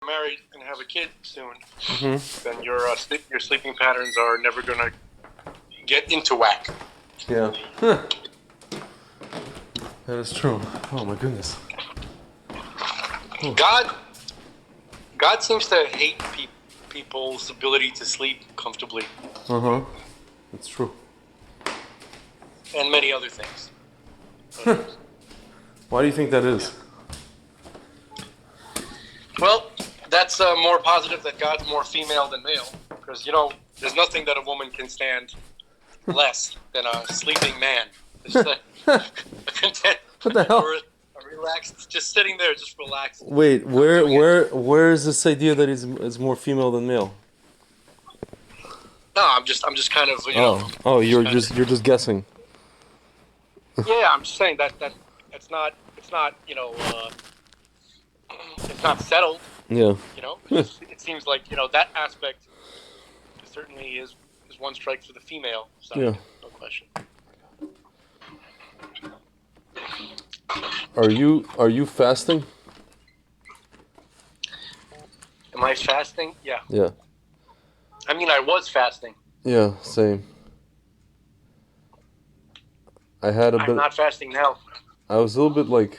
married and have a kid soon, Mm-hmm. then your sleeping patterns are never gonna get into whack. Yeah. Huh. That is true. Oh my goodness. Oh. God seems to hate people's ability to sleep comfortably. Uh-huh. That's true. And many other things. Why do you think that is? Well, that's more positive that God's more female than male. Because, there's nothing that a woman can stand less than a sleeping man. Just a content, What the hell? or a relaxed, just sitting there, just relaxed. Wait, where is this idea that is more female than male? No, I'm just kind of, you're just guessing. Yeah, I'm just saying that it's not it's not settled. Yeah. It seems like that aspect certainly is one strike for the female side. Yeah. No question. Are you fasting? Am I fasting? Yeah. Yeah. I mean, I was fasting. Yeah, same. I'm not fasting now. I was a little bit like,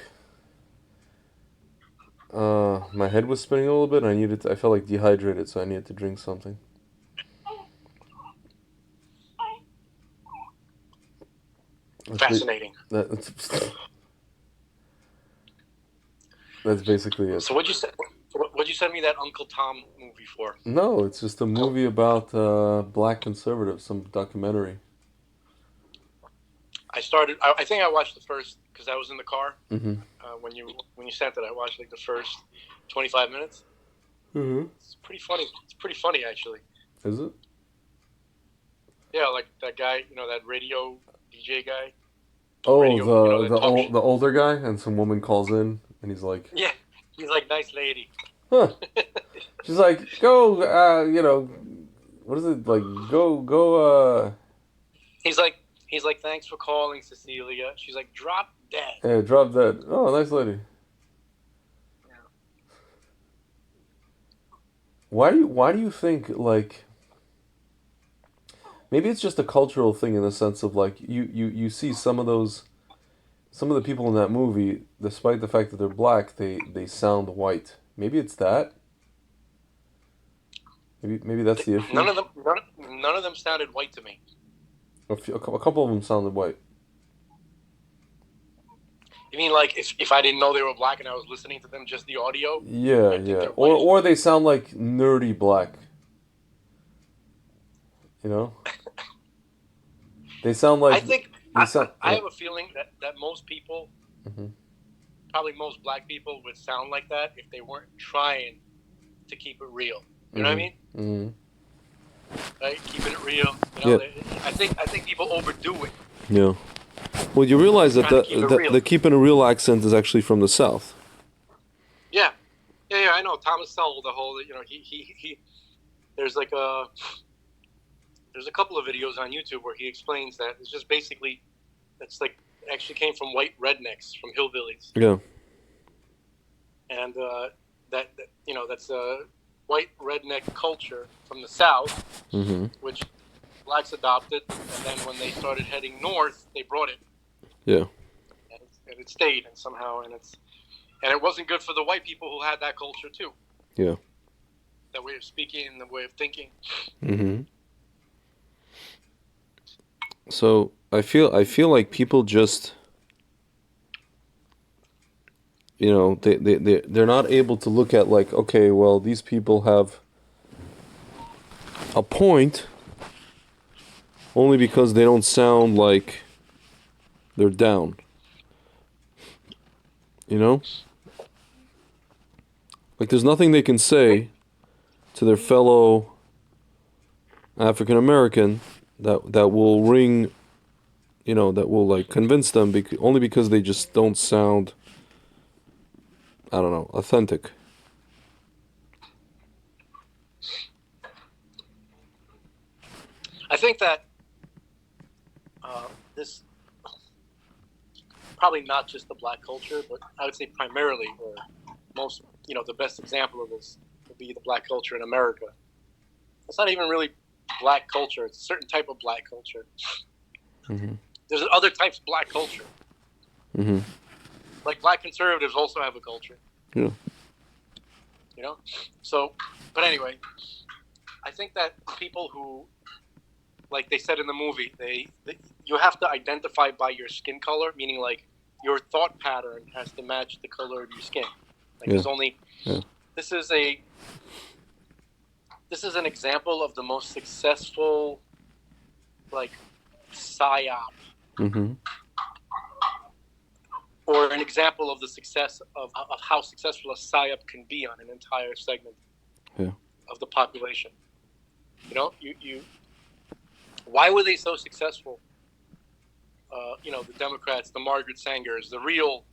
my head was spinning a little bit, and I felt like dehydrated, so I needed to drink something. Fascinating. That's basically it. So what'd you send me that Uncle Tom movie for? No, it's just a movie about black conservatives, some documentary. I think I watched the first, because I was in the car. Mm-hmm. When you sent it, I watched like the first 25 minutes. Mm-hmm. It's pretty funny. It's pretty funny, actually. Is it? Yeah, like that guy, that radio DJ guy. Oh, the older guy, and some woman calls in, and he's like, yeah, he's like, nice lady. huh. She's like, go, what is it, like, go, He's like, thanks for calling, Cecilia. She's like, drop dead. Yeah, drop dead. Oh, nice lady. Yeah. Why do you think, like, maybe it's just a cultural thing in the sense of, like, you see some of the people in that movie, despite the fact that they're black, they sound white. Maybe it's that. Maybe that's the issue. None of them sounded white to me. A couple of them sounded white. You mean like if I didn't know they were black and I was listening to them, just the audio? Yeah. Or they sound like nerdy black. They sound like... I have a feeling that most people, mm-hmm. probably most black people, would sound like that if they weren't trying to keep it real. You know what I mean? Mm-hmm. Right? Keeping it real. Yeah. I think people overdo it. Yeah. Well, you realize that the keeping a real accent is actually from the South. Yeah. Yeah, I know. Thomas Sowell, the whole, he there's like there's a couple of videos on YouTube where he explains that it's just basically, it's like, actually came from white rednecks, from hillbillies. Yeah. And that's a white redneck culture from the South, mm-hmm. which blacks adopted, and then when they started heading north, they brought it. Yeah. And it stayed, and somehow, and it wasn't good for the white people who had that culture too. Yeah. That way of speaking and the way of thinking. Mm-hmm. So I feel like people just, they're not able to look at, like, okay, well, these people have a point only because they don't sound like they're down. Like, there's nothing they can say to their fellow African American that will ring, that will, like, convince them only because they just don't sound, I don't know, authentic. I think that this, probably not just the black culture, but I would say primarily, or most, the best example of this would be the black culture in America. It's not even really black culture. It's a certain type of black culture. Mm-hmm. There's other types of black culture. Mm-hmm. Like black conservatives also have a culture. Yeah. You know? So, but anyway, I think that people who, like they said in the movie, you have to identify by your skin color, meaning like your thought pattern has to match the color of your skin. Like there's only, this is an example of the most successful, like, psyop. Mm-hmm. Or an example of the success of how successful a psyop can be on an entire segment of the population. You know, why were they so successful? You know, the Democrats, the Margaret Sangers, the real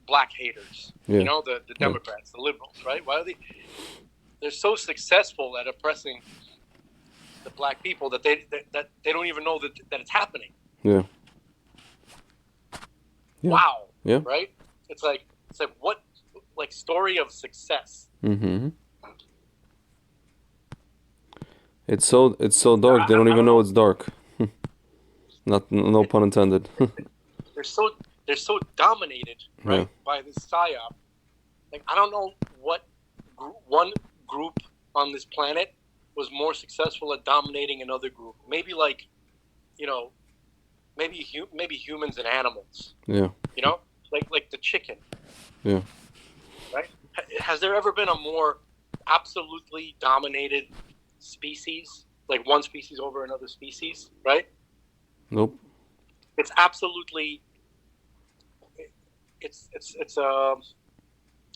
black haters. Yeah. You know, the Democrats, the liberals, right? Why are they're so successful at oppressing the black people that they don't even know that it's happening. Yeah. Yeah. Wow. Yeah. Right? It's like what, like, story of success. Mm-hmm. It's so dark they don't even know it's dark. No pun intended. They're so dominated, right, by this psyop. Like, I don't know what one group on this planet was more successful at dominating another group. Maybe, like, you know, maybe humans and animals. Yeah. You know, like the chicken. Yeah. Right? Has there ever been a more absolutely dominated species, like one species over another species? Right? Nope. It's absolutely. It's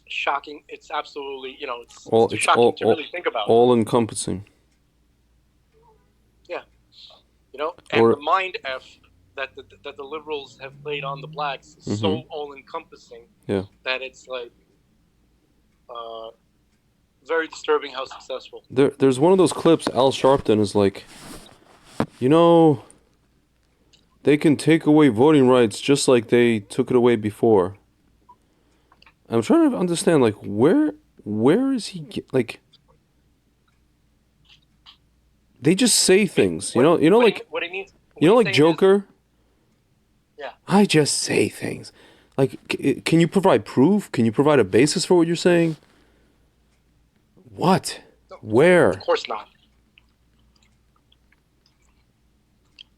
shocking. It's absolutely, you know, it's shocking to really think about. All encompassing. Yeah. You know, and the mind F that the liberals have played on the blacks is so all-encompassing that it's like very disturbing how successful. There's one of those clips. Al Sharpton is like, you know, they can take away voting rights just like they took it away before. I'm trying to understand, like, where is he like? They just say things, you know, like what he means. You know, like Joker. Yeah. I just say things. Like, can you provide proof? Can you provide a basis for what you're saying? What? Where? Of course not.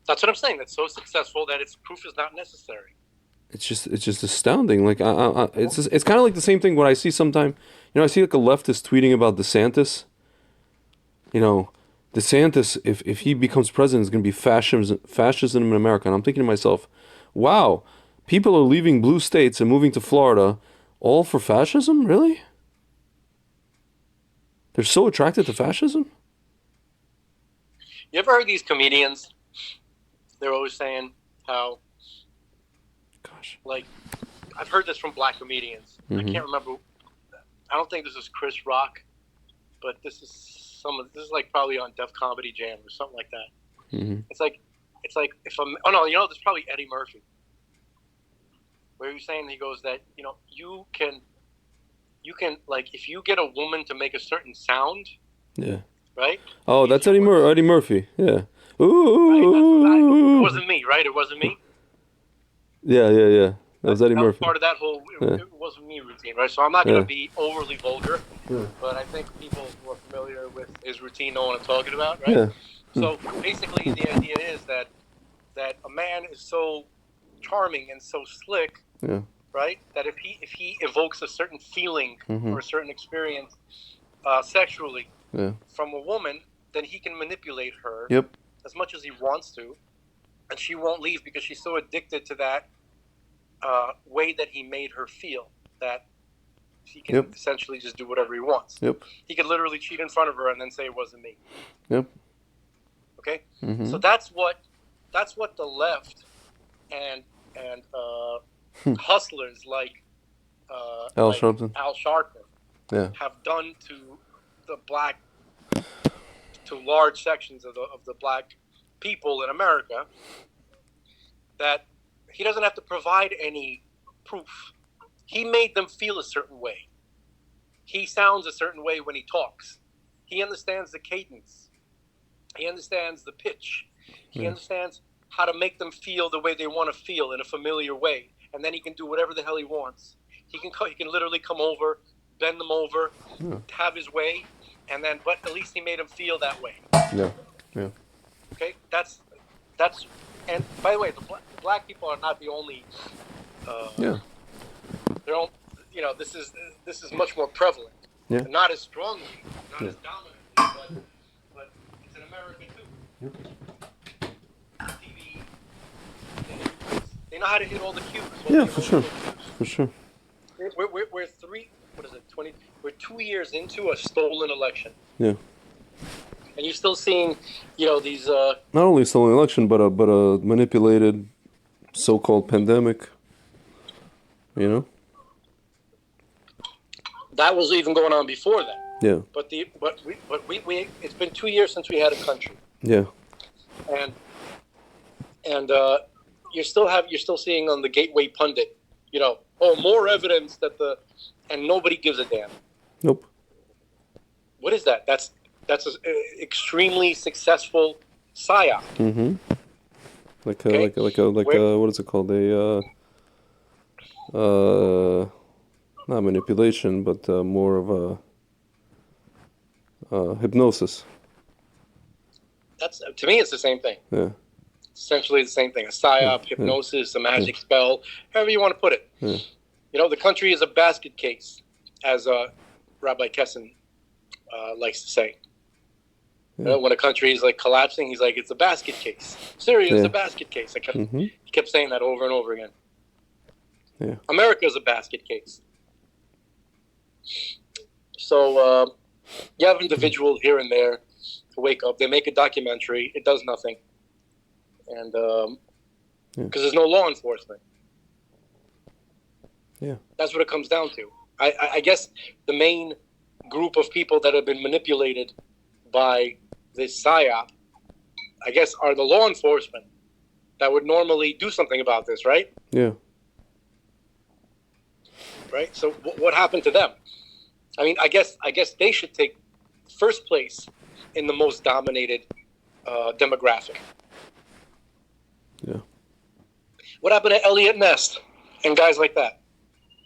That's what I'm saying. That's so successful that its proof is not necessary. It's just astounding. Like, it's kind of like the same thing when I see sometime, you know, I see like a leftist tweeting about DeSantis. You know, DeSantis, if he becomes president, is going to be fascism in America. And I'm thinking to myself, wow, people are leaving blue states and moving to Florida, all for fascism? Really? They're so attracted to fascism? You ever heard these comedians? They're always saying how, like, I've heard this from black comedians. I can't remember. I don't think this is Chris Rock, but this is like probably on Def Comedy Jam or something like that. Mm-hmm. It's like if you know, there's probably Eddie Murphy, where he's saying, he goes that, you know, you can like, if you get a woman to make a certain sound, right? Oh, that's Eddie Murphy, yeah. Ooh, right? It wasn't me, right? It wasn't me. Yeah. That was Eddie Murphy. Part of that whole it wasn't me routine, right? So I'm not going to be overly vulgar, but I think people who are familiar with his routine know what I'm talking about, right? Yeah. So basically, the idea is that a man is so charming and so slick, right? That if he evokes a certain feeling or a certain experience sexually from a woman, then he can manipulate her as much as he wants to, and she won't leave because she's so addicted to that way that he made her feel, that he can essentially just do whatever he wants. He could literally cheat in front of her and then say it wasn't me. Okay? So that's what the left and hustlers like Al Sharpton have done to the black, to large sections of the black people in America, that he doesn't have to provide any proof. He made them feel a certain way. he sounds a certain way when he talks. He understands the cadence. He understands the pitch. He understands how to make them feel the way they want to feel in a familiar way. And then he can do whatever the hell he wants. He can literally come over, bend them over, have his way, and then, but at least he made them feel that way. Yeah, yeah. Okay, that's, and by the way, the black people are not the only. They're all, this is much more prevalent. Yeah. Not as strongly, not as dominantly, but it's in America too. Yep. TV, they know how to hit all the cues. Yeah, for sure. For sure. We're 20? We're 2 years into a stolen election. Yeah. And you're still seeing, these. Not only a stolen election, but a manipulated, so-called pandemic. That was even going on before that. Yeah. But we it's been 2 years since we had a country. Yeah. And you're still seeing on the Gateway Pundit, more evidence that and nobody gives a damn. Nope. What is that? That's an extremely successful psyop. Mm-hmm. Like what is it called? Not manipulation, but more of a hypnosis. To me, it's the same thing. Yeah. Essentially the same thing. A psyop, hypnosis, a magic spell, however you want to put it. Yeah. The country is a basket case, as Rabbi Kessin likes to say. Yeah. When a country is like collapsing, he's like, it's a basket case. Syria is a basket case. He kept saying that over and over again. Yeah. America is a basket case. So you have individuals here and there to wake up. They make a documentary. It does nothing. And because there's no law enforcement. Yeah. That's what it comes down to. I guess the main group of people that have been manipulated by this psyop, I guess, are the law enforcement that would normally do something about this, right? Yeah. Right? So what happened to them? I mean, I guess they should take first place in the most dominated demographic. Yeah. What happened to Elliot Ness and guys like that?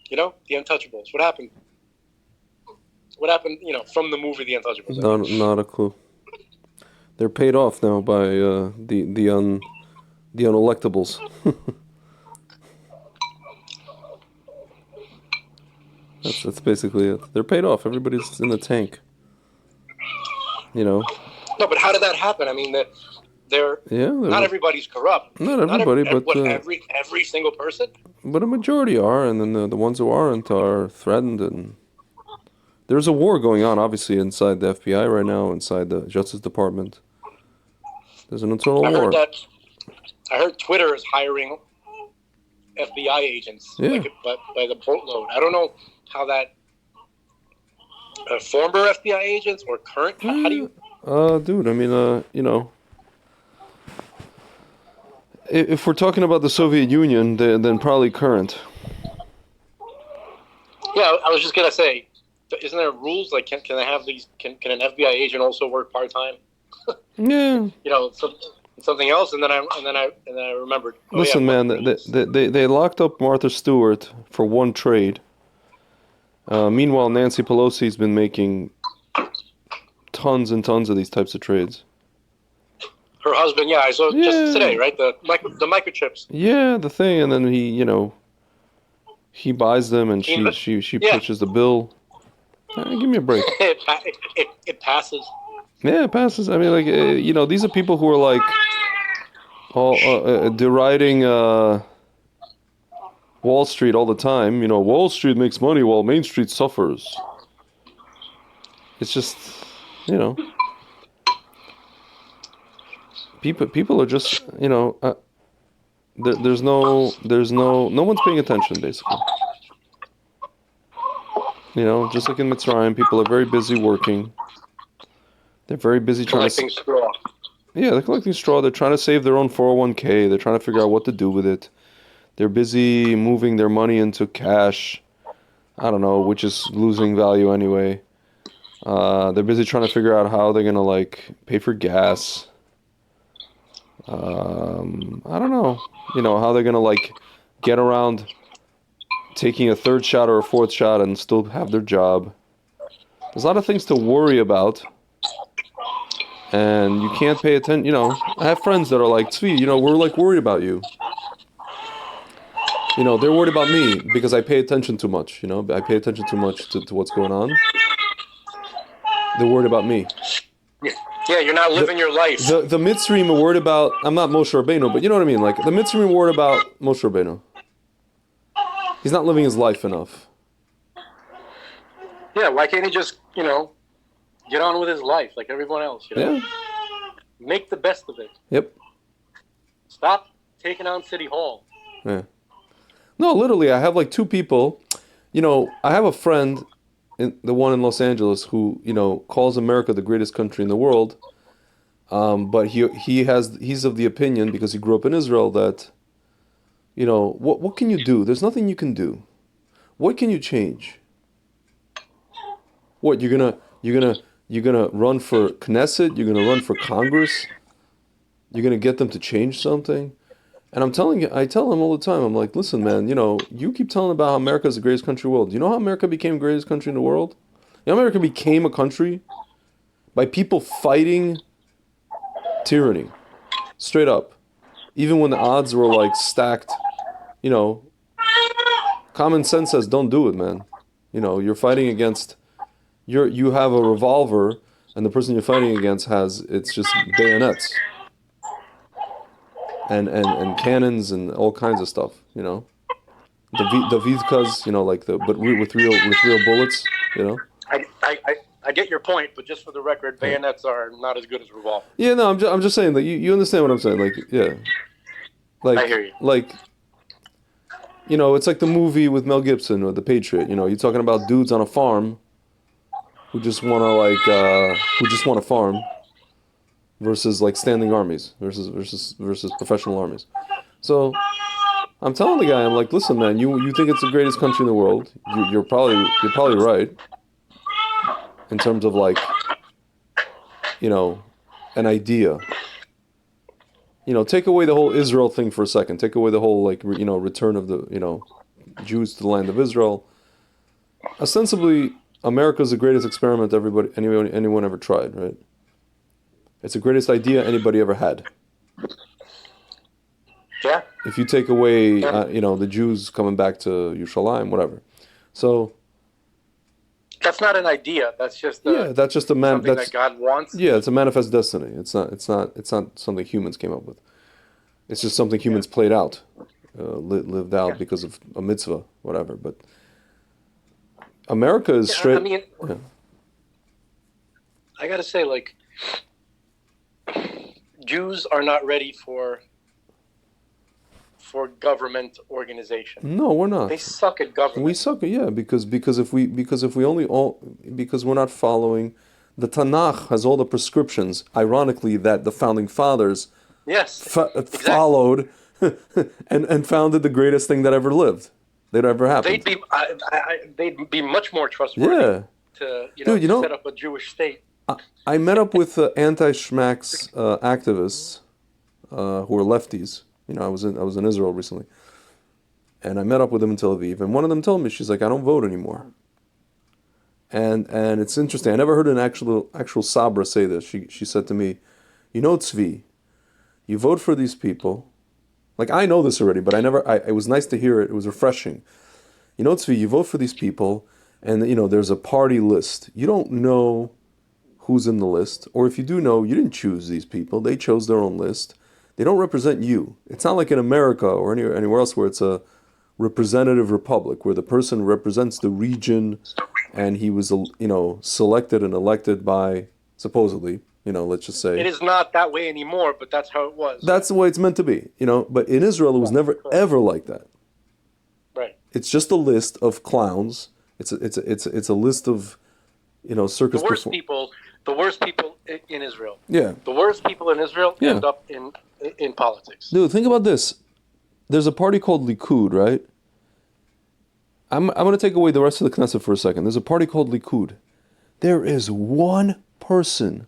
The Untouchables. What happened? What happened, from the movie The Untouchables? Not a clue. They're paid off now by the unelectables. That's basically it. They're paid off. Everybody's in the tank. No, but how did that happen? I mean, not everybody's corrupt. Not everybody, but every single person. But a majority are, and then the ones who aren't are threatened. And there's a war going on, obviously, inside the FBI right now, inside the Justice Department. There's an internal war. I heard Twitter is hiring FBI agents, by the boatload. I don't know how that former FBI agents or current. How do you? Dude, I mean, if we're talking about the Soviet Union, then probably current. Yeah, I was just gonna say, isn't there rules like can they have these? Can an FBI agent also work part time? Yeah. Something else, and then I remembered. Listen, man, they locked up Martha Stewart for one trade. Meanwhile, Nancy Pelosi's been making tons and tons of these types of trades. Her husband, I saw just today, right? The microchips. Yeah, the thing, and then he buys them, and she pushes the bill. Give me a break. It passes. Yeah, it passes. I mean, like these are people who are like all deriding Wall Street all the time. Wall Street makes money while Main Street suffers. It's just, people are just, there's no one's paying attention, basically. Just like in Mitzrayim, people are very busy working. They're very busy collecting straw. Yeah, they're collecting straw. They're trying to save their own 401k. They're trying to figure out what to do with it. They're busy moving their money into cash. I don't know, which is losing value anyway. They're busy trying to figure out how they're gonna like pay for gas. I don't know, how they're gonna like get around taking a third shot or a fourth shot and still have their job. There's a lot of things to worry about, and you can't pay attention. I have friends that are like, Tzvi, we're like worried about you. They're worried about me because I pay attention too much. I pay attention too much to what's going on. They're worried about me. Yeah, you're not living your life. The Mitzrayim are worried about. I'm not Moshe Rabbeinu, but you know what I mean. Like the Mitzrayim are worried about Moshe Rabbeinu. He's not living his life enough. Yeah, why can't he just, get on with his life like everyone else? Yeah. Make the best of it. Yep. Stop taking on City Hall. Yeah. No, literally, I have like two people. I have a friend, the one in Los Angeles, who calls America the greatest country in the world. But he's of the opinion, because he grew up in Israel, that what can you do? There's nothing you can do. What can you change? What you're gonna run for Knesset? You're gonna run for Congress? You're gonna get them to change something? And I tell him all the time, I'm like, listen, man, you keep telling about how America is the greatest country in the world. Do you know how America became the greatest country in the world? America became a country by people fighting tyranny. Straight up. Even when the odds were like stacked, common sense says don't do it, man. You're fighting against, you have a revolver, and the person you're fighting against it's just bayonets. And cannons and all kinds of stuff, the Vidkas, but with real bullets, I get your point, but just for the record, bayonets are not as good as revolvers. Yeah, no, I'm just saying that you understand what I'm saying, I hear you. It's like the movie with Mel Gibson or The Patriot. You're talking about dudes on a farm who just want to farm. Versus like standing armies, versus professional armies. So I'm telling the guy, I'm like, listen, man, you think it's the greatest country in the world? You're probably right in terms of like, an idea. Take away the whole Israel thing for a second. Take away the whole like return of the Jews to the land of Israel. Ostensibly, America's the greatest experiment anyone ever tried, right? It's the greatest idea anybody ever had. Yeah. If you take away, the Jews coming back to Yerushalayim, whatever. So. That's not an idea. That's just something that God wants. Yeah, it's a manifest destiny. It's not something humans came up with. It's just something humans played out, lived out because of a mitzvah, whatever. But America is straight. I mean, I gotta say, like, Jews are not ready for government organization. No, we're not. They suck at government. We suck at because if we because we're not following the Tanakh has all the prescriptions. Ironically, that the founding fathers followed and founded the greatest thing that ever lived, that ever happened. They'd be much more trustworthy to set up a Jewish state. I met up with anti-Schmack's activists who are lefties. I was in Israel recently, and I met up with them in Tel Aviv. And one of them told me, she's like, I don't vote anymore. And it's interesting. I never heard an actual Sabra say this. She said to me, Tzvi, you vote for these people. Like, I know this already, but it was nice to hear it. It was refreshing. Tzvi, you vote for these people, and there's a party list. You don't know who's in the list, or if you do know, you didn't choose these people. They chose their own list. They don't represent you. It's not like in America or anywhere else where it's a representative republic, where the person represents the region, and he was selected and elected by, supposedly, let's just say. It is not that way anymore, but that's how it was. That's the way it's meant to be, But in Israel, it was never ever like that. Right. It's just a list of clowns. It's a list of, circus. The worst people in Israel. Yeah. The worst people in Israel end up in politics. Dude, think about this. There's a party called Likud, right? I'm going to take away the rest of the Knesset for a second. There's a party called Likud. There is one person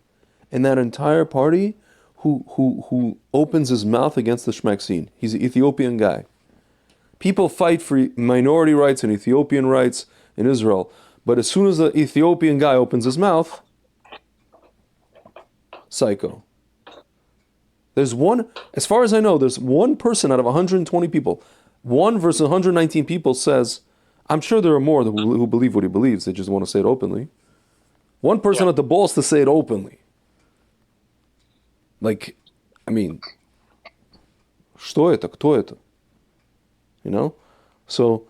in that entire party who opens his mouth against the Shmeksin. He's an Ethiopian guy. People fight for minority rights and Ethiopian rights in Israel, but as soon as the Ethiopian guy opens his mouth, psycho. There's one, as far as I know, there's one person out of 120 people. 1 versus 119 people says, I'm sure there are more who believe what he believes, they just want to say it openly. One person had the balls to say it openly. Like, I mean, что это, кто это? You know? So,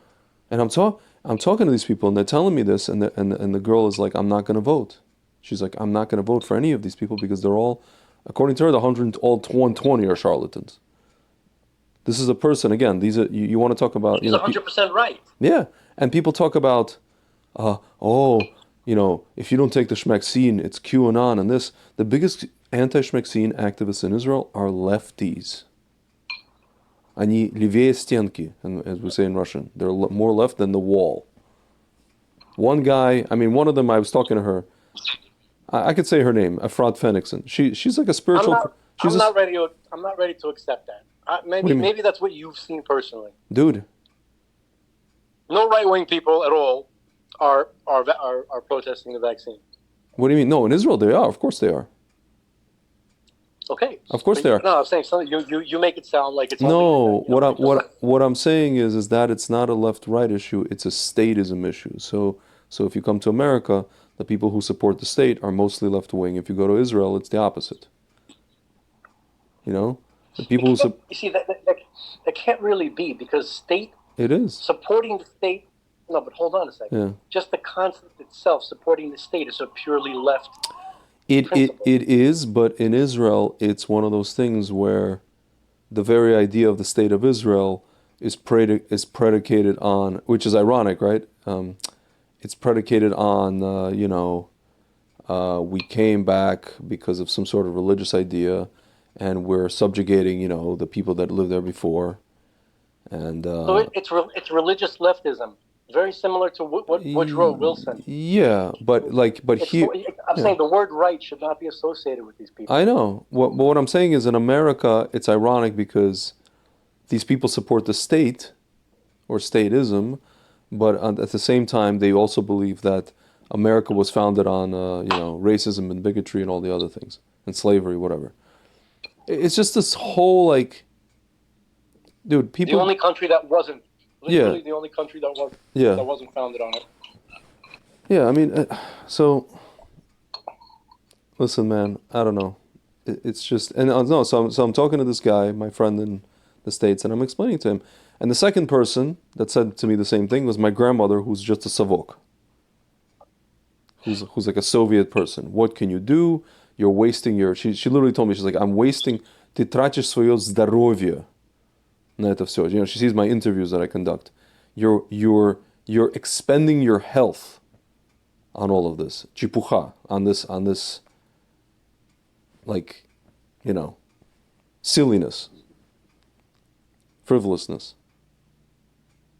and I'm talking to these people, and they're telling me this, and the girl is like, I'm not going to vote. She's like, I'm not going to vote for any of these people because they're all, according to her, the 120 are charlatans. This is a person, again, these are, you want to talk about... She's 100% right. Yeah, and people talk about, if you don't take the Shmeksin, it's QAnon and this. The biggest anti-Shmeksin activists in Israel are lefties. Они левее стенки, as we say in Russian. They're more left than the wall. One guy, one of them, I was talking to her. I could say her name, Efrat Fenixon. She's like a spiritual... I'm not ready to accept that. Maybe that's what you've seen personally. Dude. No right-wing people at all are protesting the vaccine. What do you mean? No, in Israel they are. Of course they are. Okay. Of course they are. No, I'm saying something. You make it sound like it's no. What I'm saying is that it's not a left-right issue. It's a statism issue. So if you come to America, the people who support the state are mostly left-wing. If you go to Israel, it's the opposite. You know, the people who you see that can't really be because state. It is supporting the state. No, but hold on a second. Yeah. Just the concept itself, supporting the state, is a purely left. It is, but in Israel, it's one of those things where the very idea of the state of Israel is predicated on, which is ironic, right? It's predicated on, we came back because of some sort of religious idea, and we're subjugating, the people that lived there before, and so it's religious leftism. Very similar to Woodrow Wilson. Yeah, but here... I'm saying the word right should not be associated with these people. I know. But what I'm saying is in America, it's ironic because these people support the state, or statism, but at the same time, they also believe that America was founded on, racism and bigotry and all the other things, and slavery, whatever. It's just this whole, dude, people... The only country that wasn't. Literally the only country that wasn't founded on it. Yeah, so listen, man, I don't know. It's just, and so I'm talking to this guy, my friend in the States, and I'm explaining to him. And the second person that said to me the same thing was my grandmother, who's just a Savok, who's like a Soviet person. What can you do? You're wasting your. She literally told me, she's like, I'm wasting. Ты тратишь свое здоровье на это все. She sees my interviews that I conduct. You're expending your health on all of this. Чепуха, on this silliness. Frivolousness.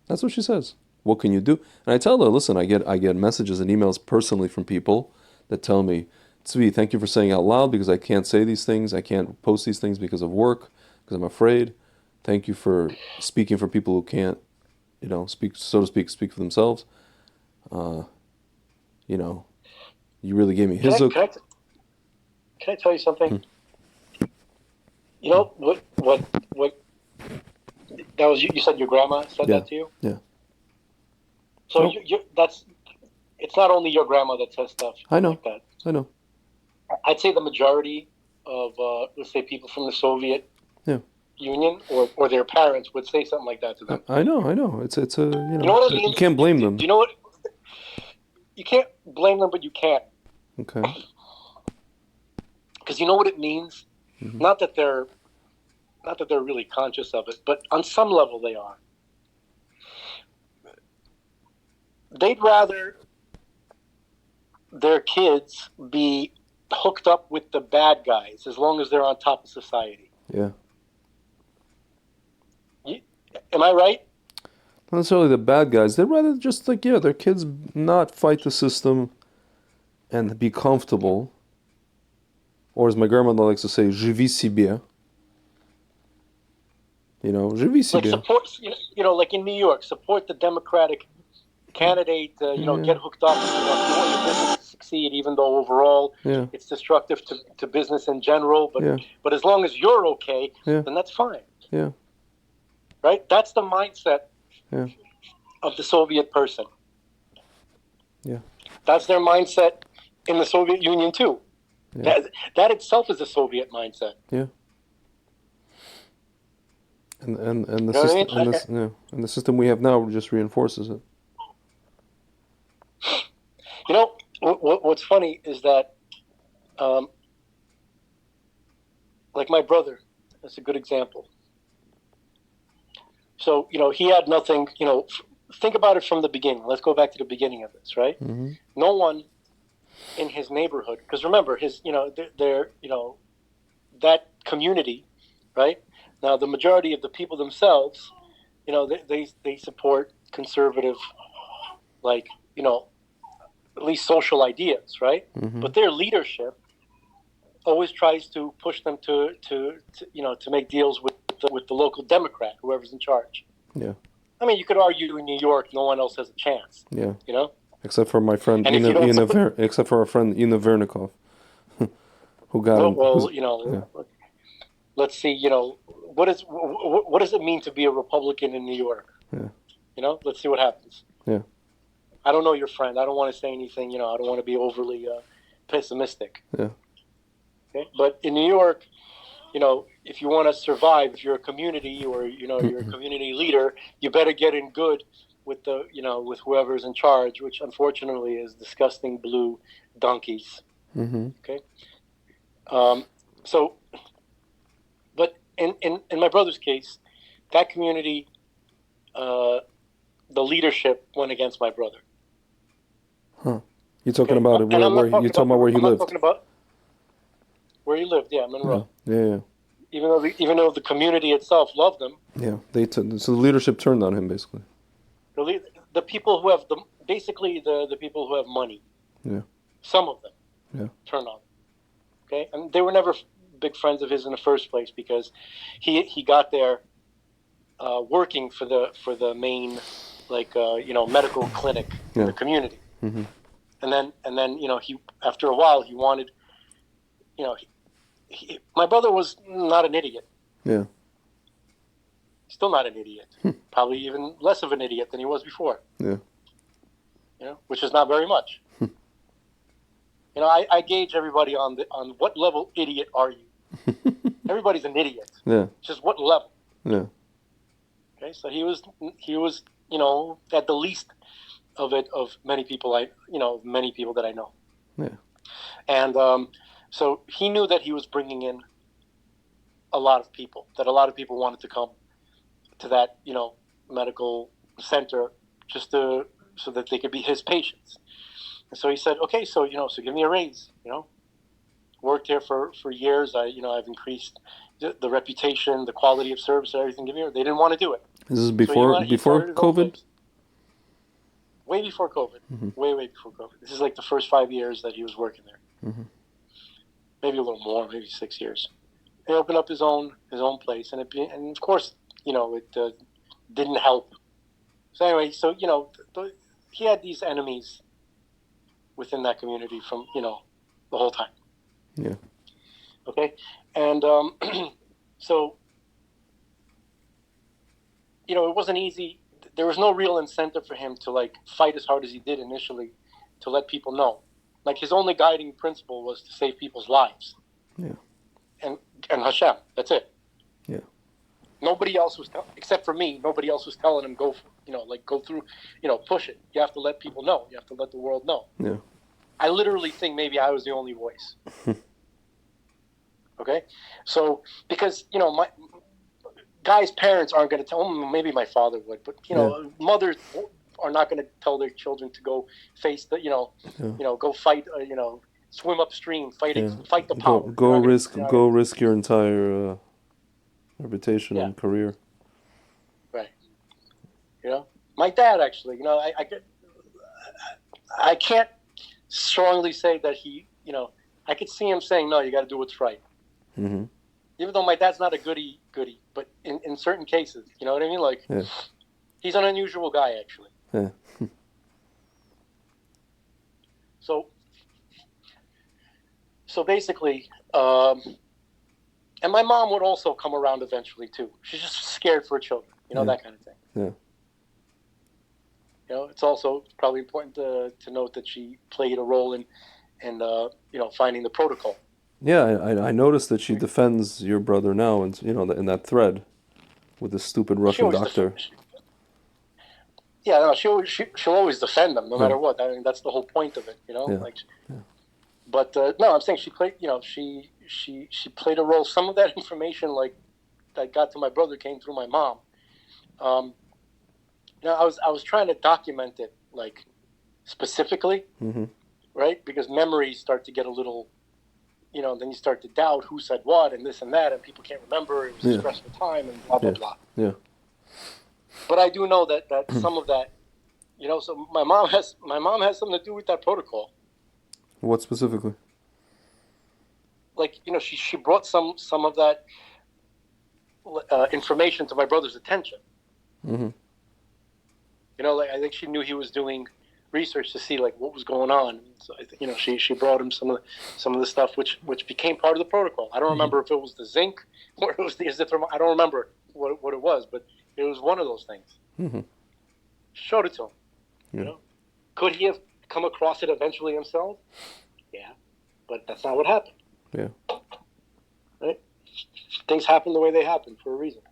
That's what she says. What can you do? And I tell her, listen, I get messages and emails personally from people that tell me, Tzvi, thank you for saying out loud because I can't say these things. I can't post these things because of work, because I'm afraid. Thank you for speaking for people who can't, speak, so to speak for themselves. You really gave me hizuk. Can I tell you something? You know what? That was you said your grandma said that to you. Yeah. So it's not only your grandma that says stuff. I know. Like that. I know. I'd say the majority of let's say people from the Soviet Union or their parents would say something like that to them. I know. It's you know what I mean? You can't blame them. Do you know what? You can't blame them, but you can't. Okay. Because you know what it means? Mm-hmm. Not that they're really conscious of it, but on some level they are. They'd rather their kids be hooked up with the bad guys as long as they're on top of society. Yeah. Am I right? not necessarily the bad guys. They'd rather just like yeah, their kids not fight the system and be comfortable. Or as my grandmother likes to say, "Je vis si bien." You know, "Je vis si Like bien." support, like in New York, support the Democratic candidate. Yeah, Get hooked up. If you want your business to succeed, even though overall yeah, it's destructive to business in general. yeah, But as long as you're okay, yeah, then that's fine, yeah, right? That's the mindset yeah, of the Soviet person. yeah, That's their mindset in the Soviet Union too. yeah, That itself is a Soviet mindset. yeah. And the You know what I system mean? and the system we have now just reinforces it. You know what's funny is that, um, like my brother, that's a good example. So he had nothing. Think about it from the beginning. Let's go back to the beginning of this, right? Mm-hmm. No one in his neighborhood, because remember his, they're that community, right? Now the majority of the people themselves, they support conservative, like at least social ideas, right? Mm-hmm. But their leadership always tries to push them to make deals with the local Democrat, whoever's in charge. Yeah. I mean, you could argue in New York, no one else has a chance. Yeah. You know, Except for my friend and if you don't support, Except for our friend Ina Vernikov, who got him. well, Yeah. let's see. What does it mean to be a Republican in New York? Yeah. Let's see what happens. Yeah. I don't know your friend. I don't want to say anything. I don't want to be overly pessimistic. Yeah. Okay, but in New York, if you want to survive, if you're a community or you're a community leader, you better get in good with with whoever's in charge, which unfortunately is disgusting blue donkeys. Mm-hmm. Okay, so, but in my brother's case, that community, the leadership went against my brother. Huh. You're talking about it where you talking about where he I'm not lived. talking about where he lived. Yeah, Monroe. Yeah. Yeah. Even though the community itself loved him, Yeah. So the leadership turned on him basically. the people who have basically the people who have money. Yeah. Some of them. Yeah. Turn on. Okay, and they were never big friends of his in the first place because he got there working for the main medical clinic in the community, Mm-hmm. and then he after a while he wanted my brother was not an idiot. Yeah. Still not an idiot. Probably even less of an idiot than he was before. Yeah. Which is not very much. I gauge everybody on what level idiot are you. Everybody's an idiot. Yeah. Just what level? Yeah. Okay, so he was at the least of many people that I know. Yeah. And so he knew that he was bringing in a lot of people. That a lot of people wanted to come to that medical center just so that they could be his patients. And so he said, okay, so give me a raise. Worked here for years. I've increased the reputation, the quality of service, and everything. They didn't want to do it. This is before COVID? Way before COVID. Mm-hmm. Way before COVID. This is like the first 5 years that he was working there. Mm-hmm. Maybe a little more, maybe 6 years. He opened up his own place, and of course, it didn't help. So anyway, he had these enemies within that community from the whole time. Yeah. Okay, and so it wasn't easy. There was no real incentive for him to fight as hard as he did initially to let people know. Like his only guiding principle was to save people's lives. Yeah. And Hashem. That's it. Yeah. Nobody else was except for me. Nobody else was telling him go through, push it. You have to let people know. You have to let the world know. Yeah. I literally think maybe I was the only voice. Okay, so because my guys' parents aren't going to tell them. Maybe my father would, but mothers are not going to tell their children to go face the go fight swim upstream, fight the power. Go risk your entire reputation and career. Right. My dad, actually, I can't strongly say that he, I could see him saying, no, you got to do what's right. Mm-hmm. Even though my dad's not a goody, but in certain cases, you know what I mean? Like, he's an unusual guy, actually. Yeah. So basically, and my mom would also come around eventually, too. She's just scared for her children, that kind of thing. Yeah. It's also probably important to note that she played a role in finding the protocol. Yeah, I noticed that she defends your brother now, and in that thread with the stupid Russian doctor. She'll always defend them, no matter what. I mean, that's the whole point of it, But no, I'm saying she played. She played a role. Some of that information, like that got to my brother, came through my mom. I was trying to document it, like specifically, right? Because memories start to get a little, then you start to doubt who said what and this and that, and people can't remember. It was a stressful time and blah blah blah. Yeah. But I do know that some of that, so my mom has something to do with that protocol. What specifically? Like, she brought some of that information to my brother's attention. Mm-hmm. Like, I think she knew he was doing research to see like what was going on. So I think she brought him some of the stuff which became part of the protocol. I don't remember if it was the zinc or it was the azithromycin. I don't remember what it was, but it was one of those things. Mm-hmm. Showed it to him. Yeah. Could he have come across it eventually himself? Yeah, but that's not what happened. Yeah. Right? Things happen the way they happen for a reason.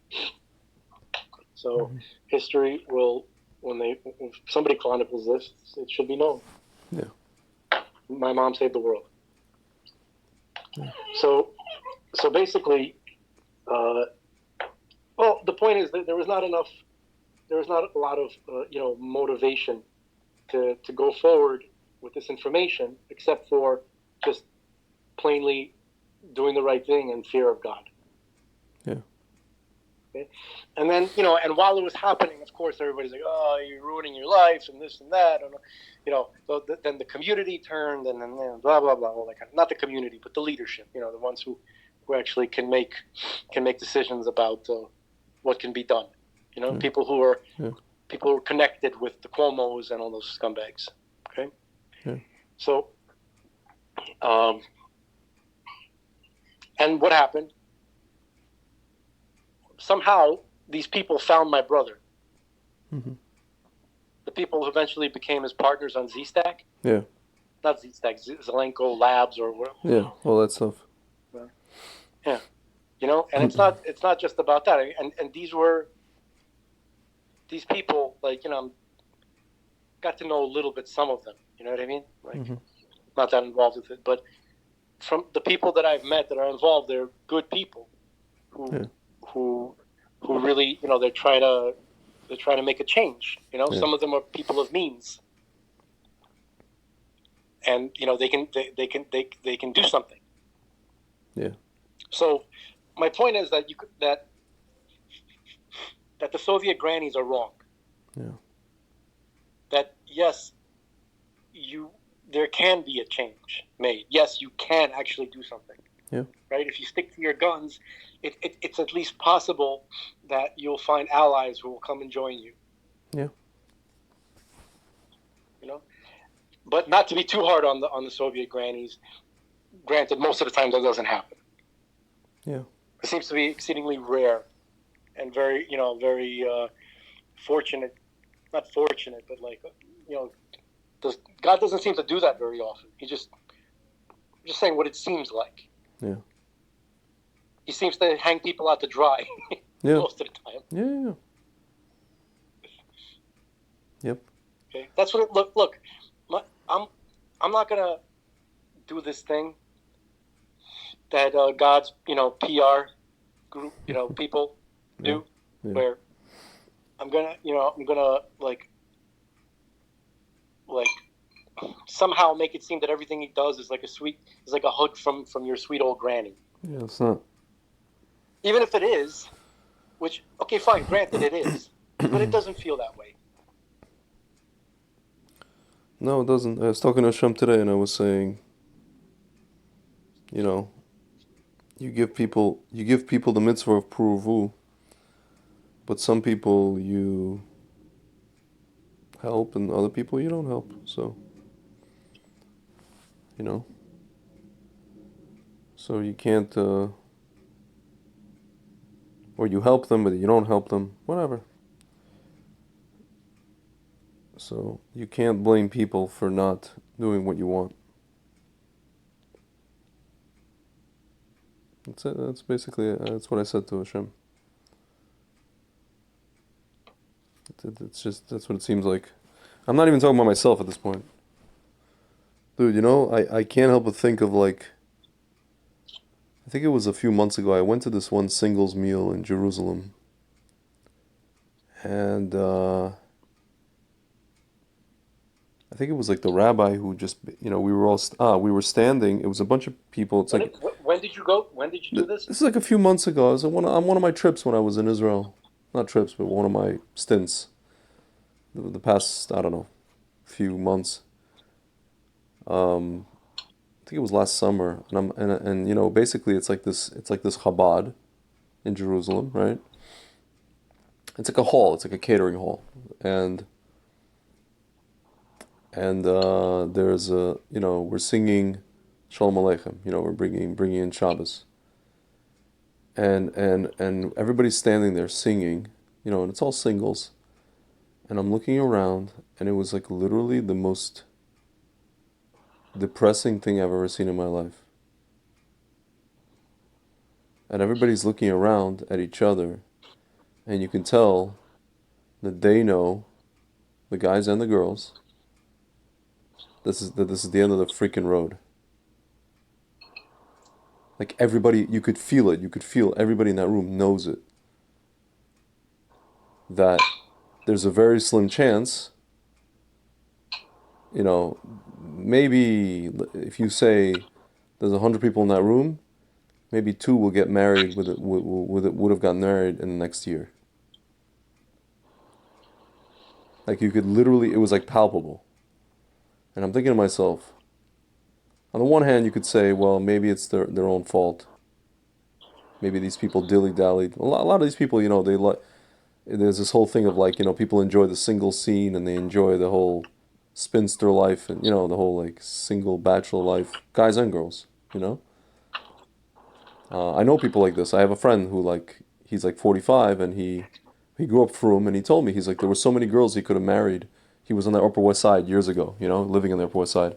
So history will, if somebody chronicles this, it should be known. Yeah. My mom saved the world. Yeah. So basically, the point is that there was not a lot of motivation to go forward with this information, except for just plainly doing the right thing and fear of God. Yeah. Okay? And then, and while it was happening, of course, everybody's like, oh, you're ruining your life and this and that. And, so then the community turned and then blah, blah, blah, all that kind of, not the community, but the leadership, the ones who actually can make decisions about what can be done. People who are connected with the Cuomos and all those scumbags. Okay. Yeah. So, and what happened? Somehow, these people found my brother. Mm-hmm. The people who eventually became his partners on Z-Stack. Yeah. Not Z-Stack, Zelenko Labs or whatever. Yeah, all that stuff. Yeah. And it's not just about that. And these people, like, got to know a little bit, some of them. You know what I mean? Like, not that involved with it, but from the people that I've met that are involved, they're good people who really, they're trying to make a change. Some of them are people of means, and they can do something. Yeah. So my point is that that the Soviet grannies are wrong. Yeah. That yes, there can be a change made. Yes, you can actually do something. Yeah. Right? If you stick to your guns, it's at least possible that you'll find allies who will come and join you. Yeah. But not to be too hard on the Soviet grannies. Granted, most of the time that doesn't happen. Yeah. It seems to be exceedingly rare and very, very fortunate. Not fortunate, but like, God doesn't seem to do that very often. I'm just saying what it seems like. Yeah. He seems to hang people out to dry most of the time. Yeah. Yep. Okay. That's what it look. I'm not gonna do this thing that God's PR group people do, where I'm gonna like somehow make it seem that everything he does is like a hug from your sweet old granny. Yeah, it's not. Even if it is, which okay, fine, granted it is, but it doesn't feel that way. No, it doesn't. I was talking to Hashem today, and I was saying, you know, you give people the mitzvah of puruvu, but some people you help, and other people you don't help. So, you know, so you can't, or you help them, but you don't help them, whatever. So you can't blame people for not doing what you want. That's it. That's basically it. That's what I said to Hashem. It's just that's what it seems like. I'm not even talking about myself at this point, dude. I can't help but think of like I think it was a few months ago. I went to this one singles meal in Jerusalem, and I think it was like the rabbi who just we were all we were standing. It was a bunch of people. It's like When did you go? When did you do this? this is like a few months ago. I was on one of my trips when I was in Israel. Not trips, but one of my stints. The past, I don't know, few months. I think it was last summer, and basically it's like this Chabad in Jerusalem, right? It's like a hall. It's like a catering hall, and there's we're singing Shalom Aleichem. We're bringing in Shabbos, and everybody's standing there singing, and it's all singles, and I'm looking around, and it was like literally the most depressing thing I've ever seen in my life. And everybody's looking around at each other, and you can tell that they know, the guys and the girls, this is the end of the freaking road. Like everybody, you could feel it. You could feel everybody in that room knows it. That there's a very slim chance, maybe if you say there's 100 people in that room, maybe two will get married would have gotten married in the next year. Like you could literally, it was like palpable. And I'm thinking to myself, on the one hand, you could say, well, maybe it's their own fault. Maybe these people dilly-dallied. A lot of these people, they like. There's this whole thing of like, people enjoy the single scene and they enjoy the whole spinster life and, the whole like single bachelor life, guys and girls, you know? I know people like this. I have a friend who like, he's like 45 and he grew up from and he told me, he's like, there were so many girls he could have married. He was on the Upper West Side years ago, living on the Upper West Side.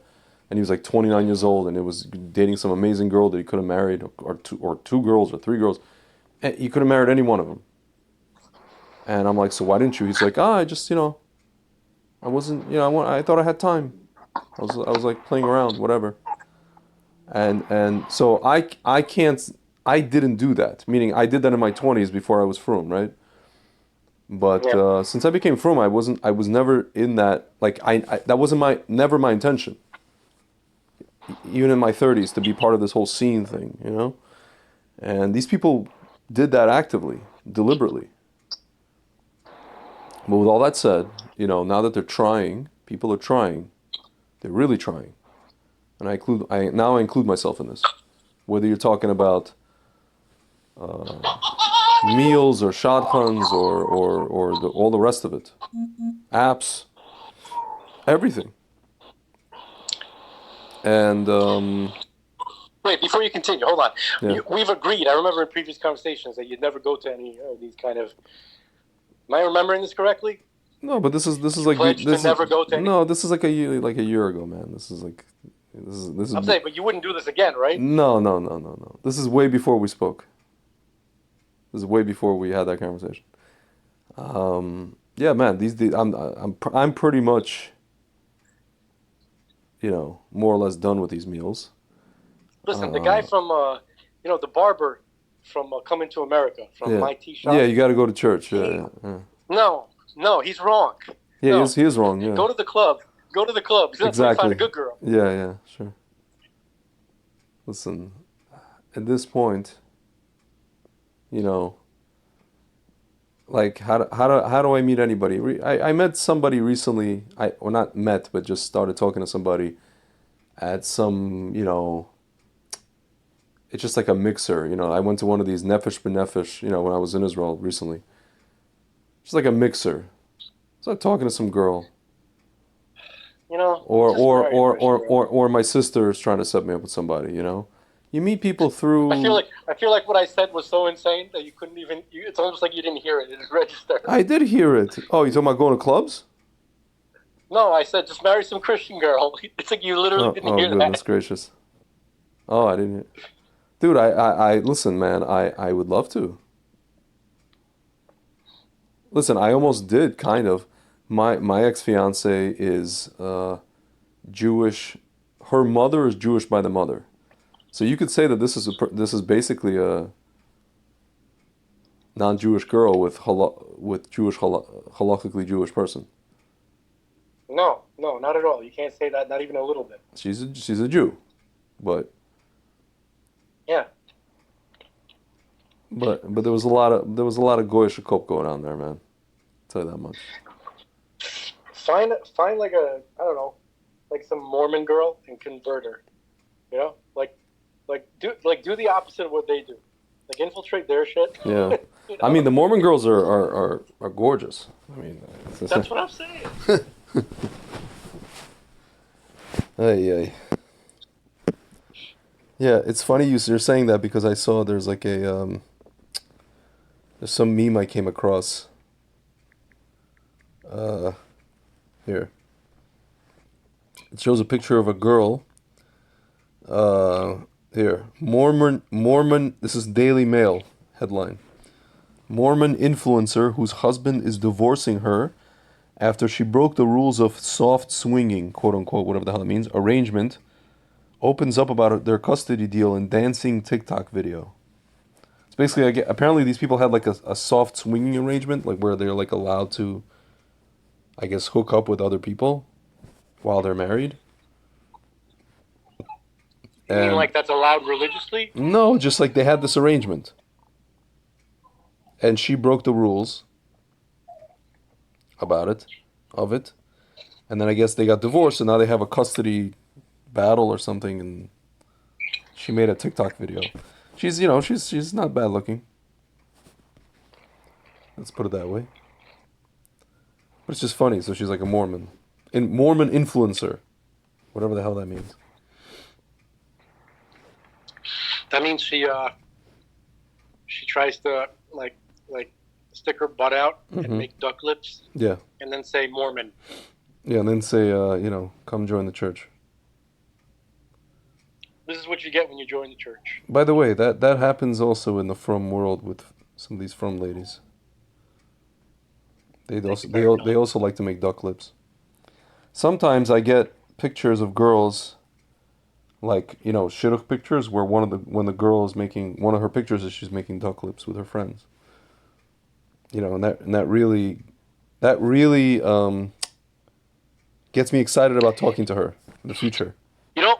And he was like 29 years old and it was dating some amazing girl that he could have married, or two girls or three girls. And he could have married any one of them. And I'm like, so why didn't you? He's like, I just, I wasn't, I thought I had time. I was like playing around, whatever. And so I can't, I didn't do that. Meaning I did that in my 20s before I was frum, right? But Yeah. since I became frum, I was never in that, like, that wasn't never my intention. Even in my 30s to be part of this whole scene thing, And these people did that actively, deliberately. But with all that said, now that they're trying, people are trying. They're really trying. And I include myself in this. Whether you're talking about meals or shotguns or all the rest of it, apps, everything. And Wait, before you continue, hold on. yeah. We've agreed. I remember in previous conversations that you'd never go to any of these kind of. Am I remembering this correctly? No, but this is like Pledged to never go to any. no, this is like a year ago, man. This is I'm saying, but you wouldn't do this again, right? no. This is way before we spoke. This is way before we had that conversation. Yeah, man. I'm pretty much, more or less done with these meals. Listen, the guy from, the barber from Coming to America, from My Tea Shop. Yeah, you got to go to church. Yeah. No, he's wrong. Yeah, No. he is wrong. Yeah. Go to the club. Go to the club. That's Exactly. where you find a good girl. Yeah, sure. Listen, at this point, Like how do I meet anybody? I met somebody recently. Well, not met, but just started talking to somebody at some, it's just like a mixer. I went to one of these Nefesh B'Nefesh, when I was in Israel recently. Just like a mixer. Started talking to some girl. You Or just or married a or Christian or girl. or my sister is trying to set me up with somebody. You meet people I feel through. like I feel like what I said was so insane that you couldn't even. It's almost like you didn't hear it. It didn't register. I did hear it. Oh, you talking about going to clubs? No, I said just marry some Christian girl. It's like you literally Oh, didn't oh, hear goodness that. gracious. Oh, I didn't. Dude, I listen, man. I would love to. Listen, I almost did, kind of. My ex fiance is Jewish. Her mother is Jewish by the mother. So you could say that this is basically a non-Jewish girl with halakhically Jewish person. No, no, not at all. You can't say that. Not even a little bit. She's a Jew, but Yeah. but there was a lot of goyish coke going on there, man. I'll tell you that much. Find like a I don't know, like some Mormon girl and convert her. Do the opposite of what they do. Like infiltrate their shit. Yeah, you I know. mean the Mormon girls are gorgeous. I mean, That's what I'm saying. ay, ay. Yeah, it's funny you're saying that because I saw there's some meme I came across. Uh, Here it shows a picture of a girl. Uh, Here, Mormon. This is Daily Mail headline. Mormon influencer whose husband is divorcing her after she broke the rules of soft swinging, quote unquote, whatever the hell it means, arrangement, opens up about their custody deal in dancing TikTok video. It's basically, apparently these people had like a soft swinging arrangement, like where they're like allowed to, I guess, hook up with other people while they're married. You mean And like that's allowed religiously? no, just like they had this arrangement. And she broke the rules about it, of it. And then I guess they got divorced, and now they have a custody battle or something. And she made a TikTok video. She's not bad looking. Let's put it that way. But it's just funny. So she's like a Mormon influencer, whatever the hell that means. That means she tries to like stick her butt out and Mm-hmm. make duck lips Yeah, and then say Mormon. yeah, and then say, come join the church. This is what you get when you join the church. By the way, that happens also in the frum world with some of these frum ladies. Thank you very much. They also like to make duck lips. Sometimes I get pictures of girls, like shidduch pictures, where when the girl is making one of her pictures is she's making duck lips with her friends. And that really gets me excited about talking to her in the future. You know,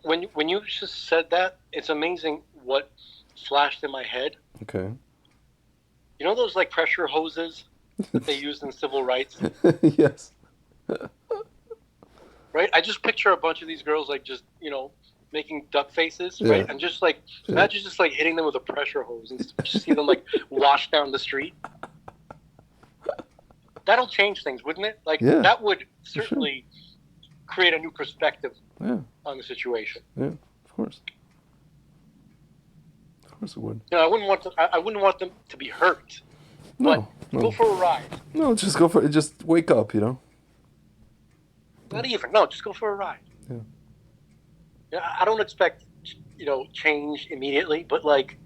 when you just said that, it's amazing what flashed in my head. Okay. You know those like pressure hoses that they used in civil rights, Yes. right? I just picture a bunch of these girls like just making duck faces, Yeah. right? And just like Yeah. imagine just like hitting them with a pressure hose and just see them like wash down the street. That'll change things, wouldn't it? Like Yeah, that would for sure. certainly create a new perspective Yeah. on the situation. Yeah. Of course. Of course it would. I wouldn't want them to be hurt, but No. go No. for a ride. No. Just go for it. Just wake up. Not even. No, just go for a ride. Yeah. Yeah, I don't expect change immediately, but like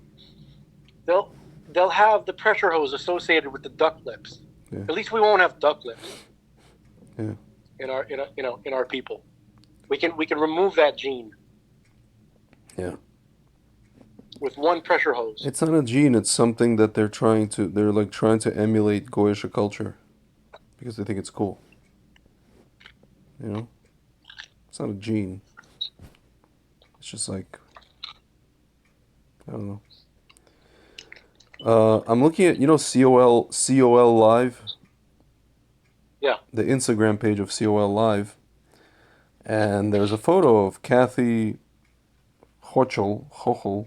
they'll have the pressure hose associated with the duck lips. Yeah. At least we won't have duck lips. Yeah. In our people, we can remove that gene. Yeah. With one pressure hose. It's not a gene. It's something that they're like trying to emulate Goyish culture because they think it's cool. It's not a gene. It's just like, I don't know. I'm looking at, COL Live, Yeah. the Instagram page of COL Live, and there's a photo of Kathy Hochul,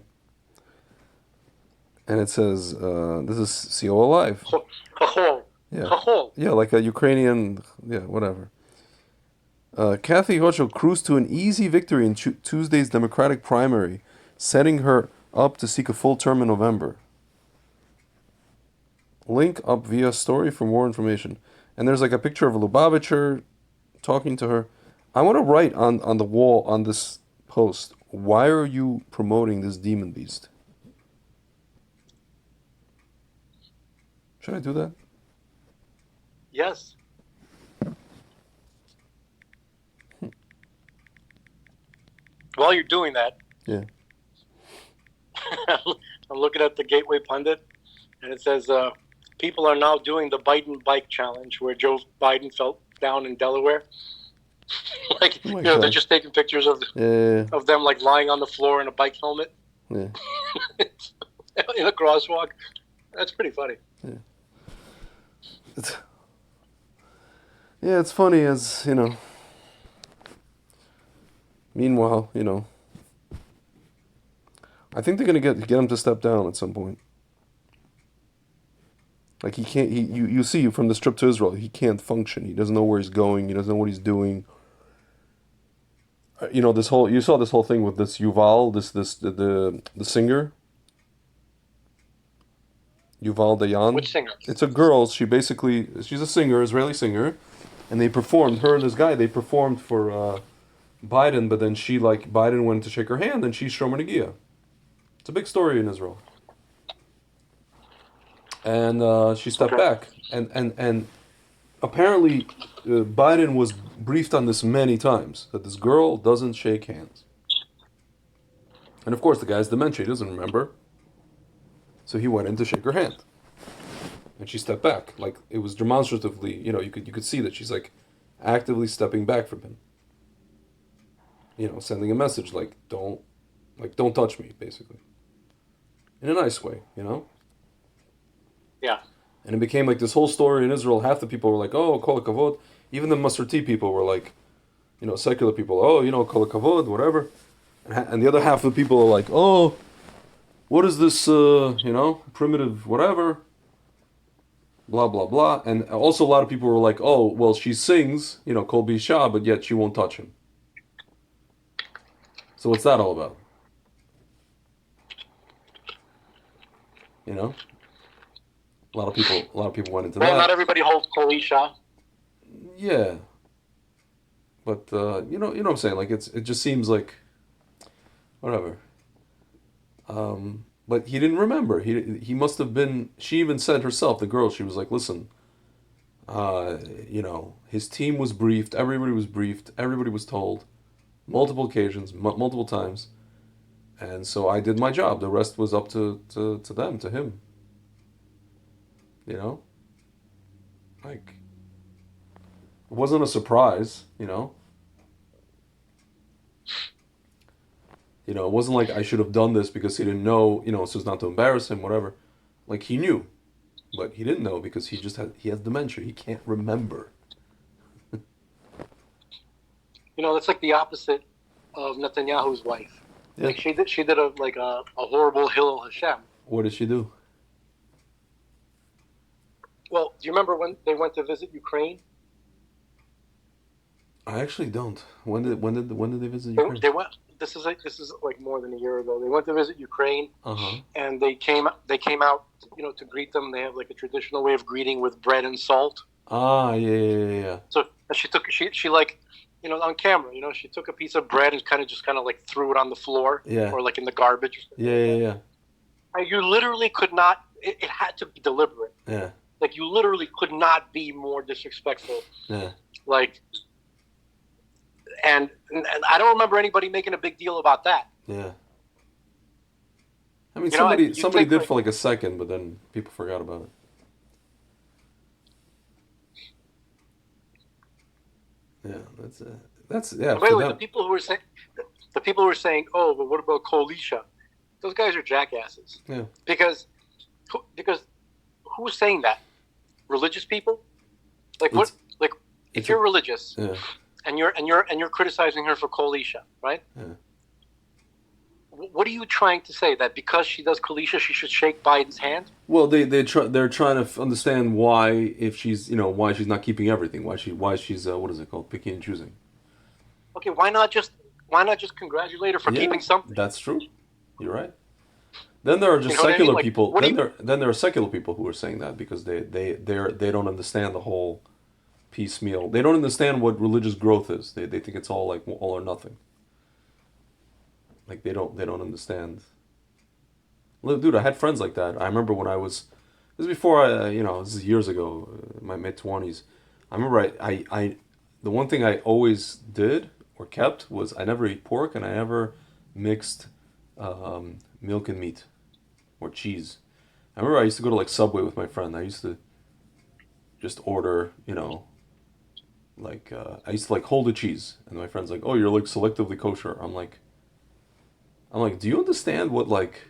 and it says, this is COL Live. Chachol. Yeah. Chachol. Yeah, like a Ukrainian, yeah, whatever. Kathy Hochul cruised to an easy victory in Tuesday's Democratic primary, setting her up to seek a full term in November. Link up via story for more information. And there's like a picture of a Lubavitcher talking to her. I want to write on the wall on this post, why are you promoting this demon beast? Should I do that? Yes. While you're doing that, Yeah. I'm looking at the Gateway Pundit, and it says people are now doing the Biden bike challenge, where Joe Biden fell down in Delaware. Like, Oh my they're God. just taking pictures Yeah. of them like lying on the floor in a bike helmet Yeah. in a crosswalk. That's pretty funny. Yeah, it's funny as, meanwhile, I think they're gonna get him to step down at some point. Like he can't. You see from this trip to Israel, he can't function. He doesn't know where he's going. He doesn't know what he's doing. This whole you saw this whole thing with this Yuval, the singer, Yuval Dayan. Which singer? It's a girl. She's a singer, Israeli singer, and they performed. Her and this guy, they performed for Biden, but then Biden went to shake her hand, and she's Shomer Negia. It's a big story in Israel. And she stepped back, and apparently Biden was briefed on this many times that this girl doesn't shake hands. And of course, the guy's dementia; he doesn't remember. So he went in to shake her hand, and she stepped back. Like it was demonstratively, you could see that she's like actively stepping back from him. Sending a message don't touch me, basically, in a nice way, Yeah. And it became like this whole story in Israel. Half the people were like, "Oh, kol hakavod." Even the Masorti people were like, secular people, "Oh, kol hakavod, whatever." And the other half of the people are like, "Oh, what is this, primitive whatever, blah, blah, blah." And also a lot of people were like, "Oh, well, she sings, Kol Bisha, but yet she won't touch him." So what's that all about? A lot of people went into Well, that. not everybody holds Kolisha. Yeah. But, what I'm saying? Like, it just seems like, whatever. But he didn't remember. He must have been. She even said herself, the girl. She was like, "Listen, his team was briefed. Everybody was briefed. Everybody was told, multiple occasions, multiple times, and so I did my job. The rest was up to them, to him. Like it wasn't a surprise. It wasn't like I should have done this because he didn't know, so as not to embarrass him, whatever. Like he knew, but he didn't know because he has dementia. He can't remember. That's like the opposite of Netanyahu's wife. Yeah. Like she did a horrible Hillel Hashem. What did she do? Well, do you remember when they went to visit Ukraine? I actually don't. When did they visit Ukraine? They went. This is like more than a year ago. They went to visit Ukraine, and they came out, to greet them. They have like a traditional way of greeting with bread and salt. Ah, yeah. So she like, on camera, she took a piece of bread and kind of like threw it on the floor, or like in the garbage. Yeah. You literally could not. It had to be deliberate. Yeah. Like you literally could not be more disrespectful. Yeah. Like. And I don't remember anybody making a big deal about that. Yeah. I mean, somebody did for like a second, but then people forgot about it. Yeah, that's By the way, the people who were saying, "Oh, but what about Kolisha?" Those guys are jackasses. Yeah. Because because who's saying that? Religious people? Like what? Like if you're religious Yeah. and you're criticizing her for Kolisha, right? Yeah. What are you trying to say? That because she does Kolisha, she should shake Biden's hand? Well, they're trying to understand why, if she's, why she's not keeping everything, why she's what is it called, picking and choosing. Okay, why not just congratulate her for keeping something? That's true. You're right. Then there are just secular people. Then there are secular people who are saying that because they don't understand the whole piecemeal. They don't understand what religious growth is. They think it's all like all or nothing. Like they don't understand. Look, dude, I had friends like that. I remember when this is before this is years ago, my mid-20s. I remember the one thing I always did or kept was I never ate pork and I never mixed milk and meat or cheese. I remember I used to go to like Subway with my friend. I used to just order, I used to like hold a cheese, and my friend's like, "Oh, you're like selectively kosher." I'm like, do you understand what like?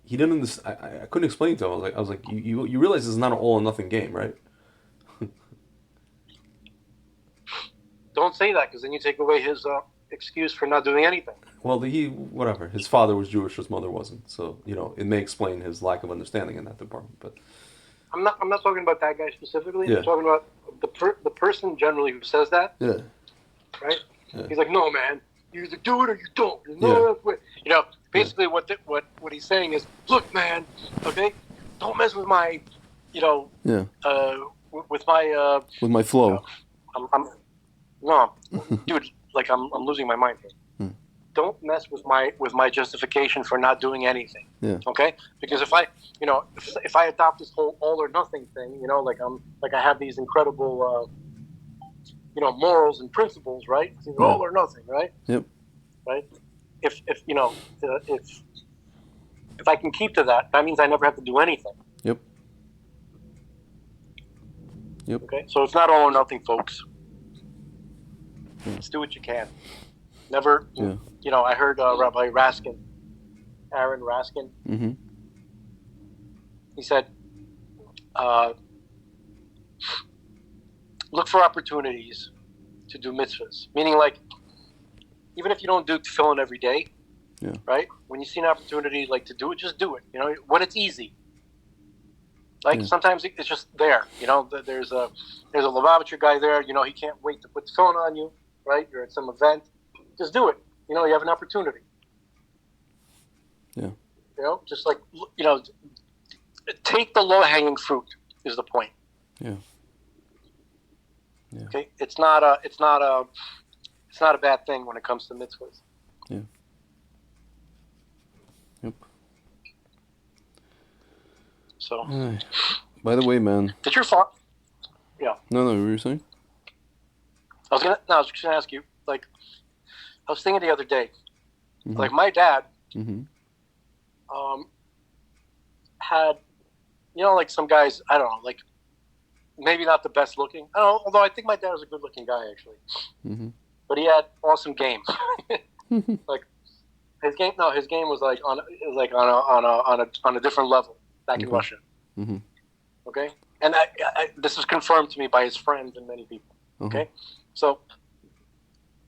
He didn't understand. I couldn't explain to him. I was like, you realize this is not an all or nothing game, right? Don't say that, because then you take away his excuse for not doing anything. Well, whatever. His father was Jewish, his mother wasn't. So it may explain his lack of understanding in that department. But I'm not talking about that guy specifically. Yeah. I'm talking about the person generally who says that. Yeah. Right. Yeah. He's like, no, man. You either do it or you don't. Basically what he's saying is, look, man. Okay, don't mess with my, Yeah. with my With my flow. No, dude. Like I'm losing my mind here. Don't mess with my justification for not doing anything. Yeah. Okay? Because if I adopt this whole all or nothing thing, I have these incredible morals and principles, right? It's either all or nothing, right? Yep. Right? If I can keep to that means I never have to do anything. Yep. Yep. Okay? So it's not all or nothing, folks. Let's do what you can. Never. Yeah. I heard Rabbi Raskin, Aaron Raskin. Mm-hmm. He said, look for opportunities to do mitzvahs. Meaning, like, even if you don't do tefillin every day, right? When you see an opportunity, like, to do it, just do it. When it's easy. Like, sometimes it's just there. There's a Lubavitcher guy there. He can't wait to put tefillin on you, right? You're at some event. Just do it. You have an opportunity. Yeah. Just like, take the low-hanging fruit is the point. Yeah. Yeah. Okay? It's not a bad thing when it comes to mitzvahs. Yeah. Yep. So. By the way, man. Did your father? Yeah. No, what were you saying? I was just gonna ask you. Like, I was thinking the other day. Mm-hmm. Like my dad. Mm-hmm. Had, like some guys. I don't know. Like, maybe not the best looking. I don't know. Although I think my dad was a good looking guy actually. Mm-hmm. But he had awesome game. Like his game. No, his game was like on a different level back in Russia. Mm-hmm. Okay, and this is confirmed to me by his friends and many people. Okay, so,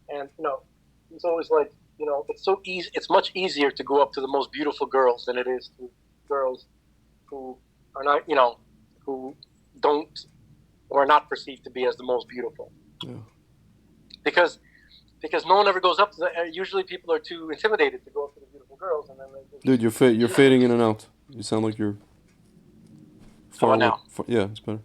and he's always like, it's so easy. It's much easier to go up to the most beautiful girls than it is to girls who are not, who don't or are not perceived to be as the most beautiful. Yeah. Because no one ever goes up to usually people are too intimidated to go up to the beautiful girls, and then they just, Dude, you're fading in and out. You sound like you're far away. Now? Yeah, it's better.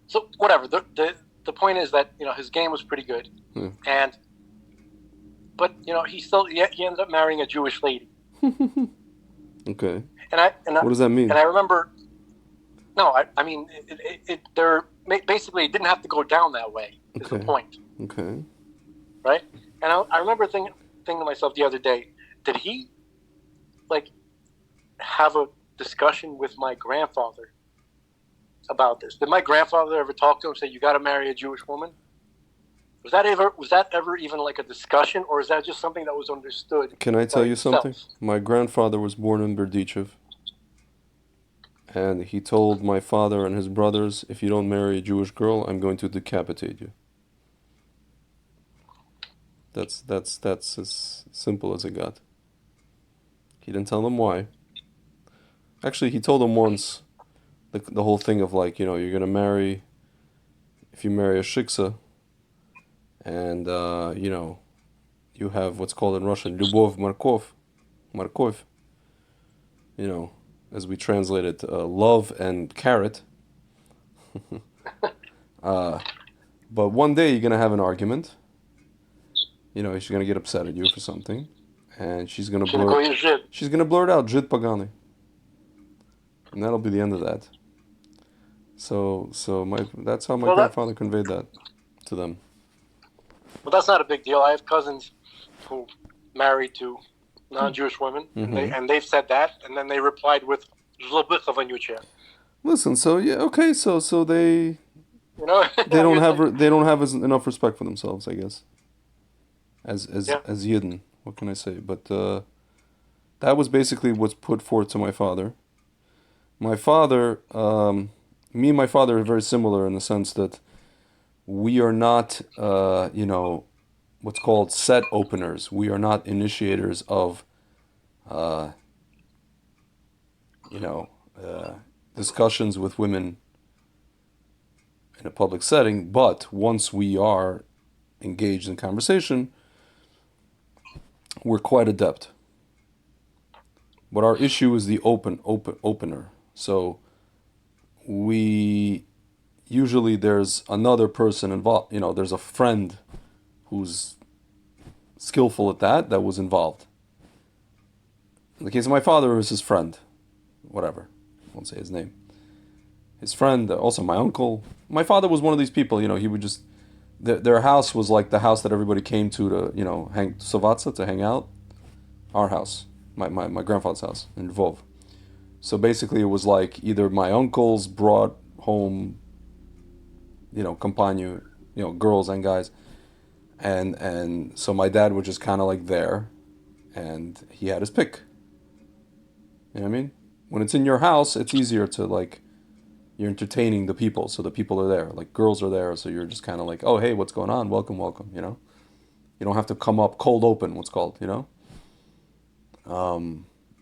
So whatever. The point is that his game was pretty good, but he ended up marrying a Jewish lady. Okay. And what does that mean? And I remember. No, I mean, basically it didn't have to go down that way. Is the point. Okay. Right, and I remember thinking to myself the other day, did he have a discussion with my grandfather about this? Did my grandfather ever talk to him and say, you got to marry a Jewish woman? Was that ever even like a discussion, or is that just something that was understood Can I by tell you something? itself? My grandfather was born in Berdichev, and he told my father and his brothers, if you don't marry a Jewish girl, I'm going to decapitate you. That's as simple as it got. He didn't tell them why. Actually, he told them once the whole thing of like, you're gonna marry, if you marry a shiksa, and you have what's called in Russian Lyubov Markov, you know, as we translate it, love and carrot. uh, but one day you're gonna have an argument. She's gonna get upset at you for something, and She's gonna call you Zid. she's gonna blurt out "Jid Pagani," and that'll be the end of that. So that's how my Well, that grandfather conveyed that to them. well, that's not a big deal. I have cousins who married to non-Jewish women, and Hmm. they've said that, and then they replied with "Zlobich." Listen, so yeah, okay, so You know, they don't it's have like, they don't have enough respect for themselves, I guess, yeah. as Yidden. What can I say? But that was basically what's put forth to my father. My father, me and my father are very similar in the sense that we are not, what's called set openers. We are not initiators of, uh, you know, uh, discussions with women in a public setting. But once we are engaged in conversation, we're quite adept. But our issue is the opener. So we usually there's another person involved. There's a friend who's skillful at that was involved. In the case of my father, it was his friend, whatever, I won't say his name. His friend, also my uncle. My father was one of these people. He would just their house was like the house that everybody came to hang Sovatsa to hang out. Our house, my grandfather's house in Lvov. So basically, it was like either my uncles brought home, companion, girls and guys, and so my dad was just kind of like there, and he had his pick. You know what I mean? When it's in your house, it's easier to like you're entertaining the people, so the people are there. Like girls are there, so you're just kind of like, oh hey, what's going on? Welcome, welcome. You don't have to come up cold open. What's called,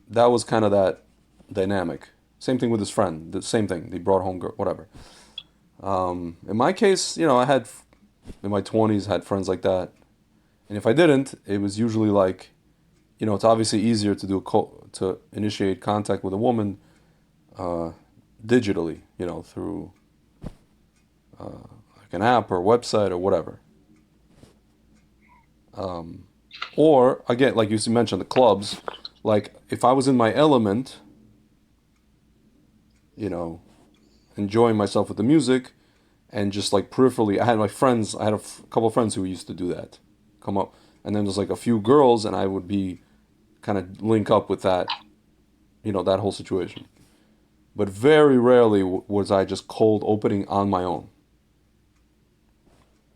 That was kind of that dynamic. Same thing with his friend. The same thing. They brought home girl, whatever. In my case, I had in my 20s had friends like that, and if I didn't, it was usually like, it's obviously easier to to initiate contact with a woman uh, digitally, through like an app or website or whatever. Um, or again, like you mentioned, the clubs. Like if I was in my element, you know, enjoying myself with the music, and just like peripherally, I had my friends. I had a couple of friends who used to do that, come up, and then there's like a few girls, and I would be kind of link up with that, that whole situation. But very rarely was I just cold opening on my own.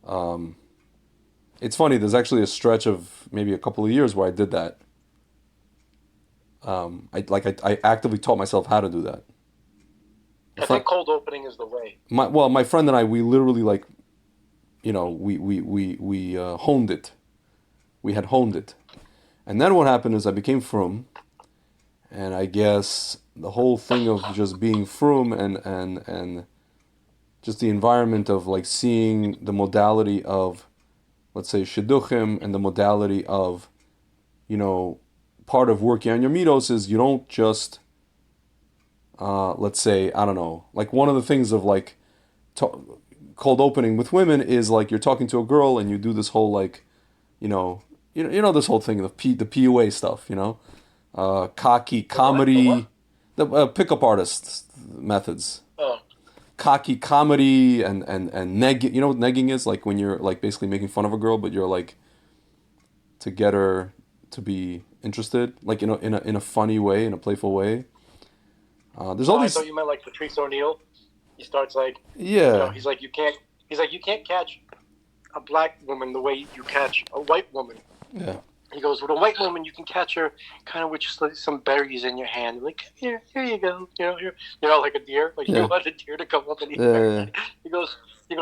Um, it's funny. There's actually a stretch of maybe a couple of years where I did that. I actively taught myself how to do that. A I friend, think cold opening is the way. my friend and I, we literally like, we honed it. We had honed it, and then what happened is I became frum, and I guess the whole thing of just being frum and just the environment of like seeing the modality of, let's say, shidduchim, and the modality of, you know, part of working on your midos is you don't just, let's say, I don't know, like one of the things of like cold opening with women is like you're talking to a girl and you do this whole like, this whole thing, the PUA stuff, cocky The what? The what? comedy, the pickup artist methods, Oh, cocky comedy and negging. You know what negging is? Like when you're like basically making fun of a girl, but you're like to get her to be interested, like in a funny way, in a playful way. There's all I these, thought you meant like Patrice O'Neill. He starts like, yeah, he's like you can't. He's like you can't catch a black woman the way you catch a white woman. Yeah. He goes, with a white woman, you can catch her kind of with just like some berries in your hand. Like, here you go. Like a deer. Like, Yeah. you want a deer to come up and eat Yeah, berries. He goes,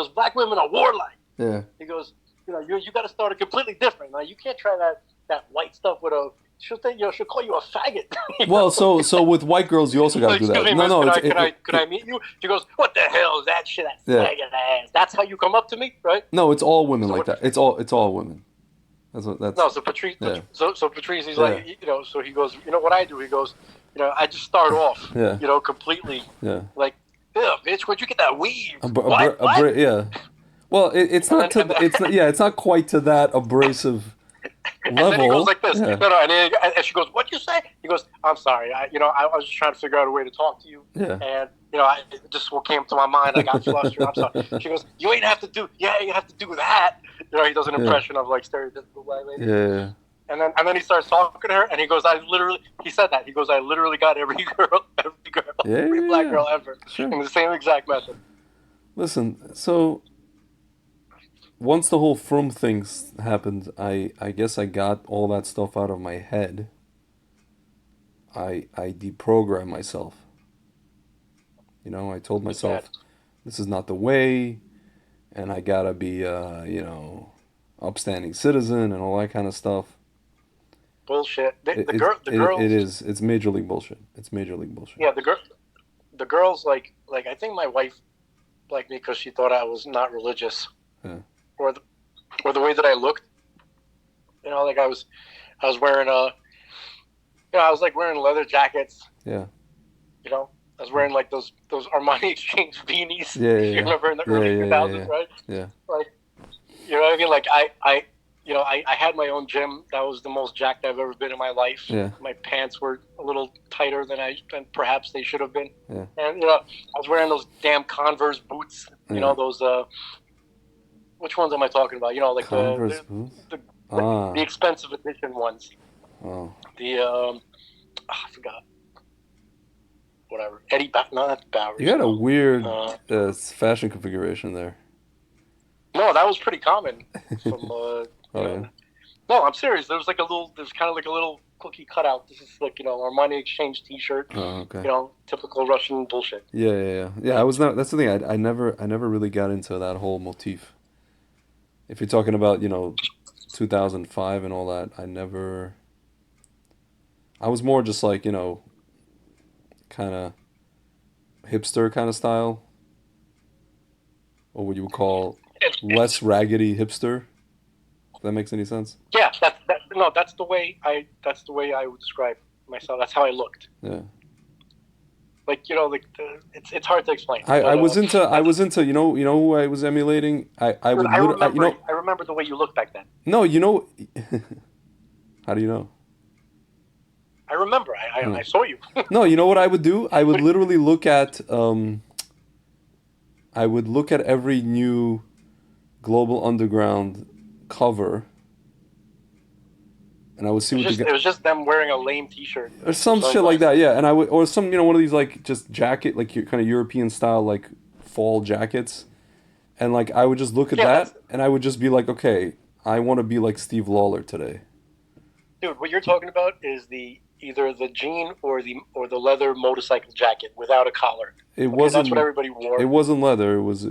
black women are warlike. Yeah. He goes, you got to start it completely different. Now, you can't try that white stuff with a, she'll call you a faggot. Well, so with white girls, you also got to do that. Excuse me, No, miss, no. Could I meet you? She goes, what the hell is that shit? That Yeah. faggot ass. That's how you come up to me, right? No, it's all women like that. It's all women. That's. No, so Patrice, Yeah. so Patrice, he's Yeah. like, so he goes, what I do? He goes, I just start off, Yeah. Completely, Yeah. like, bitch, where'd you get that weave? Yeah. Well, it's not it's not quite to that abrasive And level. then he goes like this. Yeah. No, and she goes, "What'd you say?" He goes, "I'm sorry. I was just trying to figure out a way to talk to you, Yeah. and it just what came to my mind. I got flustered. I'm sorry." She goes, "You ain't have to do. Yeah, you have to do that." He does an impression of like stereotypical black lady. Yeah. And then he starts talking to her, and he goes, he said that. He goes, "I literally got every black girl ever Sure. in the same exact method." Listen, so once the whole Froome things happened, I guess I got all that stuff out of my head. I deprogrammed myself. I told myself, this is not the way, and I gotta be, upstanding citizen and all that kind of stuff. Bullshit. The girls. It is. It's major league bullshit. It's major league bullshit. Yeah, the girls like I think my wife liked me because she thought I was not religious. Yeah. Or the way that I looked, like I was wearing I was like wearing leather jackets. Yeah. I was wearing like those Armani Exchange beanies. Yeah. You remember in the early 2000s, right? Yeah. Like, you know what I mean? Like I had my own gym. That was the most jacked I've ever been in my life. Yeah. My pants were a little tighter than perhaps they should have been. Yeah. And I was wearing those damn Converse boots. Those which ones am I talking about? Like Converse boots? the expensive edition ones. Oh. The I forgot. Whatever. No, that's Bowers. You had a weird fashion configuration there. No, that was pretty common. From Yeah. No, I'm serious. There's kind of like a little cookie cutout. This is like Armani Exchange T-shirt. Oh, okay. Typical Russian bullshit. Yeah. I was not. That's the thing. I never really got into that whole motif. If you're talking about 2005 and all that, I was more just like kind of hipster kind of style, or what you would call less raggedy hipster. If that makes any sense. Yeah, that's the way I would describe myself. That's how I looked. Yeah. It's hard to explain. I was into who I was emulating. I remember the way you looked back then. No, how do you know? I remember. I saw you. No, you know what I would do? I would literally look at every new Global Underground cover, and I would see it was just them wearing a lame T-shirt or some shit like that. Yeah, and I would, or some one of these like just jacket, like your kind of European style like fall jackets, and like I would just look at that, and I would just be like, okay, I want to be like Steve Lawler today. Dude, what you're talking about is either the jean or the leather motorcycle jacket without a collar. That's what everybody wore. It wasn't leather. It was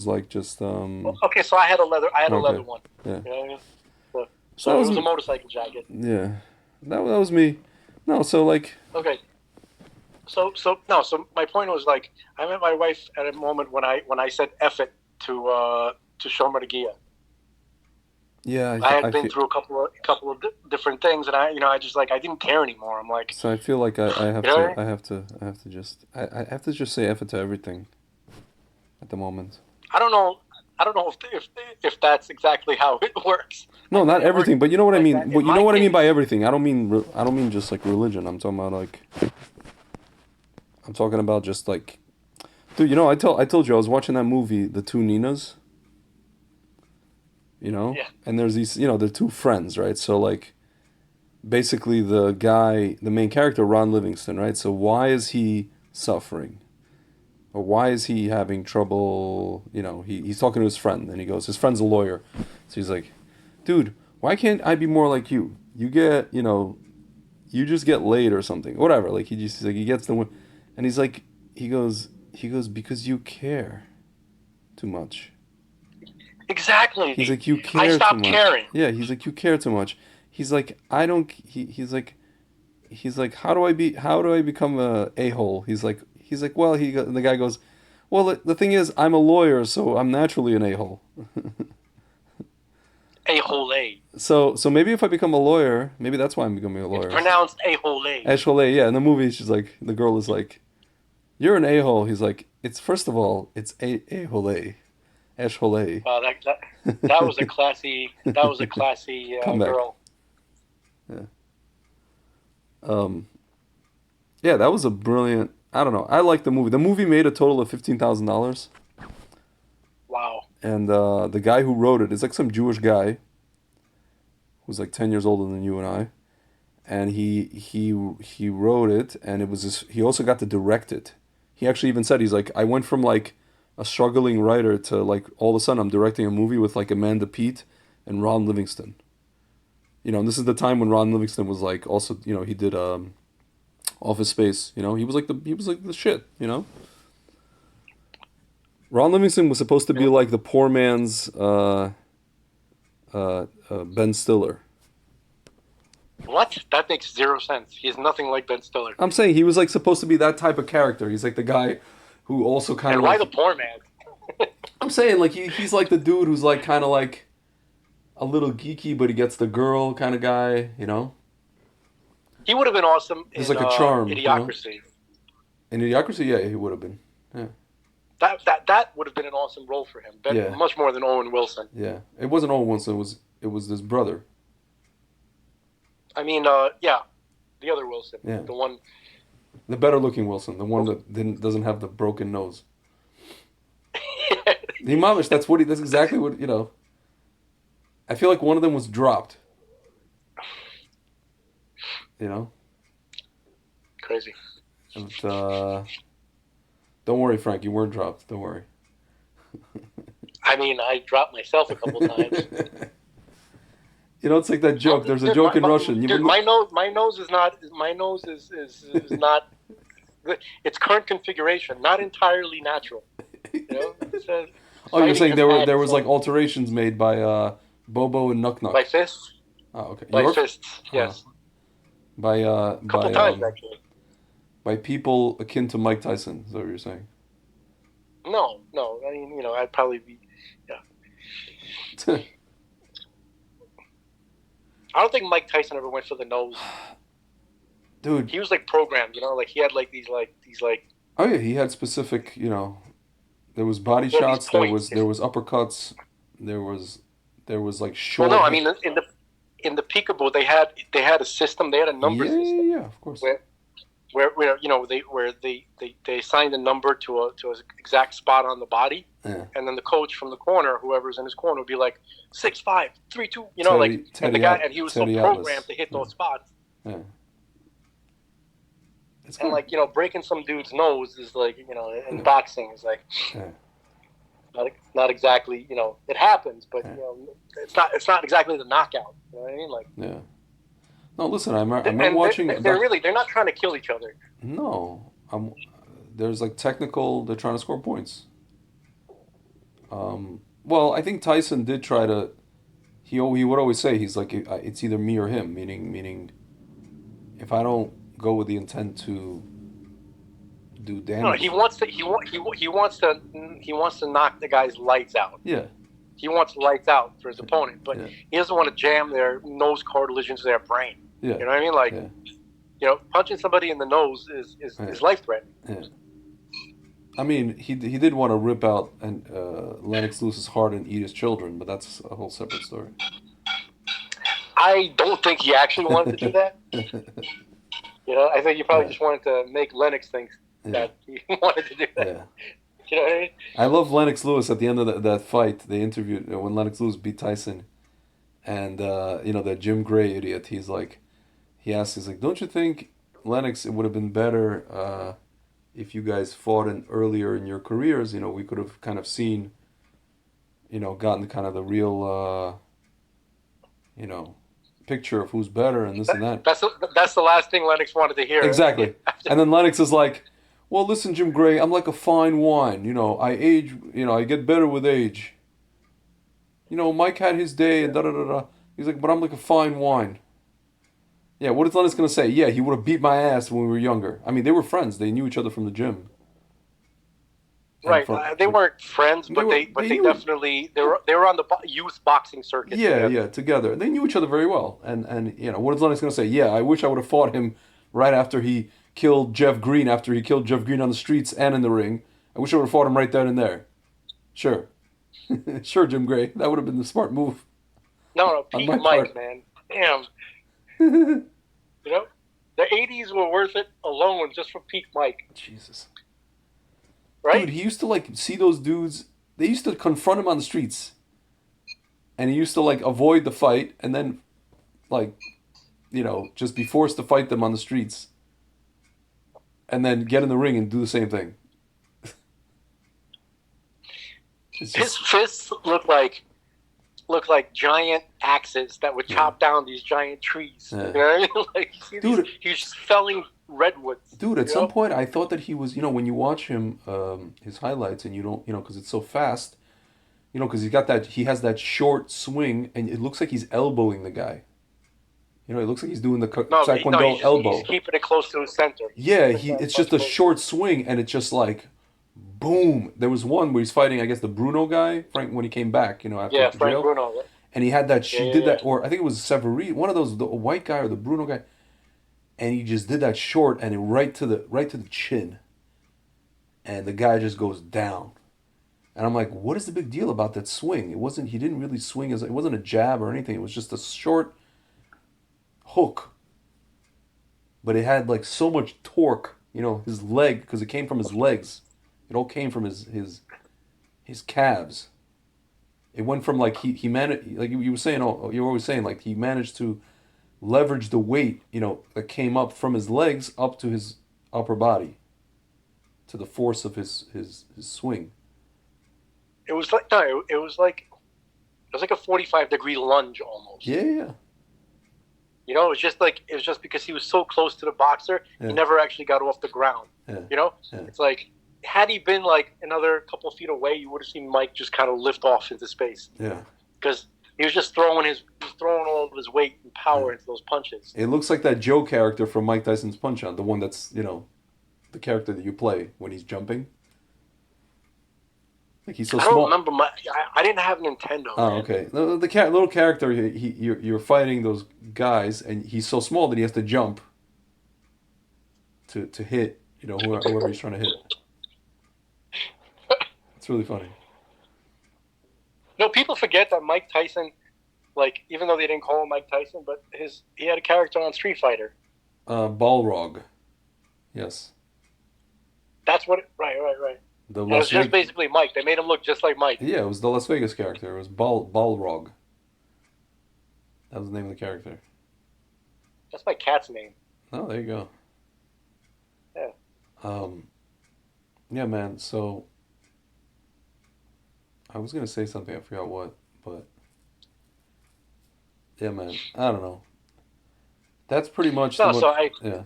like just. Okay, so I had a leather one. Yeah. So it was a motorcycle jacket. Yeah, that was me. No, so like. Okay. So my point was like I met my wife at a moment when I said F it to Shomer Nagia. Yeah, I had been through a couple of different things, and I just like I didn't care anymore. I'm like, so I feel like I have to just say F it to everything at the moment. I don't know if that's exactly how it works. No, not everything, but you know what I mean. You know what I mean by everything. I don't mean just like religion. I'm talking about just like, dude. I told you I was watching that movie, The Two Ninas. Yeah. And there's these, they're two friends, right? So like, basically the main character, Ron Livingston, right? So why is he suffering? or why is he having trouble? He's talking to his friend, and he goes, his friend's a lawyer, so he's like, dude, why can't I be more like you? You get, you just get laid or something, whatever. Like he's like he gets the, and he's like, he goes because you care too much. He's Exactly. like, you I care too stopped much. caring. Yeah, he's like, you care too much. He's like, I don't. He's like, how do I become a hole? He's like, well, the guy goes, well, the thing is, I'm a lawyer, so I'm naturally an a hole. A hole A. So maybe if I become a lawyer, maybe that's why I'm becoming a It's lawyer. pronounced a hole A. Ashole, yeah. In the movie, she's like, the girl is like, you're an a hole. He's like, it's first of all, it's a hole, Ashole. That was a classy Come back. girl. Yeah. Um. Yeah, that was a brilliant. I don't know. I like the movie. The movie made a total of $15,000, Wow. and the guy who wrote it is like some Jewish guy who's like 10 years older than you and I, and he wrote it, and it was he also got to direct it. He actually even said he's like, I went from like a struggling writer to like all of a sudden I'm directing a movie with like Amanda Peet and Ron Livingston. And this is the time when Ron Livingston was like also he did Office Space. He was like the shit. Ron Livingston was supposed to be like the poor man's Ben Stiller. What? That makes zero sense. He's nothing like Ben Stiller. I'm saying he was like supposed to be that type of character. He's like the guy who also kind And of why like. the poor man? I'm saying like he's like the dude who's like kind of like a little geeky, but he gets the girl kind of guy. He would have been awesome There's in like a charm. Idiocracy. In Idiocracy, yeah, he would have been. Yeah. That would have been an awesome role for him. Yeah. Much more than Owen Wilson. Yeah. It wasn't Owen Wilson. It was his brother. I mean, yeah, the other Wilson, Yeah. the one. The better looking Wilson, the one that doesn't have the broken nose. The Mamish, that's exactly what. I feel like one of them was dropped. Crazy. But, don't worry, Frank, you weren't dropped. Don't worry. I mean, I dropped myself a couple times. It's like that joke. There's a joke in Russian. Dude, my nose is not. My nose is not. Its current configuration, not entirely natural. Oh, you're saying there was like alterations made by Bobo and Nuck Nuck. By fists. Oh, okay. By fists, yes. By a couple times actually. By people akin to Mike Tyson. Is that what you're saying? No. I mean, I'd probably be. Yeah. I don't think Mike Tyson ever went for the nose. Dude, he was like programmed. Like he had like these. Oh yeah, he had specific. There was body shots. There was uppercuts. There was like short. Well, no, I mean in the Peekaboo they had a system. They had a number system. Yeah, of course. Where they assigned a number to an exact spot on the body, yeah. And then the coach from the corner, whoever's in his corner, would be like 6'5", 3'2", and the guy, and he was so programmed to hit those spots. Yeah. And breaking some dude's nose is like in boxing is like not exactly it happens, but it's not exactly the knockout. You know what I mean? Like yeah. No, listen. I'm watching. They're not trying to kill each other. No, there's like technical. They're trying to score points. Well, I think Tyson did try to. He would always say he's like it's either me or him. Meaning, if I don't go with the intent to do damage. No, he wants to knock the guy's lights out. Yeah. He wants lights out for his opponent, but he doesn't want to jam their nose cartilage into their brain. Yeah. You know what I mean? Like, punching somebody in the nose is life threatening. Yeah. I mean, he did want to rip out Lennox Lewis's heart and eat his children, but that's a whole separate story. I don't think he actually wanted to do that. I think he probably just wanted to make Lennox think that he wanted to do that. Yeah. You know what I mean? I love Lennox Lewis at the end of that fight. They interviewed when Lennox Lewis beat Tyson, and that Jim Gray idiot. He's like, don't you think Lennox, it would have been better if you guys fought in earlier in your careers, we could have kind of seen, gotten kind of the real, you know, picture of who's better and this and that. That's the last thing Lennox wanted to hear. Exactly. And then Lennox is like, well, listen, Jim Gray, I'm like a fine wine. I age, I get better with age. Mike had his day and da da da da. He's like, but I'm like a fine wine. Yeah, what is Lennox gonna say? Yeah, he would have beat my ass when we were younger. I mean, they were friends. They knew each other from the gym. And Right. from They weren't friends, they but were they they knew definitely they were on the youth boxing circuit yeah, together. yeah, together. They knew each other very well. And what is Lennox gonna say? Yeah, I wish I would have fought him right after he killed Jeff Green, after he killed Jeff Green on the streets and in the ring. I wish I would have fought him right then and there. Sure. Sure, Jim Gray. That would have been the smart move No, on peak my Mike, part. man. Damn, you know, the '80s were worth it alone just for peak Mike, Jesus. Dude, right? he used to like see those dudes. They used to confront him on the streets, and he used to like avoid the fight, and then like just be forced to fight them on the streets, and then get in the ring and do the same thing. It's His just fists look like giant axes that would yeah, chop down these giant trees. You yeah. know what I mean? Like you see these, Dude, he's just felling redwoods. dude. At You some know? point, I thought that he was. When you watch him, his highlights, and you don't, because it's so fast. Because he has that short swing, and it looks like he's elbowing the guy. It looks like he's doing the No, no, Taekwondo he's elbow. keeping it close to his center. He's Yeah, keeping it it's much just a closer. short swing, and it's just like, boom. There was one where he's fighting, I guess, the Bruno guy, Frank, when he came back, after Yeah, Frank jail, Bruno. Right? and he had that. Yeah, She yeah, did yeah. that, or I think it was Severine, one of those, the white guy or the Bruno guy, and he just did that short, and it right to the chin, and the guy just goes down. And I'm like, what is the big deal about that swing? It wasn't. He didn't really swing as. It wasn't a jab or anything. It was just a short hook, but it had like so much torque. His leg, because it came from his legs. It all came from his calves. It went from like he managed, like you were saying. Oh, you were always saying like he managed to leverage the weight. That came up from his legs up to his upper body, to the force of his swing. It was like no, it was like a 45-degree lunge almost. Yeah, yeah, It was just because he was so close to the boxer, he yeah, never actually got off the ground. yeah, You know, yeah, it's like had he been like another couple feet away, you would have seen Mike just kind of lift off into space yeah. because he was just throwing all of his weight and Yeah. power into those punches. It looks like that Joe character from Mike Tyson's Punch Out, the one that's the character that you play when he's jumping. Like he's so I don't small. remember I didn't have Nintendo, Oh, man. okay. The little character, you're fighting those guys, and he's so small that he has to jump to hit, whoever he's trying to hit. It's really funny. No, people forget that Mike Tyson, like even though they didn't call him Mike Tyson, but he had a character on Street Fighter. Balrog, yes, That's what. Right. the And it was Las just Vegas. basically Mike. They made him look just like Mike. Yeah, it was the Las Vegas character. It was Balrog. That was the name of the character. That's my cat's name. Oh, there you go. Yeah. Um, yeah, man. So I was gonna say something. I forgot what, but yeah, man. I don't know. That's pretty much the No, most. so Yeah.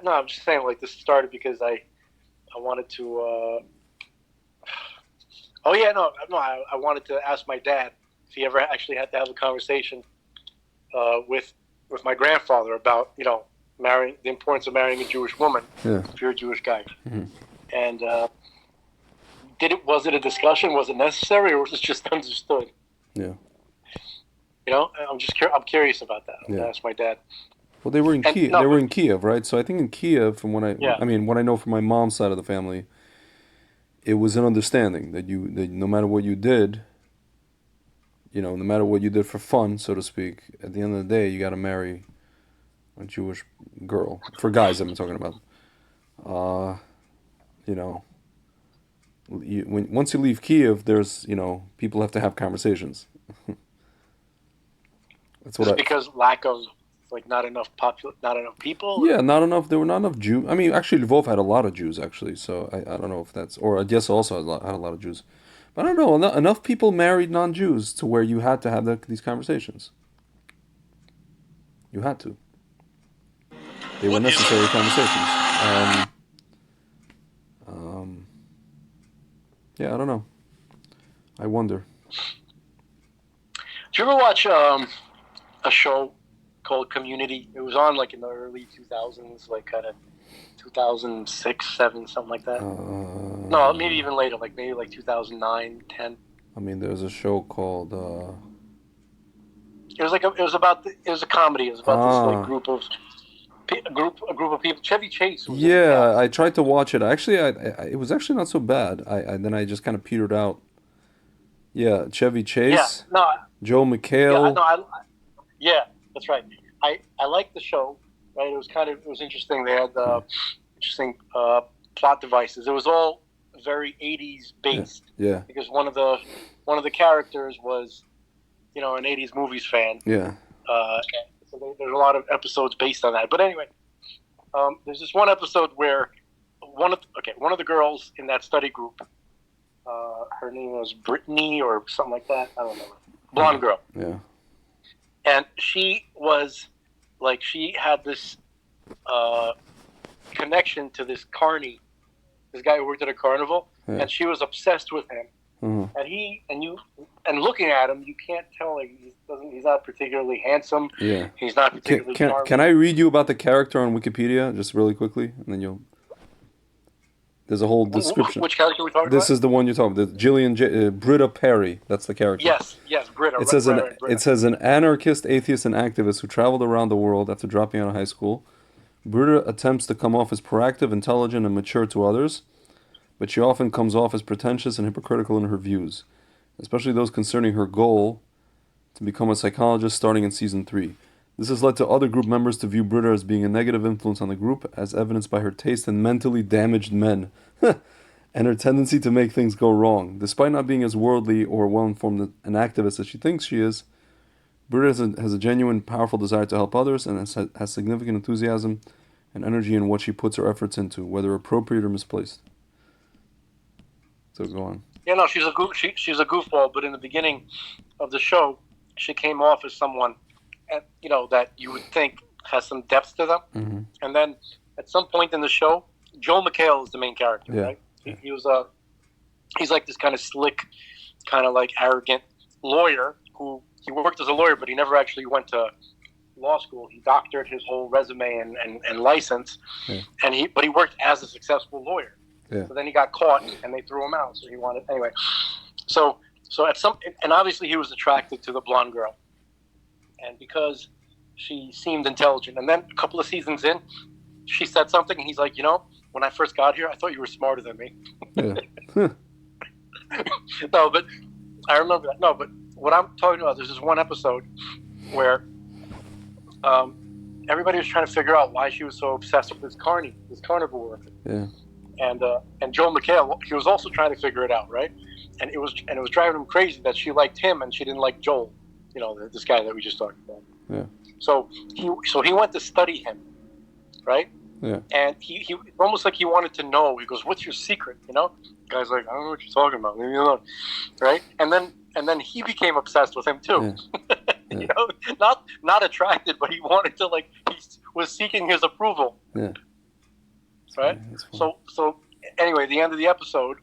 no, I'm just saying like this started because I wanted to. Oh yeah, no, I wanted to ask my dad if he ever actually had to have a conversation with my grandfather about marrying the importance of marrying a Jewish woman Yeah. if you're a Jewish guy. Mhm. And was it a discussion? Was it necessary, or was it just understood? Yeah. I'm curious about that. I'm Yeah. gonna ask my dad. Well, they were in And Kiev. They no, were in Kiev, right? So I think in Kiev, from yeah, what I know from my mom's side of the family, it was an understanding that no matter what you did, no matter what you did for fun, so to speak, at the end of the day, you got to marry a Jewish girl. For guys, I'm talking about. Uh, you know, once you leave Kiev, there's people have to have conversations. That's what just I. because lack of Like not enough people. Yeah, not enough. There were not enough Jews. I mean, actually, Lvov had a lot of Jews, actually. So I don't know if that's, or Odessa also had a lot of Jews. But I don't know. Enough people married non-Jews to where you had to have these conversations. You had to. They were necessary conversations. Yeah, I don't know. I wonder. Did you ever watch a show called Community? It was on like in the early 2000s, like kind of 2006, 7, something like that. No, maybe even later, like maybe like 2009, 10. I mean, there's a show called. It was like it was a comedy. It was about this like group of people. Chevy Chase was in Yeah, I tried to watch it. Actually, it was actually not so bad. Then I just kind of petered out. Yeah, Chevy Chase. Yeah, no, Joe McHale. Yeah, that's right. I liked the show. Right, it was interesting. They had interesting plot devices. It was all very 80s based. Yeah. Because one of the characters was, you know, an 80s movies fan. Yeah. So there's a lot of episodes based on that. But anyway, there's this one episode where one of the girls in that study group, her name was Brittany or something like that. I don't know. Blonde girl. Yeah. And she was like, she had this connection to this carny, this guy who worked at a carnival, and she was obsessed with him. Mm-hmm. And looking at him, you can't tell, like, he's not particularly handsome. Yeah. He's not particularly charming. Can I read you about the character on Wikipedia just really quickly, and then there's a whole description. Which character are we talking about? This is the one you're talking about. Britta Perry. That's the character. Yes, Britta. It says an anarchist, atheist, and activist who traveled around the world after dropping out of high school. Britta attempts to come off as proactive, intelligent, and mature to others, but she often comes off as pretentious and hypocritical in her views, especially those concerning her goal to become a psychologist starting in season 3. This has led to other group members to view Britta as being a negative influence on the group, as evidenced by her taste in mentally damaged men, and her tendency to make things go wrong. Despite not being as worldly or well-informed an activist as she thinks she is, Britta has a genuine, powerful desire to help others and has significant enthusiasm and energy in what she puts her efforts into, whether appropriate or misplaced. So go on. Yeah, no, she's a goofball, but in the beginning of the show, she came off as someone, that you would think has some depth to them. Mm-hmm. And then at some point in the show, Joe McHale is the main character, right? He's like this kind of slick, kind of like arrogant lawyer who he worked as a lawyer, but he never actually went to law school. He doctored his whole resume and license, but he worked as a successful lawyer. Yeah. So then he got caught and they threw him out. So he wanted anyway. So and obviously he was attracted to the blonde girl, and because she seemed intelligent. And then a couple of seasons in, she said something, and he's like, when I first got here, I thought you were smarter than me. Yeah. No, but I remember that. No, but what I'm talking about, there's this one episode where everybody was trying to figure out why she was so obsessed with this carnivore worker. Yeah. And Joe McHale, he was also trying to figure it out, right? And it was driving him crazy that she liked him and she didn't like Joel, this guy that we just talked about. Yeah. So he went to study him, right? Yeah. And he almost like he wanted to know. He goes, "What's your secret?" The guy's like, "I don't know what you're talking about." Leave me alone, right? And then he became obsessed with him too. Yeah. Yeah. Not attracted, but he wanted to, like, he was seeking his approval. Yeah. Right. So anyway, the end of the episode,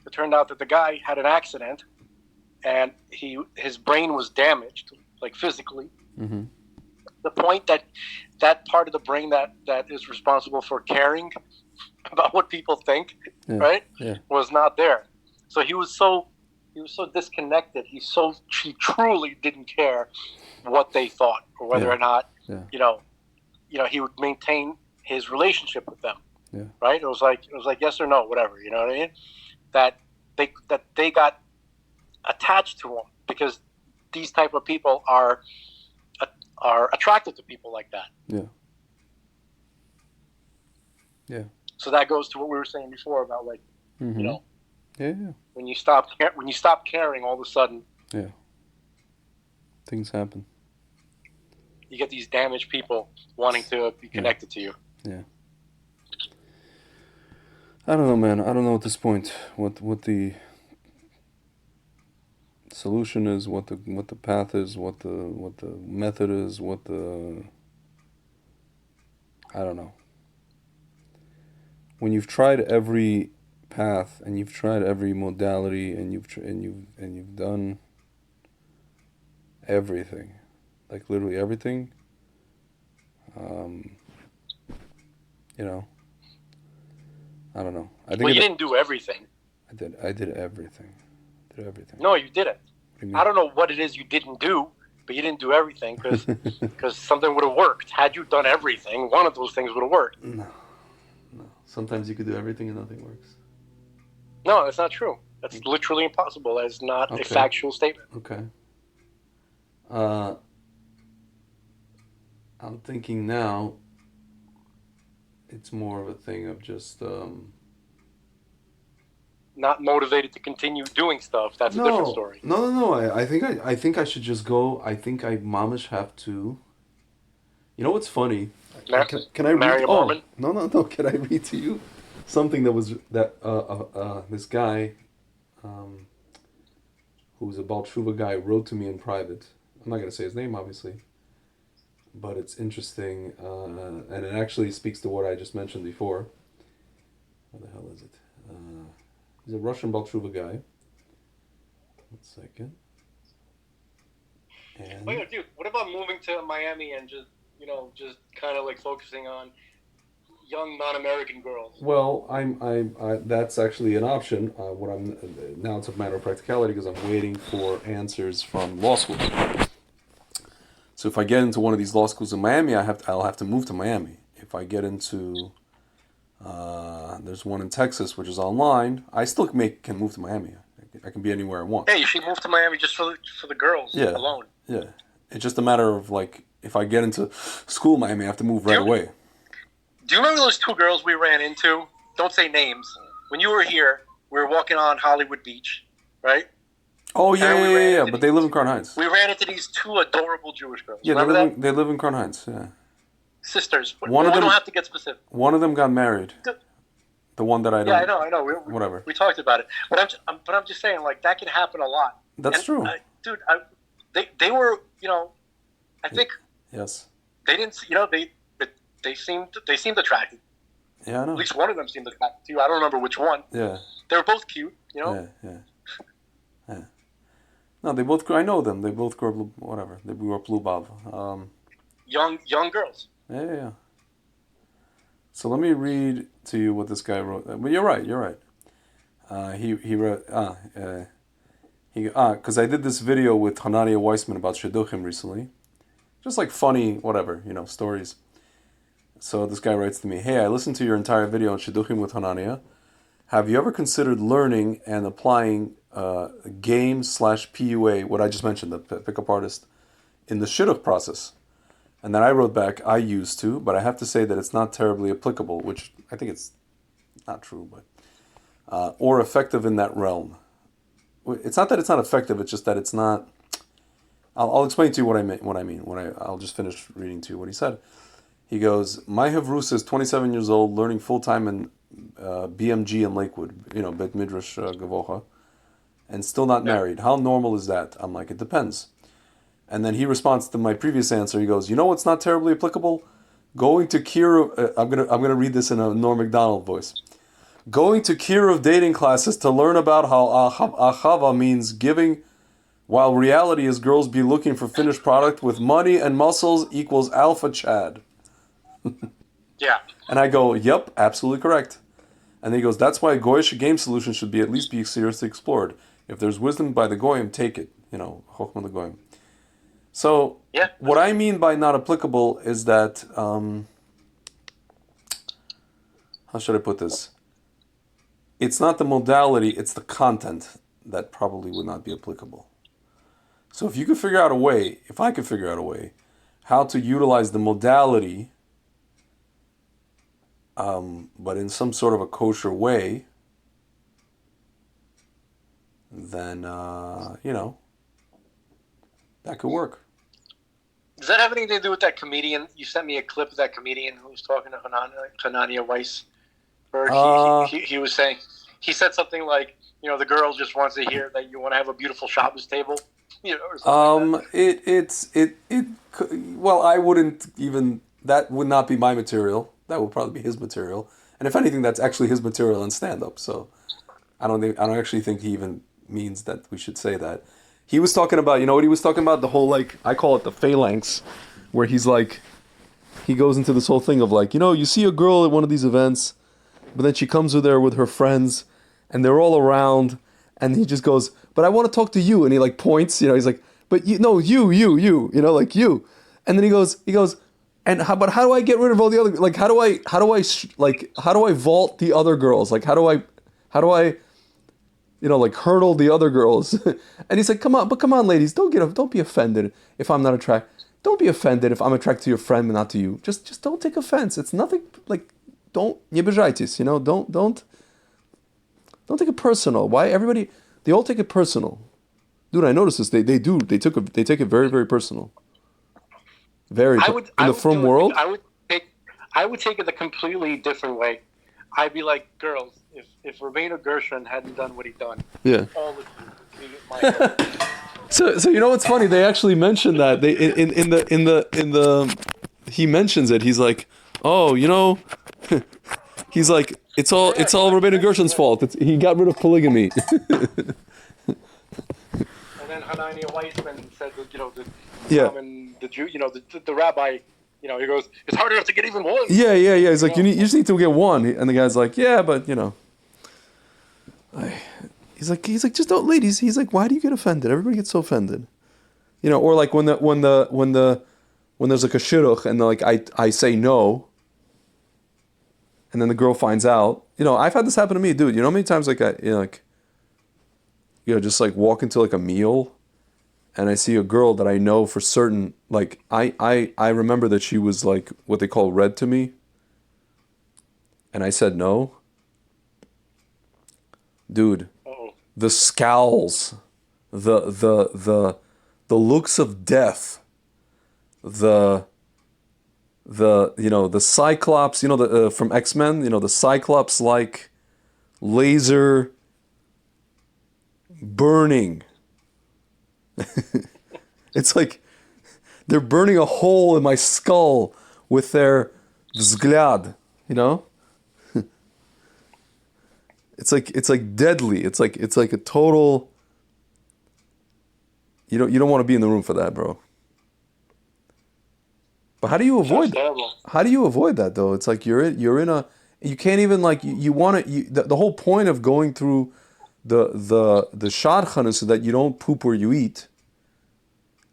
it turned out that the guy had an accident, and his brain was damaged, like physically. Mm-hmm. The point that part of the brain that is responsible for caring about what people think, right, was not there. So he was so disconnected. He truly didn't care what they thought or whether or not he would maintain his relationship with them. Yeah. Right. It was like yes or no, whatever. You know what I mean? That they got attached to him because these type of people are attracted to people like that. Yeah. Yeah. So that goes to what we were saying before about, like, mm-hmm. Yeah. When you stop caring, all of a sudden, things happen. you get these damaged people wanting to be connected to you. Yeah. I don't know, man. I don't know at this point what the solution is, what the path is, what the method is, I don't know. When you've tried every path and you've tried every modality and you've done everything, like literally everything, um, you know, I don't know. I think Well, you didn't do everything. I did everything. Did everything. No, you didn't. What do I don't know what it is you didn't do, but you didn't do everything because something would have worked. Had you done everything, one of those things would have worked. No. Sometimes you could do everything and nothing works. No, that's not true. That's literally impossible. That's not a factual statement. Okay. I'm thinking now it's more of a thing of just not motivated to continue doing stuff. That's a different story. No. I think I should just go. I think I mamish have to. You know what's funny? Can I read? Marry a Mormon? No. Can I read to you something that this guy, who's a Baal Tshuva guy, wrote to me in private. I'm not gonna say his name, obviously, but it's interesting, and it actually speaks to what I just mentioned before. Where the hell is it? He's a Russian Baal Tshuva guy. 1 second. And oh yeah, dude. What about moving to Miami and just kind of like focusing on young non-American girls? Well, that's actually an option. Now it's a matter of practicality because I'm waiting for answers from law schools. So if I get into one of these law schools in Miami, I'll have to move to Miami. If I get into there's one in Texas which is online, I still can move to Miami. I can be anywhere I want. Hey, you should move to Miami just for the girls alone. Yeah, it's just a matter of like if I get into school in Miami, I have to move right away. Do you remember those two girls we ran into? Don't say names. When you were here, we were walking on Hollywood Beach, right? Oh yeah. But they live in Crown Heights. We ran into these two adorable Jewish girls. Yeah, they live in Crown Heights. Yeah. Sisters. One of them, don't have to get specific. One of them got married. The one that I don't. Yeah, I know. Whatever. We talked about it, but I'm just saying, like that can happen a lot. That's true, dude. They were, I think. Yes. They didn't, they seemed attractive. Yeah, I know. At least one of them seemed attractive to you. I don't remember which one. Yeah. They were both cute, Yeah. No, they both. I know them. They both grew up. Whatever. They grew up Lubav. Young girls. Yeah. So let me read to you what this guy wrote. But you're right. He wrote. Because I did this video with Hanania Weissman about Shidduchim recently. Just like funny, whatever, stories. So this guy writes to me, "Hey, I listened to your entire video on Shidduchim with Hanania. Have you ever considered learning and applying game/PUA, what I just mentioned, the pickup artist, in the Shidduch process?" And then I wrote back, "I used to, but I have to say that it's not terribly applicable," which I think it's not true, but or effective in that realm. It's not that it's not effective, it's just that it's not. I'll explain to you what I mean. I'll just finish reading to you what he said. He goes, "My Havrusa is 27 years old, learning full-time in BMG in Lakewood, Bet Midrash Gavocha, and still not married. How normal is that?" I'm like, "It depends." And then he responds to my previous answer. He goes, "You know what's not terribly applicable? Going to Kiruv." I'm gonna read this in a Norm Macdonald voice. "Going to Kiruv dating classes to learn about how achava means giving, while reality is girls be looking for finished product with money and muscles equals alpha Chad." Yeah. And I go, "Yep, absolutely correct." And then he goes, "That's why a Goyish game solution should at least be seriously explored. If there's wisdom by the Goyim, take it. Chokhmah the Goyim." So, what I mean by not applicable is that, how should I put this? It's not the modality, it's the content that probably would not be applicable. So if I could figure out a way, how to utilize the modality, but in some sort of a kosher way, then, that could work. Does that have anything to do with that comedian? You sent me a clip of that comedian who was talking to Hanania Weisberg. He was saying, he said something like, the girl just wants to hear that you want to have a beautiful Shabbos table, or something like that. Well, I wouldn't even. That would not be my material. That would probably be his material. And if anything, that's actually his material in stand-up. So I don't actually think he even means that we should say that. He was talking about, what he was talking about? The whole, I call it the phalanx, where he's like, he goes into this whole thing of you see a girl at one of these events, but then she comes there with her friends, and they're all around, and he just goes, but I want to talk to you, and he points, he's like, but you, no, you, you, you, and then he goes, and how do I get rid of all the other, how do I vault the other girls, how do I hurdle the other girls. And he's like, come on, ladies, don't be offended if I'm not attracted. Don't be offended if I'm attracted to your friend but not to you. Just don't take offense. It's nothing, don't, nie beżajcie, don't take it personal. Why everybody, they all take it personal. Dude, I noticed this. They do. They take it very, very personal. Very, in the frum world? I would take it a completely different way. I'd be like, girls, if Rabbeinu Gershon hadn't done what he done, all of you would be my So you know what's funny? They actually mentioned that they in the he mentions it. He's like, oh, he's like, it's all Rabbeinu Gershon's fault. He got rid of polygamy. And then Hanania Weissman said that the Jew, the rabbi. He goes, it's hard enough to get even one. Yeah. He's like, you just need to get one. And the guy's like, yeah, but he's like, just don't, ladies. He's like, why do you get offended? Everybody gets so offended, or when there's a shidduch and I say no, and then the girl finds out. I've had this happen to me, dude. How many times just walk into a meal. And I see a girl that I know for certain, I remember that she was what they call red to me. And I said no. Dude, the scowls, the looks of death, the Cyclops, from X-Men, the Cyclops laser burning. It's like they're burning a hole in my skull with their vzglad, It's like deadly. It's like a total. You don't want to be in the room for that, bro. But how do you avoid that? How do you avoid that though? It's like you're in a, you can't even you want to, the whole point of going through the shadchan is so that you don't poop where you eat,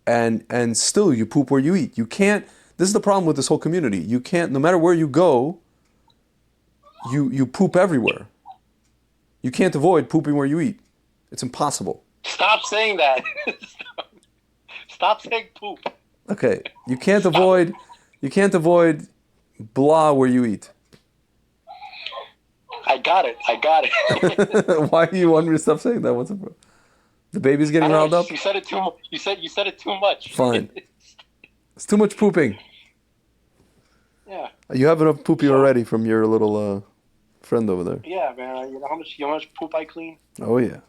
and still you poop where you eat. You can't. This is the problem with this whole community. You can't. No matter where you go, you poop everywhere. You can't avoid pooping where you eat. It's impossible. Stop saying that. Stop saying poop. Okay, you can't avoid. You can't avoid blah where you eat. I got it. Why do you want me to stop saying that? What's the problem? The baby's getting riled up? You said it too. You said it too much. Fine. It's too much pooping. Yeah. You have enough poopy already from your little friend over there. Yeah, man. You know how much poop I clean? Oh yeah,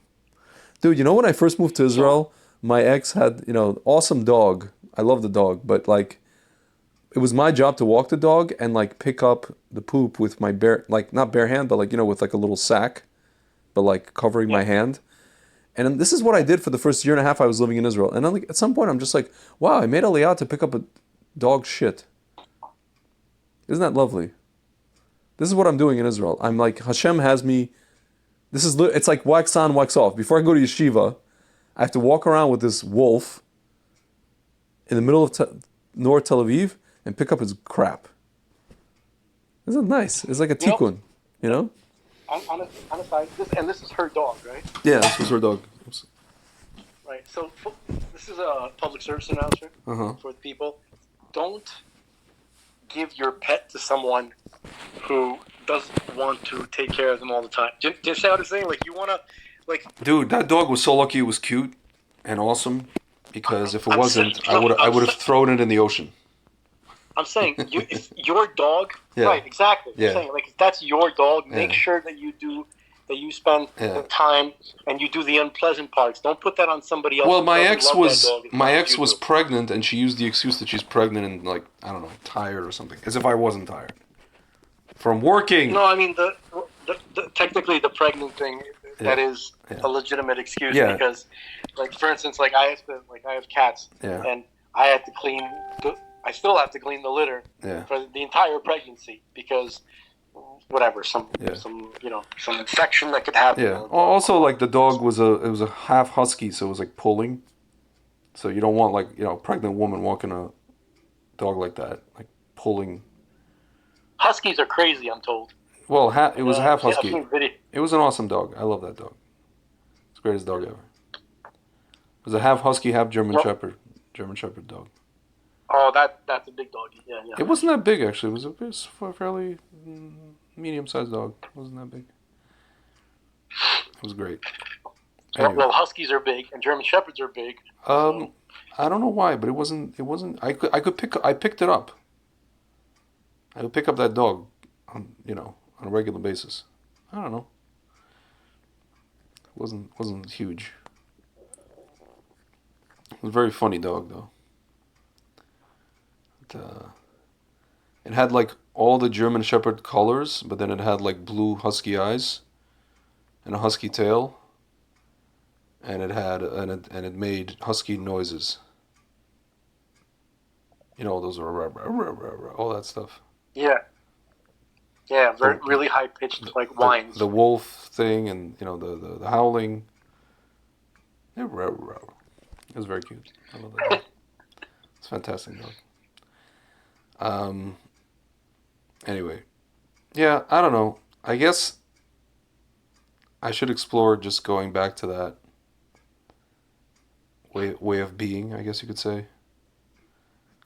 dude. When I first moved to Israel, my ex had awesome dog. I love the dog, but it was my job to walk the dog and pick up the poop with my bare, not bare hand, but with a little sack, but covering my hand. And this is what I did for the first year and a half I was living in Israel. And then at some point I'm just like, wow, I made aliyah to pick up a dog shit. Isn't that lovely? This is what I'm doing in Israel. I'm Hashem has me. It's like wax on, wax off. Before I go to yeshiva, I have to walk around with this wolf in the middle of North Tel Aviv and pick up his crap. Isn't that nice? It's like a tikkun, On a side, this is her dog, right? Yeah, this was her dog. Oops. Right. So this is a public service announcement for the people. Don't give your pet to someone who doesn't want to take care of them all the time. Do you see what I'm saying? You want to, Dude, that dog was so lucky. It was cute and awesome. because if it I'm wasn't, saying, no, I would have thrown it in the ocean. I'm saying if your dog, Yeah. right? Exactly. Yeah. I'm saying like if that's your dog, make Yeah. sure that you spend Yeah. the time and you do the unpleasant parts. Don't put that on somebody else. Well, who my doesn't ex love was that dog as much as you do. pregnant, and she used the excuse that she's pregnant and like I don't know, tired or something, as if I wasn't tired from working. No, I mean the technically the pregnant thing that is Yeah. a legitimate excuse Yeah. because, like for instance, like I have cats Yeah. and I had to clean. I still have to clean the litter Yeah. for the entire pregnancy because whatever some some infection that could happen. Yeah. Also, like the dog was a half husky, so it was like pulling. So you don't want like a pregnant woman walking a dog like that, like pulling. Huskies are crazy, I'm told. Well, it was a half I've husky. seen video. It was an awesome dog. I love that dog. It's the greatest dog ever. It was a half husky, half German Shepherd. German Shepherd dog. Oh, that's a big doggy. Yeah, yeah. It wasn't that big actually. It was a fairly medium-sized dog. It wasn't that big. It was great. Anyway. Well, huskies are big and German shepherds are big. So. I don't know why, but it wasn't. I picked it up. I would pick up that dog, on a regular basis. I don't know. It wasn't huge. It was a very funny dog though. It had like all the German Shepherd colors, but then it had like blue husky eyes, and a husky tail. And it made husky noises. Those are all that stuff. Yeah. Yeah, really high pitched like whines. The wolf thing and the howling. It was very cute. I love that dog. It's a fantastic dog. Anyway. Yeah, I don't know. I guess I should explore just going back to that way of being, I guess you could say.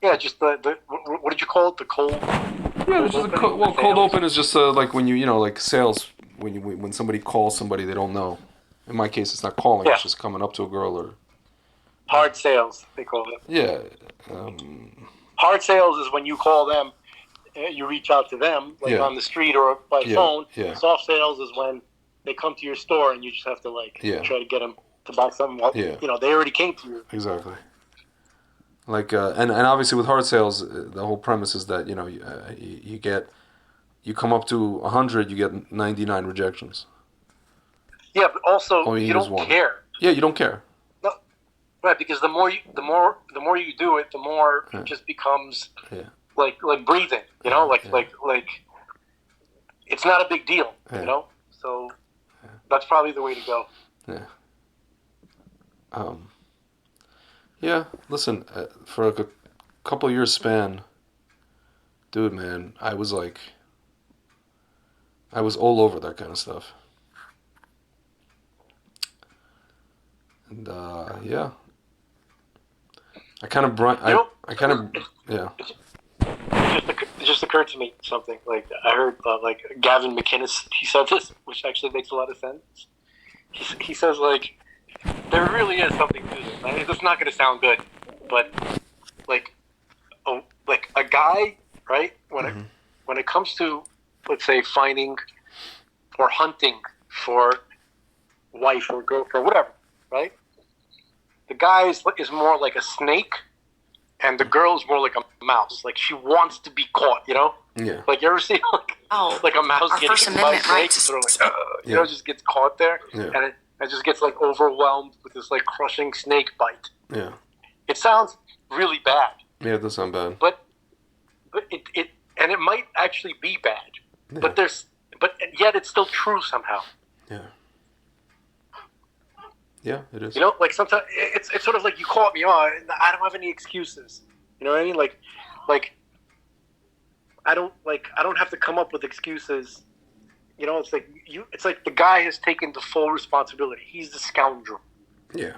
Yeah, just the what did you call it? The cold. Yeah, it's just cold open is just like when like sales when somebody calls somebody they don't know. In my case, it's not calling; it's just coming up to a girl or. Hard sales, they call it. Yeah. Hard sales is when you call them, you reach out to them like on the street or by phone. Yeah. Soft sales is when they come to your store and you just have to try to get them to buy something. Well, they already came to you. Exactly. Like and obviously with hard sales, the whole premise is that you come up to 100, you get 99 rejections. Yeah, but also you don't care. Yeah, you don't care. No, right? Because the more you do it, the more it just becomes like breathing. Like it's not a big deal. So that's probably the way to go. Yeah. Yeah, listen, for like a couple years span, dude, man, I was all over that kind of stuff. And, yeah. It just occurred to me something. Like, I heard, Gavin McInnes, he said this, which actually makes a lot of sense. He says, like, there really is something to this. I mean, it's not going to sound good, but like a guy, right? When it comes to, let's say, finding or hunting for wife or girlfriend, whatever, right? The guy is more like a snake, and the girl is more like a mouse. Like she wants to be caught, Yeah. Like you ever see like a mouse getting First Amendment by snakes, just gets caught there, and it just gets like overwhelmed with this like crushing snake bite. Yeah. It sounds really bad. Yeah, it does sound bad. But it might actually be bad. Yeah. But yet it's still true somehow. Yeah. Yeah, it is. Like sometimes it's sort of like you caught me on. I don't have any excuses. You know what I mean? Like I don't have to come up with excuses. It's like the guy has taken the full responsibility. He's the scoundrel. Yeah.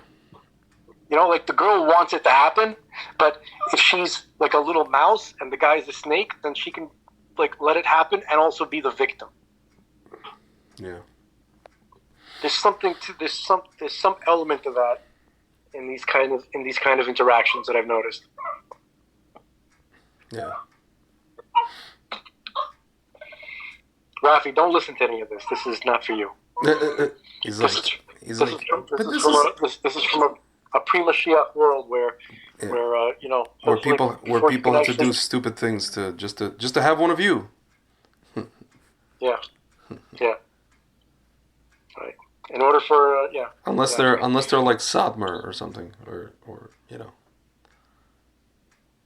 Like the girl wants it to happen, but if she's like a little mouse and the guy's a snake, then she can like let it happen and also be the victim. Yeah. There's some element of that in these kind of interactions that I've noticed. Yeah. Rafi, don't listen to any of this. This is not for you. He's This like, is this is from a pre-Mashiach world where yeah. where you know where hopefully people have to actually, do stupid things to just to have one of you. yeah, yeah, right. In order for yeah, Unless exactly. they're like Sadmer or something, or you know,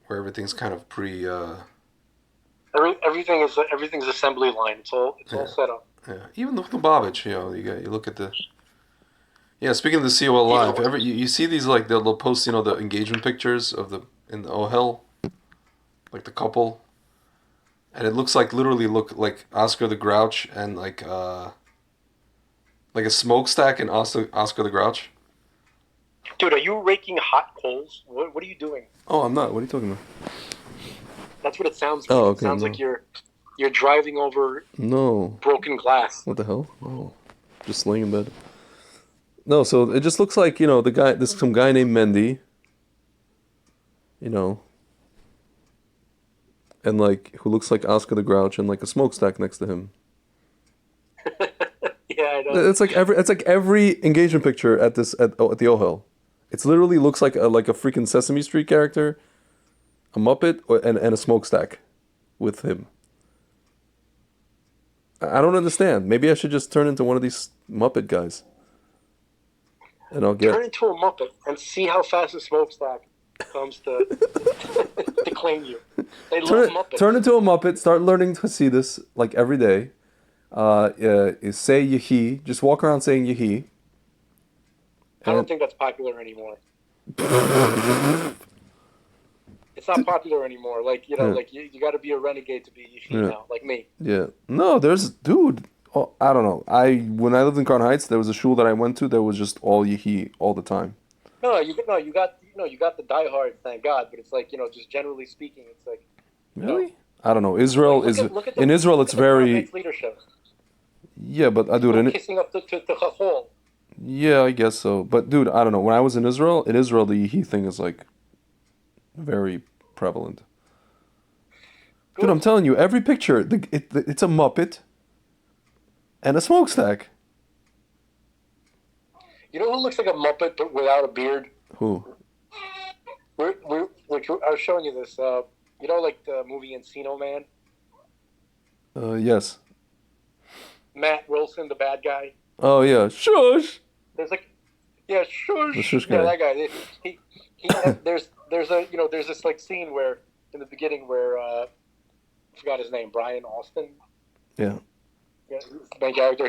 where everything's kind of pre. Everything's assembly line. It's all Yeah, set up. yeah. Even the Lubavitch, you know, you look at the. Yeah, speaking of the COL Even Live, you see these like they'll post, you know, the engagement pictures of the in the Ohel, like the couple, and it looks like literally look like Oscar the Grouch and like a smokestack and Oscar the Grouch. dude, are you raking hot coals? What are you doing? Oh, I'm not. What are you talking about? That's what it sounds like. Oh, It okay, sounds no. like you're driving over No. broken glass. What the hell? Oh, just laying in bed. No, so it just looks like, you know, there's some guy named Mendy, you know, and like, who looks like Oscar the Grouch and like a smokestack next to him. Yeah, I know. It's like every engagement picture at the Ohel. It's literally looks like a freaking Sesame Street character, a Muppet, and a smokestack with him. I don't understand. Maybe I should just turn into one of these Muppet guys, and I'll Turn get. into a Muppet and see how fast the smokestack comes to to claim you. They love Muppets. Turn into a Muppet. Start learning to see this like every day. Say Yehi. Just walk around saying Yehi. I don't And think that's popular anymore. It's not popular anymore. Like yeah, like you got to be a renegade to be Yifi yeah, now, like me. yeah. No, there's dude. Oh, I don't know. When I lived in Crown Heights, there was a shul that I went to that was just all Yehi all the time. No, you got the diehards, thank God. But it's like just generally speaking, it's like Really? I don't know. like Israel is in Israel. look It's at the Crown very Heights leadership. yeah, but I do it People in kissing up to Chachol. yeah, I guess so. But dude, I don't know. When I was in Israel, the Yehi thing is like very prevalent. Dude, I'm Good. telling you, every picture, it's a Muppet and a smokestack. You know who looks like a Muppet but without a beard? Who? I was showing you this. Like the movie Encino Man. Yes. Matt Wilson, the bad guy. Oh yeah. Shush. There's like, yeah, The shush. shush Yeah, guy. that guy. There's a there's this like scene where in the beginning where I forgot his name, Brian Austin. Yeah. Yeah, main character.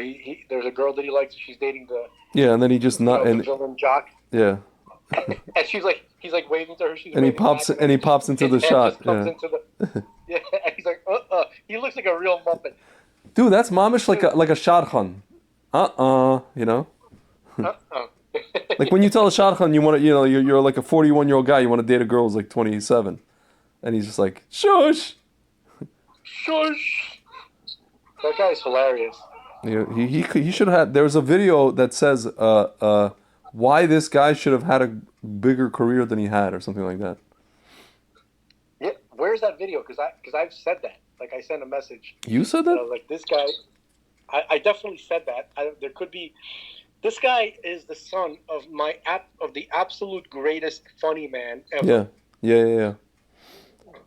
There's a girl that he likes. She's dating the Yeah, and then he just not the and villain Jock, yeah, and he's like waving to her. She's and he waving pops back, and and then he pops into his the head just shot. comes Yeah. into the yeah. And he's like He looks like a real Muppet. Dude, that's mamish like Dude, a shadchan. You know. uh-uh. Like when you tell a shadchan you want to, you know, you're like a 41-year-old guy, you want to date a girl who's like 27, and he's just like shush. Shush. That guy's hilarious. Yeah, he should have had. There's a video that says why this guy should have had a bigger career than he had or something like that. Yeah, where's that video? Because I've said that. Like I sent a message. You said And I that? was like, this guy. I definitely said that. There could be. This guy is the son of of the absolute greatest funny man ever. Yeah. Yeah.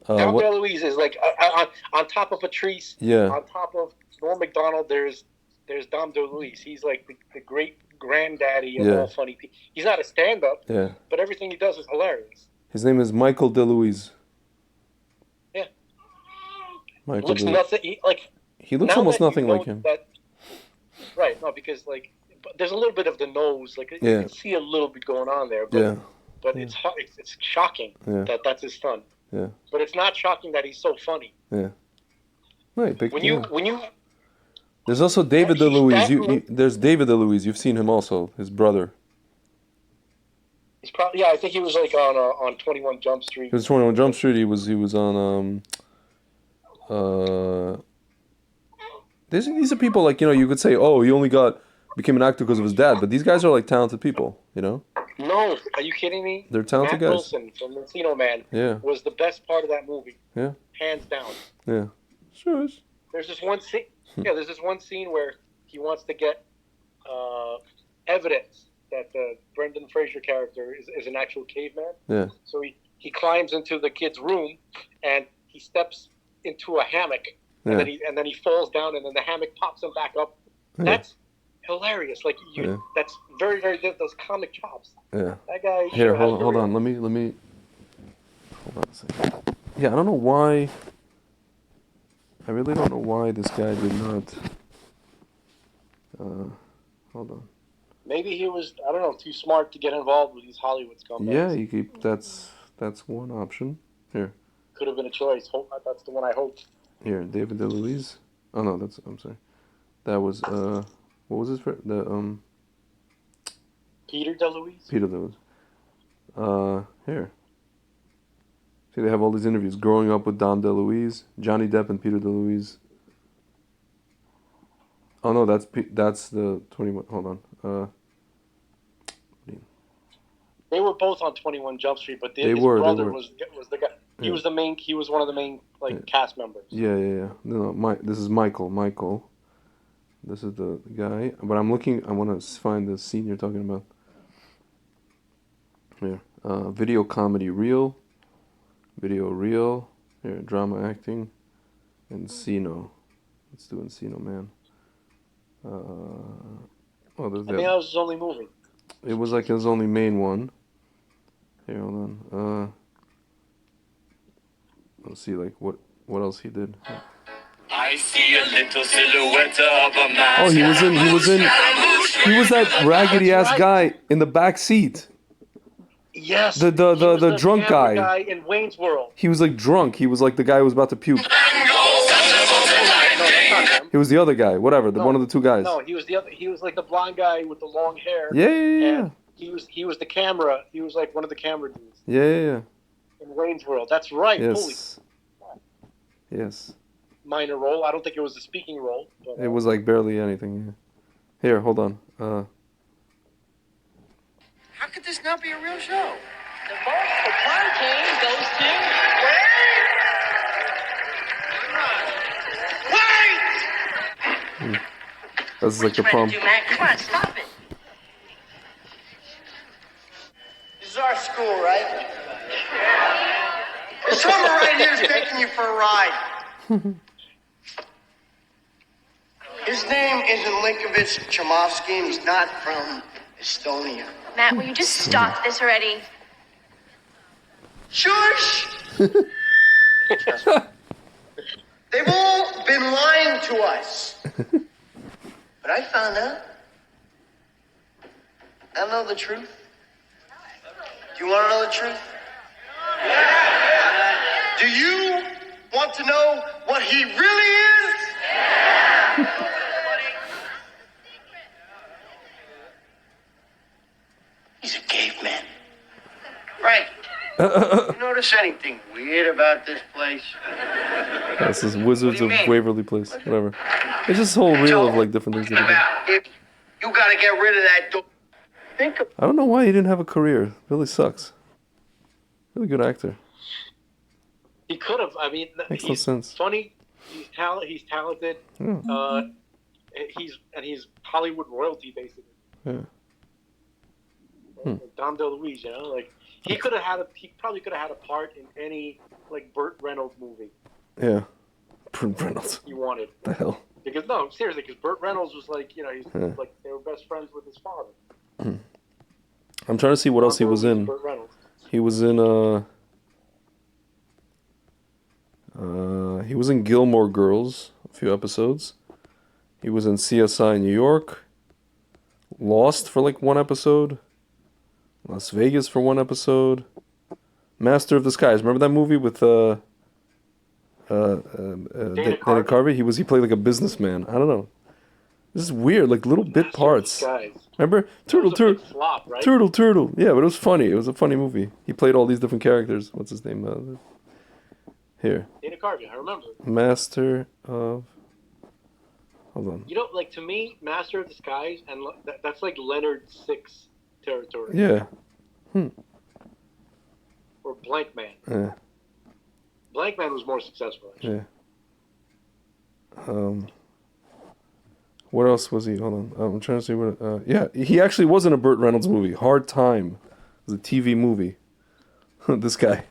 Dom What? DeLuise is like on top of Patrice. Yeah. On top of Norm Macdonald, there's Dom DeLuise. He's like the great granddaddy of Yeah. all funny people. He's not a stand-up, Yeah. but everything he does is hilarious. His name is Michael DeLuise. Yeah, Michael looks DeLuise. nothing He looks now almost that you nothing know like him. that. Right, no, because like but there's a little bit of the nose, like you Yeah. can see a little bit going on there, but Yeah. it's shocking Yeah. that that's his son. Yeah. But it's not shocking that he's so funny. Yeah. Right. Big, When yeah. you There's also David DeLuise. that- There's David DeLuise. You've seen him also. His brother. he's probably I think he was like on 21 Jump Street. He was 21 Jump Street. He was on these are people like, you know, you could say, oh, he only became an actor because of his dad, but these guys are like talented people, you know? No, are you kidding me? They're talented Matt guys. Wilson from Encino Man Yeah. was the best part of that movie. Yeah. Hands down. Yeah. Sure. There's this one scene. Yeah, there's this one scene where he wants to get evidence that the Brendan Fraser character is an actual caveman. Yeah. So he climbs into the kid's room and he steps into a hammock and then he falls down and then the hammock pops him back up. Yeah. That's hilarious. Like that's very, very good. Those comic chops. Yeah. That guy. Here, hold on. Let me. Hold on a second. Yeah, I don't know why. I really don't know why this guy did not. Hold on. Maybe he was, I don't know, too smart to get involved with these Hollywood scumbags. Yeah, you keep. That's one option. Here. Could have been a choice. That's the one I hope. Here, David DeLuise. Oh no, I'm sorry. That was what was his friend? Peter DeLuise. Peter DeLuise. Here. See, they have all these interviews. Growing up with Dom DeLuise, Johnny Depp, and Peter DeLuise. Oh no, that's the 21. Hold on. They were both on 21 Jump Street, but his brother was the guy. He was the main. He was one of the main cast members. Yeah. No, this is Michael. Michael. This is the guy. But I'm looking. I want to find the scene you're talking about. Here, video comedy reel. Video reel. Here, drama acting. Encino. Let's do Encino Man. I think that was his only movie. It was like his only main one. Here, hold on. Let's see, like what else he did. I see a little silhouette of a man. Oh, he was that raggedy ass guy in the back seat. Yes. The drunk guy in Wayne's World. He was like drunk. He was like the guy who was about to puke. He was the other guy, whatever, one of the two guys. No, he was the other. He was like the blonde guy with the long hair. Yeah. And he was the camera. He was like one of the camera dudes. Yeah. In Wayne's World, that's right. Yes. Yes. Minor role. I don't think it was a speaking role. But, it was like barely anything. Yeah. Here, hold on. How could this not be a real show? The vote for quarantine goes to Wait! This is like the pump. Come on, stop it. This is our school, right? This summer right here is taking you for a ride. His name isn't Linkovich Chomovsky, and he's not from Estonia. Matt, will you just stop this already? Shush! They've all been lying to us. But I found out. I know the truth. Do you want to know the truth? Do you want to know what he really is? He's a caveman. Right. You notice anything weird about this place? This is Wizards of Waverly Place. Whatever. It's just a whole reel of like different things. If you gotta get rid of that door. Think of I don't know why he didn't have a career. Really sucks. Really good actor. he could have. I mean, Makes no he's sense. funny. He's talented. Yeah. He's Hollywood royalty basically. Yeah. Dom DeLuise, you know, like he probably could have had a part in any like Burt Reynolds movie. Yeah. Burt Reynolds. He wanted. The hell. Because no, seriously, because Burt Reynolds was like, you know, he's like they were best friends with his father. I'm trying to see what else he was in. Burt Reynolds. He was in he was in Gilmore Girls, a few episodes. He was in CSI New York. Lost for like one episode. Las Vegas for one episode. Master of the Skies. Remember that movie with Dana Carvey? He played like a businessman. I don't know. This is weird, like little bit parts. Remember? Turtle. Flop, right? Turtle. Yeah, but it was funny. It was a funny movie. He played all these different characters. What's his name? Here. Dana Carvey, I remember. Master of... Hold on. You know, like to me, Master of the Skies, and that's like Leonard Six territory. Yeah. Or Blank Man. Yeah. Blank Man was more successful, actually. Yeah. What else was he? Hold on. I'm trying to see what. Yeah, he actually was in a Burt Reynolds movie. Hard Time. It was a TV movie. This guy.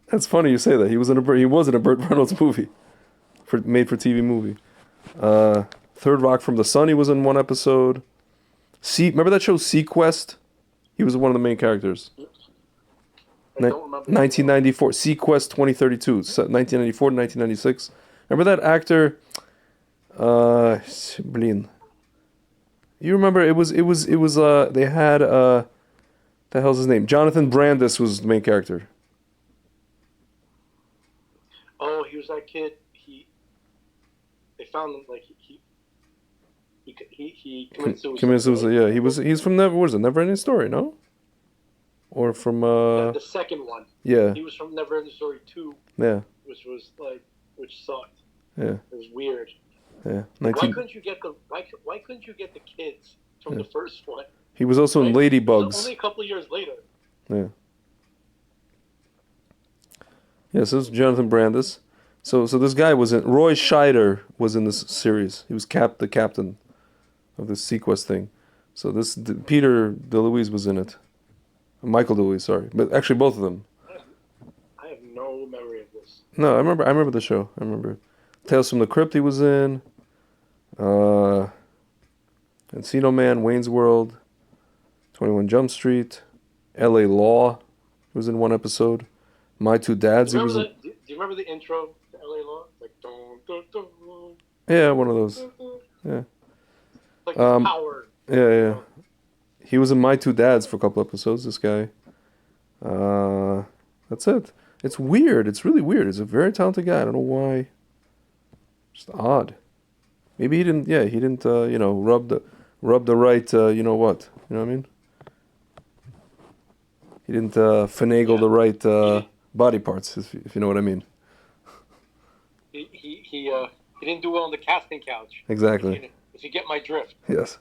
That's funny you say that. He was in a Burt Reynolds movie, made for TV movie. Third Rock from the Sun. He was in one episode. Remember that show Sequest? He was one of the main characters. I don't remember. 1994. Sequest 2032. 1994 to 1996. Remember that actor? Blin. You remember it was they had the hell's his name? Jonathan Brandis was the main character. Oh, he was that kid. They found him like he committed suicide. Committed suicide. Yeah, he's from Never Ending Story, no? Or from the second one. Yeah. He was from Never Ending Story 2. Yeah. Which sucked. Yeah. It was weird. Yeah. Why couldn't you get the kids from the first one? He was also in Ladybugs. Only a couple of years later. Yeah. Yeah, so this is Jonathan Brandis. So this guy was in... Roy Scheider was in this series. He was the captain of this Sequest thing. So Peter DeLuise was in it. Michael DeLuise, sorry. But actually both of them. I have no memory of this. No, I remember the show. I remember. Tales from the Crypt he was in. Encino Man, Wayne's World, 21 Jump Street, L.A. Law. He was in one episode. My Two Dads. Do you remember the intro to L.A. Law? Like dun, dun, dun, dun. Yeah, one of those. Yeah. Like power. Yeah. He was in My Two Dads for a couple episodes. This guy. That's it. It's weird. It's really weird. He's a very talented guy. I don't know why. Just odd. Maybe he didn't. Yeah, he didn't. Rub the right. You know what? You know what I mean? He didn't finagle the right body parts. If you know what I mean. He didn't do well on the casting couch. Exactly. If you get my drift. Yes.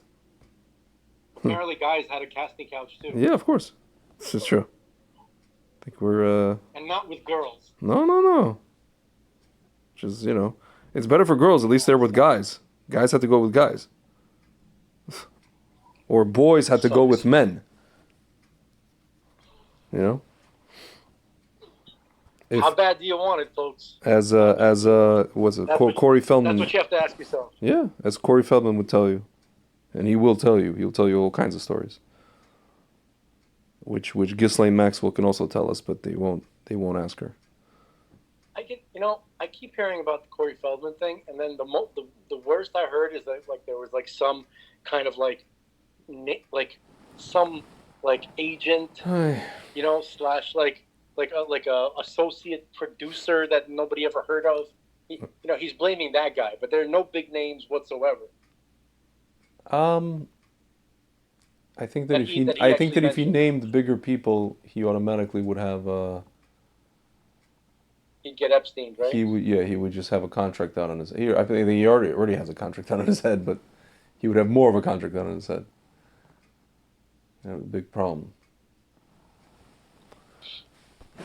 Apparently, guys had a casting couch too. Yeah, of course. This is true. I think we're. And not with girls. No. Which is, it's better for girls. At least they're with guys. Guys had to go with guys. Or boys had to go with men. How bad do you want it, folks? As what's it? Corey Feldman. That's what you have to ask yourself. Yeah, as Corey Feldman would tell you, and he will tell you. He'll tell you all kinds of stories. Which Ghislaine Maxwell can also tell us, but they won't ask her. I keep hearing about the Corey Feldman thing, and then the worst I heard is that there was some kind of some agent, slash a associate producer that nobody ever heard of. He's blaming that guy, but there are no big names whatsoever. I think that if he named bigger people, he automatically would have. He'd get Epstein, right? He would just have a contract out on his. I think he already has a contract out on his head, but he would have more of a contract out on his head. That was a big problem.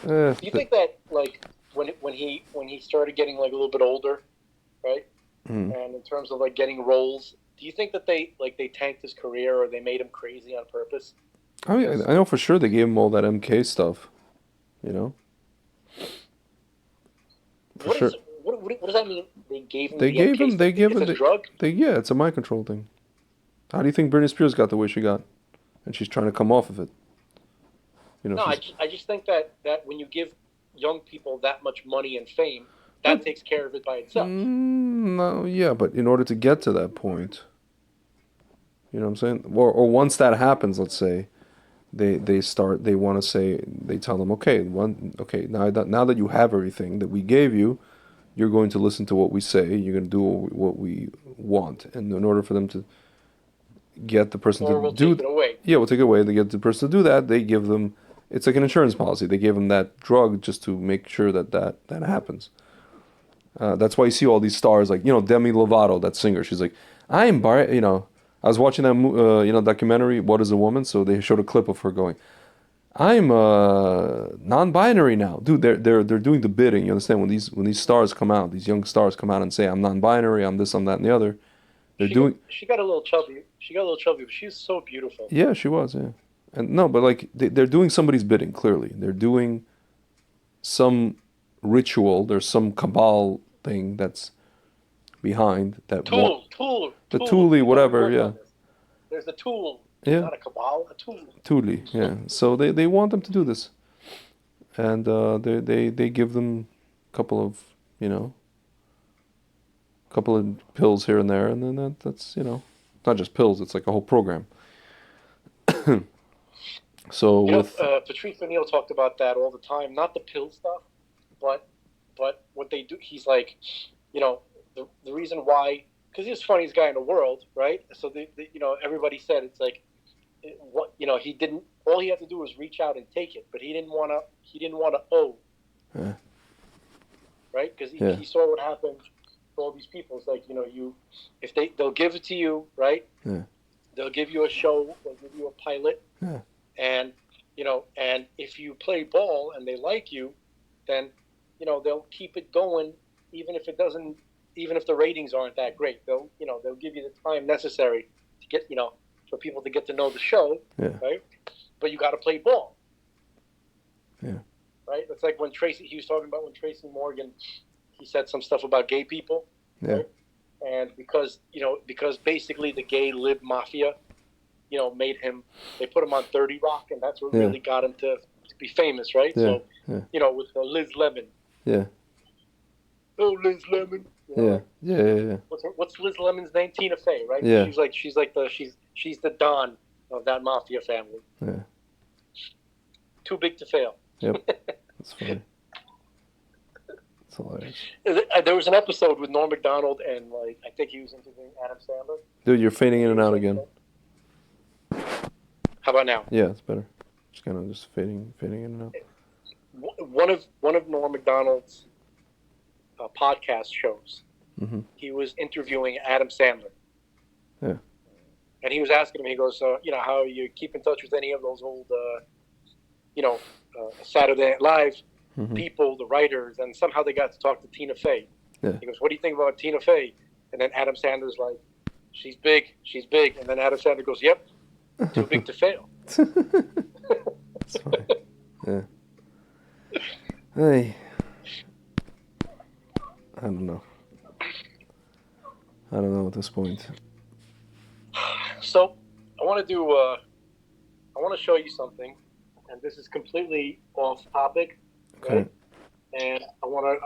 Do you think that when he started getting a little bit older, right? Mm. And in terms of getting roles, do you think that they tanked his career or they made him crazy on purpose? I know for sure they gave him all that MK stuff, For sure. What does that mean? They gave him. It's a drug. It's a mind control thing. How do you think Britney Spears got the way she got, and she's trying to come off of it? I just think that when you give young people that much money and fame, that takes care of it by itself. No, yeah, but in order to get to that point, you know what I'm saying? Or once that happens, let's say, they tell them, okay, now that you have everything that we gave you, you're going to listen to what we say, you're going to do what we want. And in order for them to get the person we'll take it away. Yeah, we'll take it away. They get the person to do that, they give them, it's like an insurance policy. They give them that drug just to make sure that happens. That's why you see all these stars like, Demi Lovato, that singer. She's like, I'm I was watching that documentary, What is a Woman? So they showed a clip of her going, I'm non-binary now, dude. They're doing the bidding. You understand? When these stars come out, these young stars come out and say, I'm non-binary, I'm this, I'm that, and the other. They're doing. She got a little chubby. She got a little chubby, but she's so beautiful. Yeah, she was. Yeah, and no, but like they're doing somebody's bidding. Clearly, they're doing some ritual. There's some cabal thing that's behind that. Tool. The Thule, whatever. Yeah. There's the tool. Yeah. Not a cabal, a tool. Thule. Yeah. So they want them to do this, and they give them a couple of pills here and there, and then that's not just pills. It's like a whole program. So Patrice O'Neill talked about that all the time. Not the pill stuff, but what they do. He's like, the reason why, because he's the funniest guy in the world, right? So everybody said it's like, he didn't. All he had to do was reach out and take it, but he didn't want to owe, right? Because he saw what happened to all these people. It's like they'll give it to you, right? Yeah. They'll give you a show. They'll give you a pilot. Yeah. And if you play ball and they like you, then they'll keep it going, even if the ratings aren't that great. They'll give you the time necessary to get for people to get to know the show, right? But you got to play ball, right? It's like when he was talking about when Tracy Morgan, he said some stuff about gay people, right? And because basically the gay lib mafia, they put him on 30 Rock, and that's what really got him to be famous, right? Yeah. So, with Liz Lemon. Yeah. Oh, Liz Lemon. Yeah. What's Liz Lemon's name? Tina Fey, right? Yeah. She's the Don of that mafia family. Yeah. Too big to fail. Yep. That's funny. It's hilarious. There was an episode with Norm Macdonald and I think he was interviewing Adam Sandler. Dude, you're fading in and out again. How about now? Yeah, it's better. Just kind of fading in and out. One of Norm Macdonald's podcast shows. Mm-hmm. He was interviewing Adam Sandler. Yeah. And he was asking him. He goes, how you keep in touch with any of those old, Saturday Night Live people, the writers, and somehow they got to talk to Tina Fey. Yeah. He goes, what do you think about Tina Fey? And then Adam Sandler's like, she's big. And then Adam Sandler goes, yep. Too big to fail. That's funny. Yeah. Hey. I don't know at this point. So, I want to show you something, and this is completely off topic. Okay. Right? And I want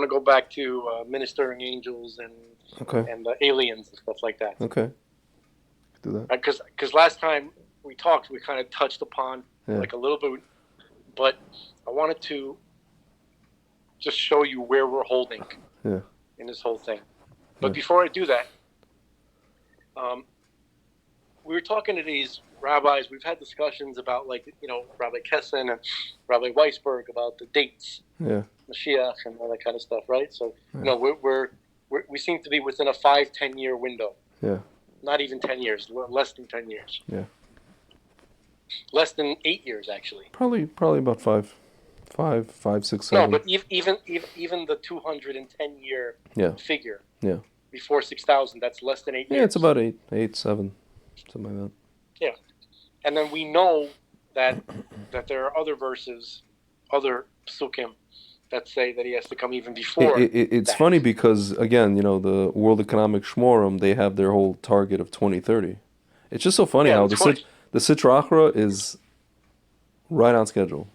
to go back to ministering angels and the aliens and stuff like that. Okay. Do that. Because last time we talked, we kind of touched upon like a little bit, but I wanted to just show you where we're holding in this whole thing. But before I do that, we were talking to these rabbis. We've had discussions about Rabbi Kessin and Rabbi Weisberg about the dates, Mashiach and all that kind of stuff, right? So we seem to be within a 5-10 year window. Yeah. Not even 10 years, less than 10 years. Yeah. Less than 8 years, actually. Probably about 5, 6, 7. No, but even the 210 year figure. Yeah. Before 6,000, that's less than 8 years. Yeah, it's about 8, 7, something like that. Yeah. And then we know that there are other verses, other psukim, that say that he has to come even before. It's funny because, again, the World Economic Shmorim, they have their whole target of 2030. It's just so funny how the Sitra Achra is right on schedule.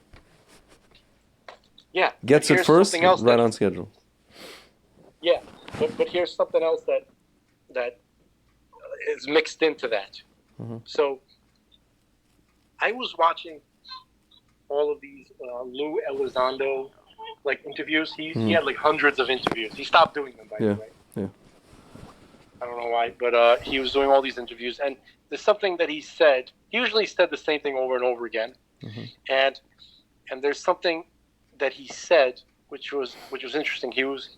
Yeah. Gets it first, right on schedule. Yeah, but here's something else that is mixed into that. Mm-hmm. So I was watching all of these Lou Elizondo interviews. He had hundreds of interviews. He stopped doing them, by the way. Yeah. I don't know why, but he was doing all these interviews, and there's something that he said. He usually said the same thing over and over again, and there's something that he said which was interesting. He was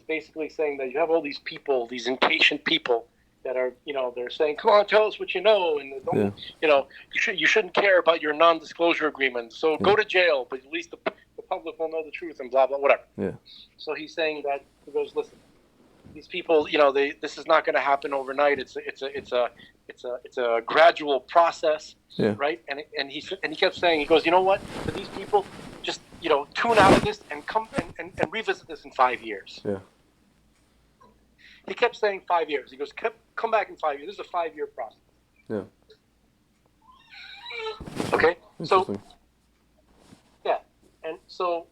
basically saying that you have all these people, these impatient people, that are, they're saying, "Come on, tell us what you know," and don't, you shouldn't care about your non-disclosure agreement. So go to jail, but at least the public will know the truth and blah blah whatever. Yeah. So he's saying that he goes, "Listen, these people, this is not going to happen overnight. It's a gradual process, right?" And he kept saying, he goes, "You know what? For these people, just tune out of this and come and revisit this in 5 years." Yeah. He kept saying 5 years. He goes, "Come back in 5 years. This is a 5-year process." Yeah. Okay. So Interesting. yeah, and so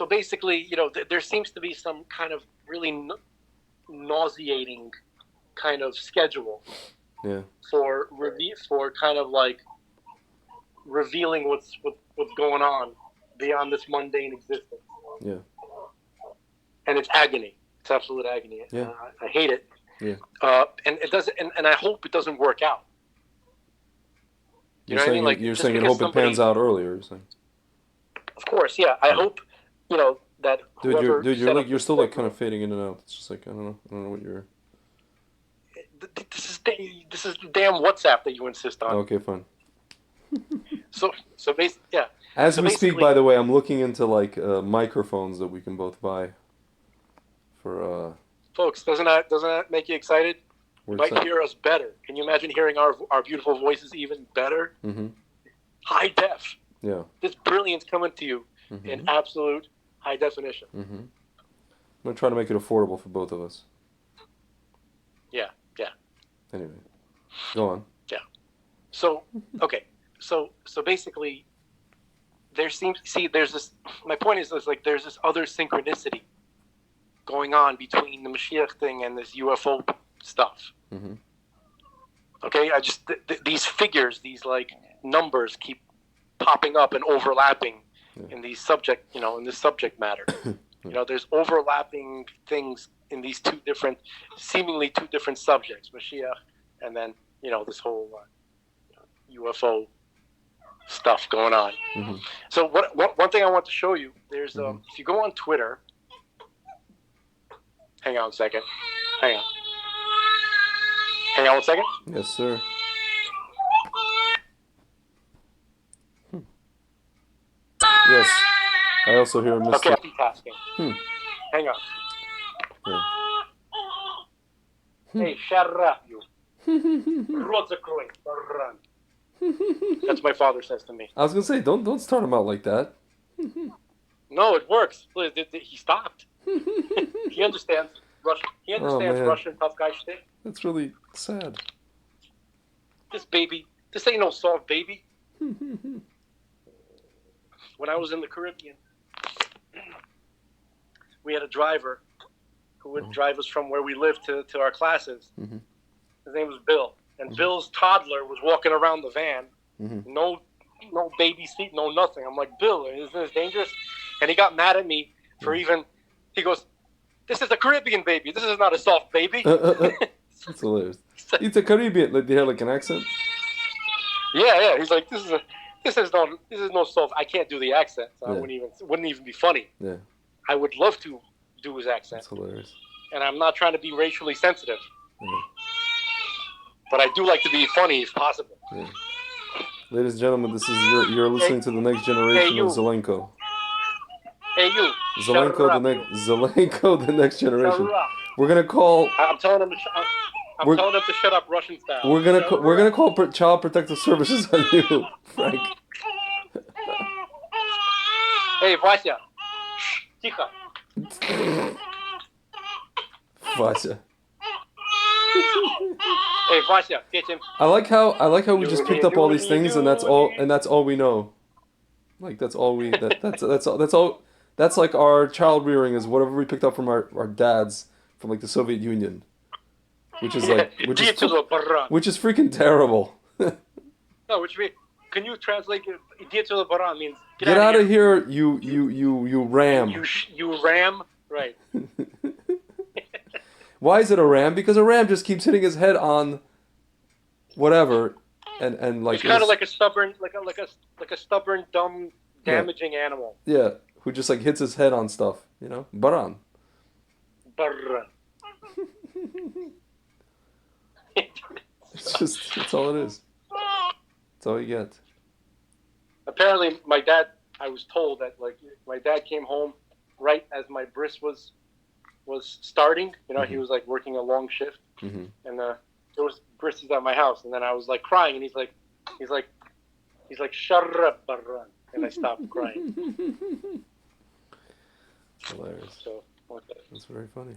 basically, there seems to be some kind of really nauseating kind of schedule for kind of like revealing what's going on beyond this mundane existence. Yeah. And it's agony. It's absolute agony. Yeah. I hate it. Yeah. And it doesn't. And I hope it doesn't work out. You're saying, Like, you're just saying you because hope it pans out earlier. You're saying. Of course, yeah. I hope that whoever you're still like kind of fading in and out. It's just like I don't know what you're. This is the damn WhatsApp that you insist on. Okay, fine. So basically, yeah. As So we speak, by the way, I'm looking into like microphones that we can both buy. For folks, doesn't that make you excited? You might hear us better. Can you imagine hearing our beautiful voices even better? Mm-hmm. High def. Yeah. This brilliance coming to you in absolute high definition. Mm-hmm. I'm gonna try to make it affordable for both of us. Yeah. Anyway, go on. Yeah. So okay. So basically, there's this. My point is like there's this other synchronicity going on between the Mashiach thing and this UFO stuff. Mm-hmm. Okay, I just these figures, these like numbers keep popping up and overlapping in these in this subject matter. There's overlapping things in these seemingly two different subjects, Mashiach, and then this whole UFO stuff going on. Mm-hmm. So one thing I want to show you, there's if you go on Twitter. Hang on a second. Hang on 1 second. Yes, sir. Yes. I also hear Mr. Okay, multitasking. Hang on. Yeah. Hey, shut up, you. Rot закрой, баран. That's what my father says to me. I was gonna say, don't start him out like that. No, it works. He stopped. He understands Russian. He understands Russian tough guy shtick. That's really sad. This ain't no soft baby. When I was in the Caribbean, we had a driver who would drive us from where we lived to our classes. Mm-hmm. His name was Bill. And Bill's toddler was walking around the van. Mm-hmm. No baby seat, no nothing. I'm like, "Bill, isn't this dangerous?" And he got mad at me for he goes, "This is a Caribbean baby. This is not a soft baby." That's hilarious. It's a Caribbean. Like, they have like an accent? Yeah. He's like, this is no soft. I can't do the accent, so it wouldn't even be funny. Yeah. I would love to do his accent. That's hilarious. And I'm not trying to be racially sensitive. Yeah. But I do like to be funny if possible. Yeah. Ladies and gentlemen, this is you're listening to the next generation of Zelenko. Hey, you. Zelenko, the next generation. We're gonna call. I'm telling him to shut up Russian style. We're gonna call Child Protective Services on you, Frank. Hey, Vasya. Тихо. Vasya. Hey, Vasya, get him. I like how we just picked up all these things and that's all we know. Like that's all we that's all. That's like our child rearing is whatever we picked up from our dads from like the Soviet Union, which is freaking terrible. No, which means, can you translate "idiot to the baran" means get out of here, you ram. You ram, right? Why is it a ram? Because a ram just keeps hitting his head on whatever, and like it's kind of like a stubborn, like a stubborn, dumb, damaging animal. Yeah. Who just like hits his head on stuff, Baran. Baran. That's all it is. That's all you get. Apparently, my dad. I was told that like my dad came home right as my bris was starting. You know, he was like working a long shift, and there was brises at my house, and then I was like crying, and he's like, shut up, Baran, and I stopped crying. Hilarious. So okay. That's very funny.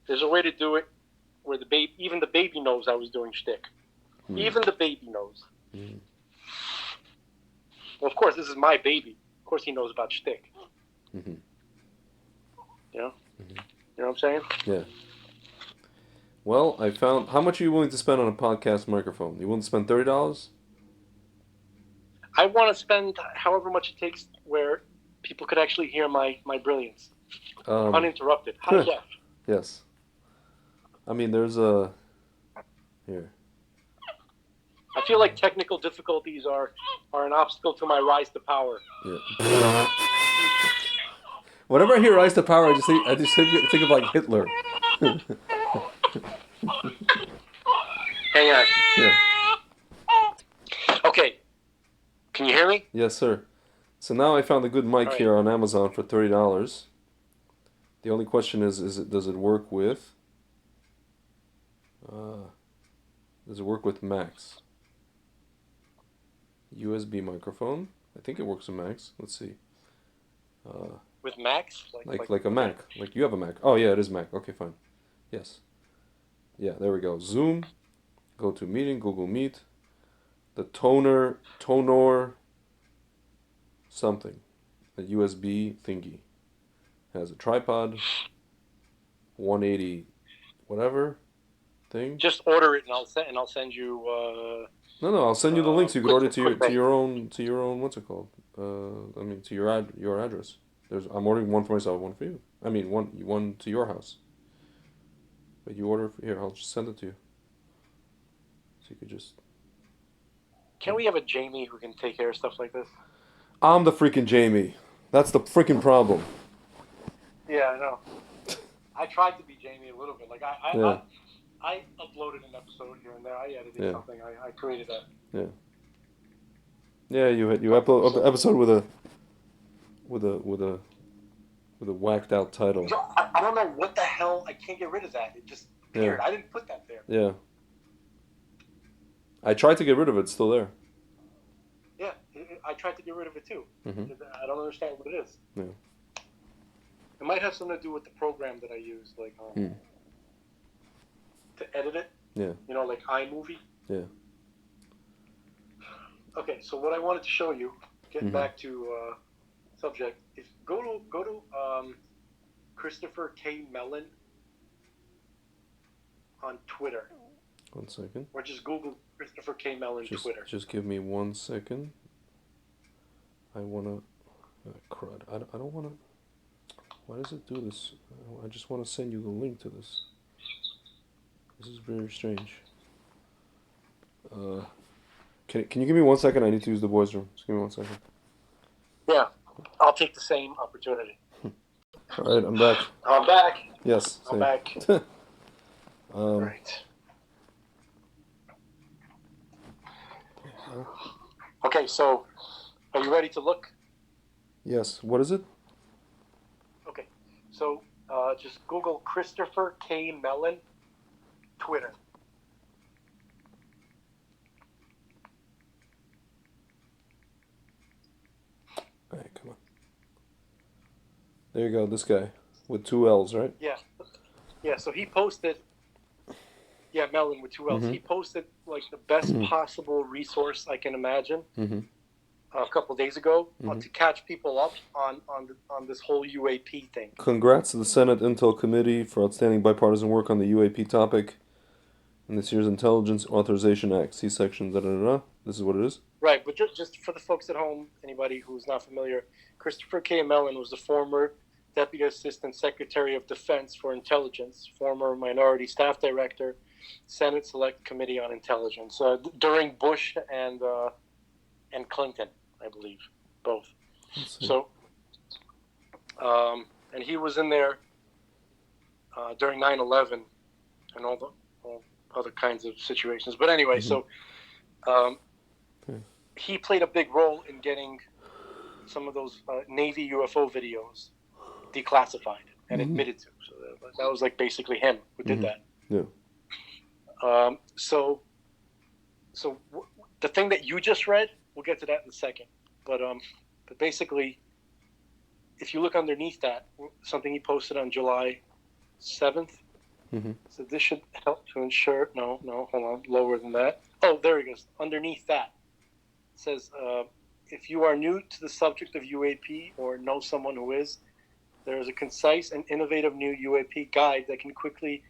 There's a way to do it where even the baby knows I was doing shtick. Even the baby knows. Well, of course, this is my baby. Of course, he knows about shtick. You know? You know what I'm saying? Yeah. Well, I found... How much are you willing to spend on a podcast microphone? You willing to spend $30? I want to spend however much it takes where people could actually hear my brilliance. Uninterrupted. High def. Yes. I mean, there's a... Here. I feel like technical difficulties are an obstacle to my rise to power. Yeah. Whenever I hear rise to power, I just think of like Hitler. Hang on. Yeah. Okay. Can you hear me? Yes, sir. So now I found a good mic Right. here on Amazon for $30. The only question is does it work with? Does it work with Macs? USB microphone. I think it works with Macs. Let's see. With Max? Like a Mac. Like you have a Mac. Oh yeah, it is Mac. Okay, fine. Yes. Yeah, there we go. Zoom. Go to meeting. Google Meet. The tonor something. A USB thingy. Has a tripod. 180 whatever thing. Just order it and I'll send you. No, I'll send you the link so you can order it to quick your own what's it called? I mean to your address. I'm ordering one for myself, one for you. I mean one to your house. But you order here. I'll just send it to you. So you could just. Can we have a Jamie who can take care of stuff like this? I'm the freaking Jamie. That's the freaking problem. Yeah, I know. I tried to be Jamie a little bit. Like I uploaded an episode here and there. I edited something. I created that. Yeah. Yeah, you upload episode with a whacked out title. So, I don't know what the hell. I can't get rid of that. It just appeared. I didn't put that there. Yeah. I tried to get rid of it. It's still there. Yeah, I tried to get rid of it too. I don't understand what it is. Yeah. It might have something to do with the program that I use, like to edit it. Yeah. You know, like iMovie. Yeah. Okay, so what I wanted to show you, getting back to subject, is go to Christopher K. Mellon on Twitter. 1 second. Or just Google Christopher K. Mellon Twitter. Just give me 1 second. I wanna. Crud. I don't wanna. Why does it do this? I just want to send you the link to this. This is very strange. Can you give me 1 second? I need to use the boys' room. Just give me 1 second. Yeah, I'll take the same opportunity. All right, I'm back. I'm back. Yes. I'm back. Right. Okay, so are you ready to look? Yes. What is it? Okay, so just Google Christopher K. Mellon Twitter. All right, come on. There you go. This guy with 2 L's, right? Yeah. Yeah. So he posted. Yeah, Mellon with 2 L's. He posted like the best possible resource I can imagine. A couple of days ago to catch people up on this whole UAP thing. Congrats to the Senate Intel Committee for outstanding bipartisan work on the UAP topic in this year's Intelligence Authorization Act. See section da-da-da-da. This is what it is. Right, but just for the folks at home, anybody who's not familiar, Christopher K. Mellon was the former Deputy Assistant Secretary of Defense for Intelligence, former Minority Staff Director, Senate Select Committee on Intelligence, during Bush and Clinton, I believe, both. So, and he was in there during 9/11 and all other kinds of situations. But anyway, so he played a big role in getting some of those Navy UFO videos declassified and admitted to. So that was like basically him who did that. Yeah. So the thing that you just read, we'll get to that in a second. But basically, if you look underneath that, something he posted on July 7th. So this should help to ensure. No, hold on, lower than that. Oh, there he goes. Underneath that, it says, if you are new to the subject of UAP or know someone who is, there is a concise and innovative new UAP guide that can quickly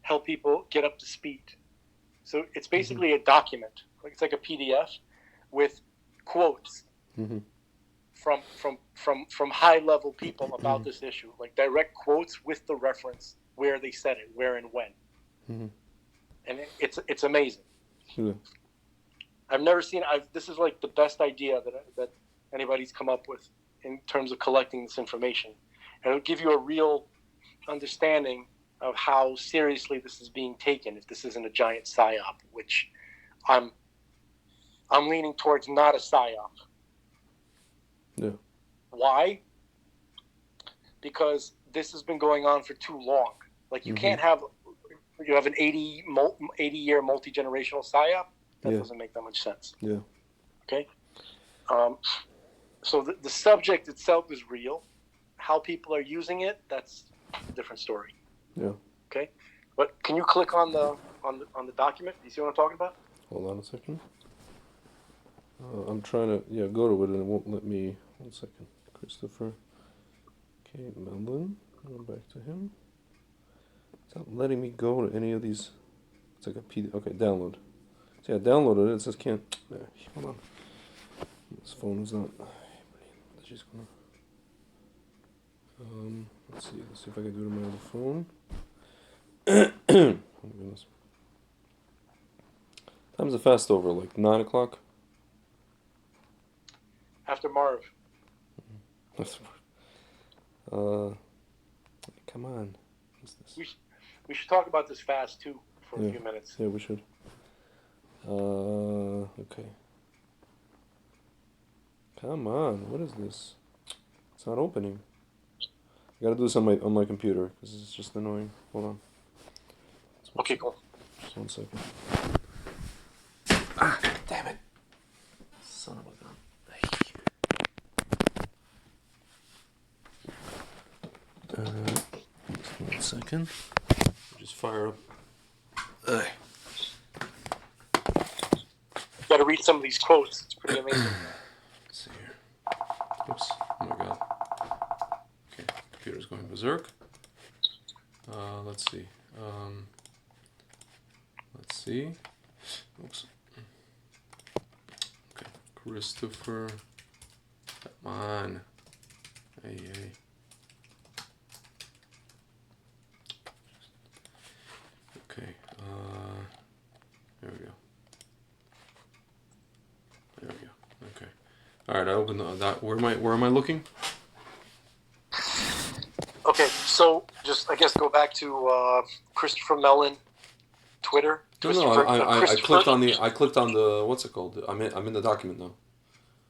help people get up to speed. So it's basically a document. It's like a PDF with quotes from high level people about this issue, like direct quotes with the reference where they said it, where and when, and it's amazing. Yeah. I've never seen. This is like the best idea that anybody's come up with in terms of collecting this information, and it'll give you a real understanding of how seriously this is being taken. If this isn't a giant psyop, which I'm leaning towards not a psyop. Yeah. Why? Because this has been going on for too long. Like you can't have an 80-year multi-generational psyop. That doesn't make that much sense. Yeah. Okay. So the subject itself is real. How people are using it, that's a different story. Yeah. Okay. But can you click on the document? Do you see what I'm talking about? Hold on a second. I'm trying to go to it and it won't let me. 1 second. Christopher K. Mellon. Go back to him. It's not letting me go to any of these. It's like a PDF. Okay, download. So yeah, downloaded it. It says can't. Hold on. This phone is not. She's gonna. Let's see. Let's see if I can do it on my other phone. Oh my goodness. Time's a fast over, like 9 o'clock. After Marv. Come on. What's this? We should talk about this fast too for a few minutes. Yeah, we should. Okay. Come on, what is this? It's not opening. I gotta do this on my computer because it's just annoying. Hold on. Okay, cool. Just 1 second. Damn it! Son of a gun. 1 second. Just fire up. Got to read some of these quotes. It's pretty amazing. Let's see here. Oops. Oh my god. Okay, computer's going berserk. Let's see. Let's see. Oops. Okay, Christopher. Come on. Hey. Okay. There we go. There we go. Okay. All right. I opened that. Where am I looking? Okay, so just I guess go back to Christopher Mellon, Twitter. No. I clicked on the what's it called? I'm in the document now.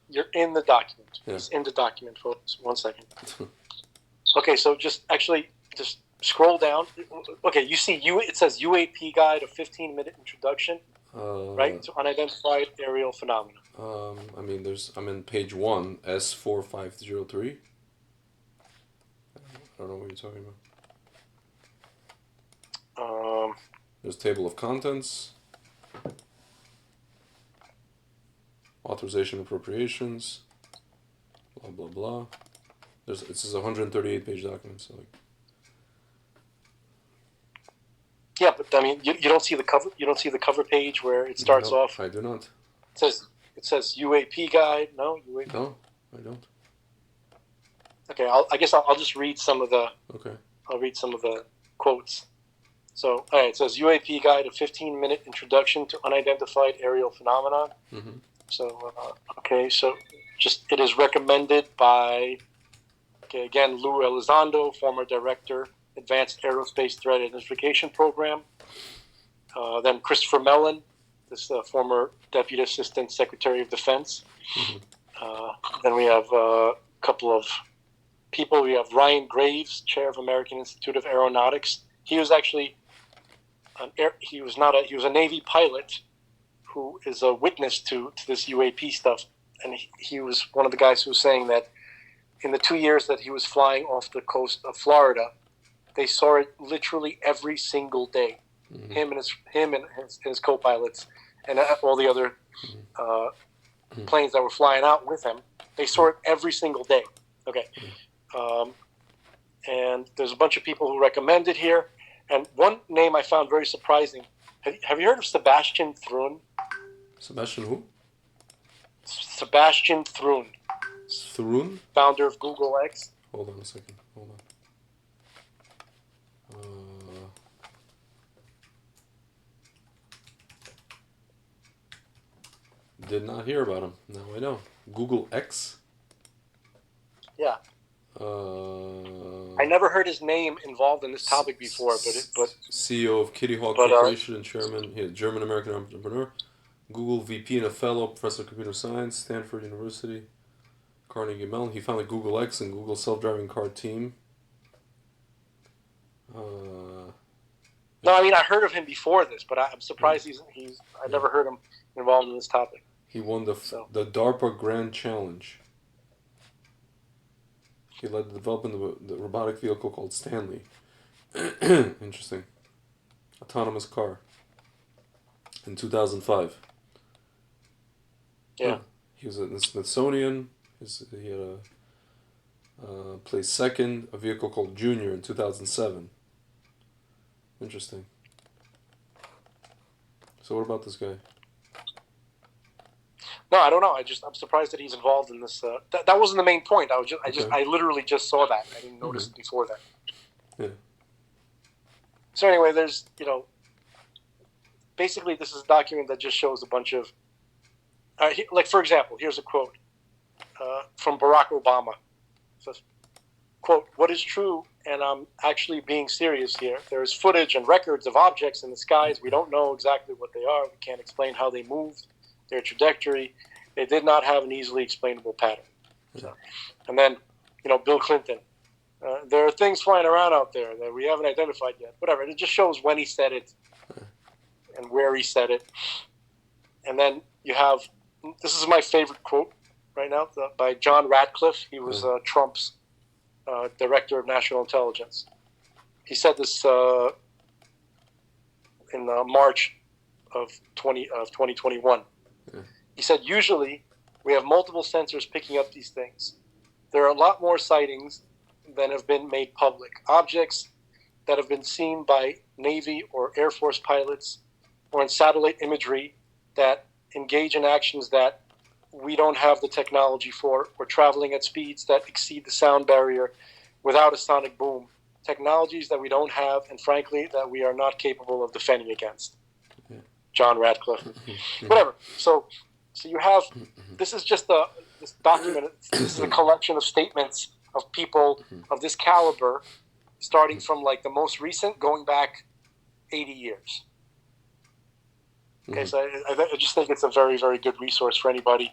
You're in the document. Yeah. It's in the document, folks. 1 second. Okay, so just scroll down. Okay, you see it says UAP guide, a 15-minute introduction, right, to unidentified aerial phenomena. I mean, I'm in page 1, S4503. I don't know what you're talking about. There's table of contents, authorization appropriations, blah blah blah. It says 138-page document. So like. Yeah, but I mean, you don't see the cover. You don't see the cover page where it starts off. I do not. It says UAP guide. No, UAP. No, I don't. Okay, I guess I'll just read some of the. Okay. I'll read some of the quotes. So, all right, it says UAP guide, a 15-minute introduction to unidentified aerial phenomena. Mm-hmm. So, so it is recommended by, again, Lou Elizondo, former director, Advanced Aerospace Threat Identification Program. Then Christopher Mellon, this former Deputy Assistant Secretary of Defense. Then we have a couple of people. We have Ryan Graves, Chair of American Institute of Aeronautics. He was actually he was a Navy pilot who is a witness to this UAP stuff, and he was one of the guys who was saying that in the 2 years that he was flying off the coast of Florida, they saw it literally every single day. Him and his co-pilots and all the other planes that were flying out with him, they saw it every single day. Okay. And there's a bunch of people who recommend it here. And one name I found very surprising. Have you heard of Sebastian Thrun? Sebastian who? Sebastian Thrun. Thrun? Founder of Google X. Hold on a second. Hold on. Did not hear about him. Now I know. Google X? Yeah. I never heard his name involved in this topic before, but CEO of Kitty Hawk Corporation and chairman, German American entrepreneur. Google VP and a fellow, professor of computer science, Stanford University, Carnegie Mellon. He founded Google X and Google self-driving car team. No, I mean I heard of him before this, but I'm surprised I never heard him involved in this topic. He won the DARPA Grand Challenge. He led the development of the robotic vehicle called Stanley. Interesting. Autonomous car. In 2005. Yeah. He was at the Smithsonian. He had placed second, a vehicle called Junior in 2007. Interesting. So what about this guy? No, I don't know. I'm surprised that he's involved in this. That wasn't the main point. I literally just saw that. I didn't notice it before that. Yeah. So anyway, there's basically this is a document that just shows a bunch of, like for example, here's a quote from Barack Obama. It says, quote, "What is true, and I'm actually being serious here, there is footage and records of objects in the skies. We don't know exactly what they are. We can't explain how they moved, their trajectory. They did not have an easily explainable pattern." So, and then, Bill Clinton. There are things flying around out there that we haven't identified yet. Whatever. It just shows when he said it and where he said it. And then you have, this is my favorite quote right now, by John Ratcliffe. He was Trump's director of national intelligence. He said this in March of 2021. He said, "Usually, we have multiple sensors picking up these things. There are a lot more sightings than have been made public. Objects that have been seen by Navy or Air Force pilots or in satellite imagery that engage in actions that we don't have the technology for, or traveling at speeds that exceed the sound barrier without a sonic boom. Technologies that we don't have, and frankly, that we are not capable of defending against." John Radcliffe. Whatever. So you have, this is just this document, this is a collection of statements of people of this caliber, starting from like the most recent, going back 80 years. Okay, so I just think it's a very, very good resource for anybody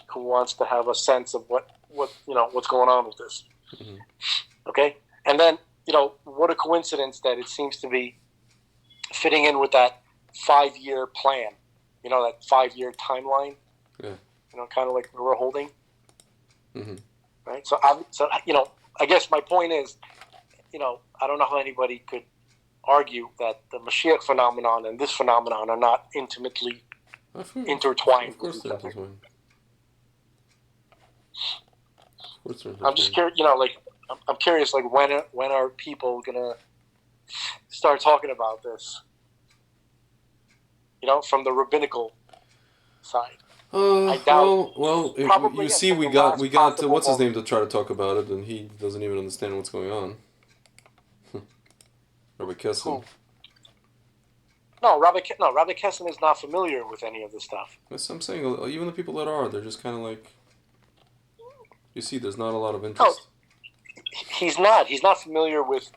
who wants to have a sense of what's going on with this. Okay, and then what a coincidence that it seems to be fitting in with that 5-year plan, that 5-year timeline. Yeah. Kind of like we're holding. Right. So I guess my point is, I don't know how anybody could argue that the Mashiach phenomenon and this phenomenon are not intimately intertwined. Of course they're intertwined. I'm just curious, I'm curious, like when are people gonna start talking about this? From the rabbinical side. I doubt. Well, you see, we got what's his name to try to talk about it, and he doesn't even understand what's going on. Rabbi Kessin. No, Rabbi Kessin is not familiar with any of this stuff. Yes, I'm saying, even the people that are, they're just kind of like, you see, there's not a lot of interest. No, he's not familiar with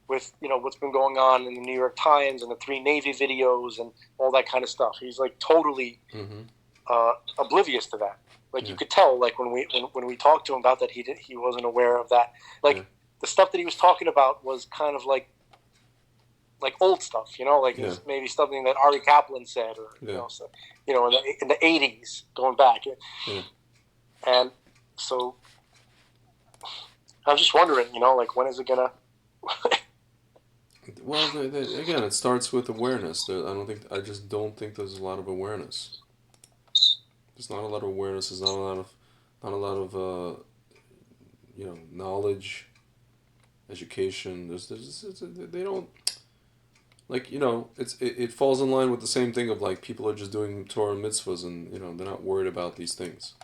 with what's been going on in the New York Times and the 3 Navy videos and all that kind of stuff. He's like totally oblivious to that. Like you could tell, like when we talked to him about that, he wasn't aware of that. Like the stuff that he was talking about was kind of like old stuff, like it's maybe something that Ari Kaplan said, or in the 80s, going back. And so I'm just wondering, like when is it gonna? Well, again, it starts with awareness. I just don't think there's a lot of awareness. There's not a lot of awareness. There's not a lot of knowledge, education. They don't. Like, it falls in line with the same thing of, like, people are just doing Torah and mitzvahs and, they're not worried about these things.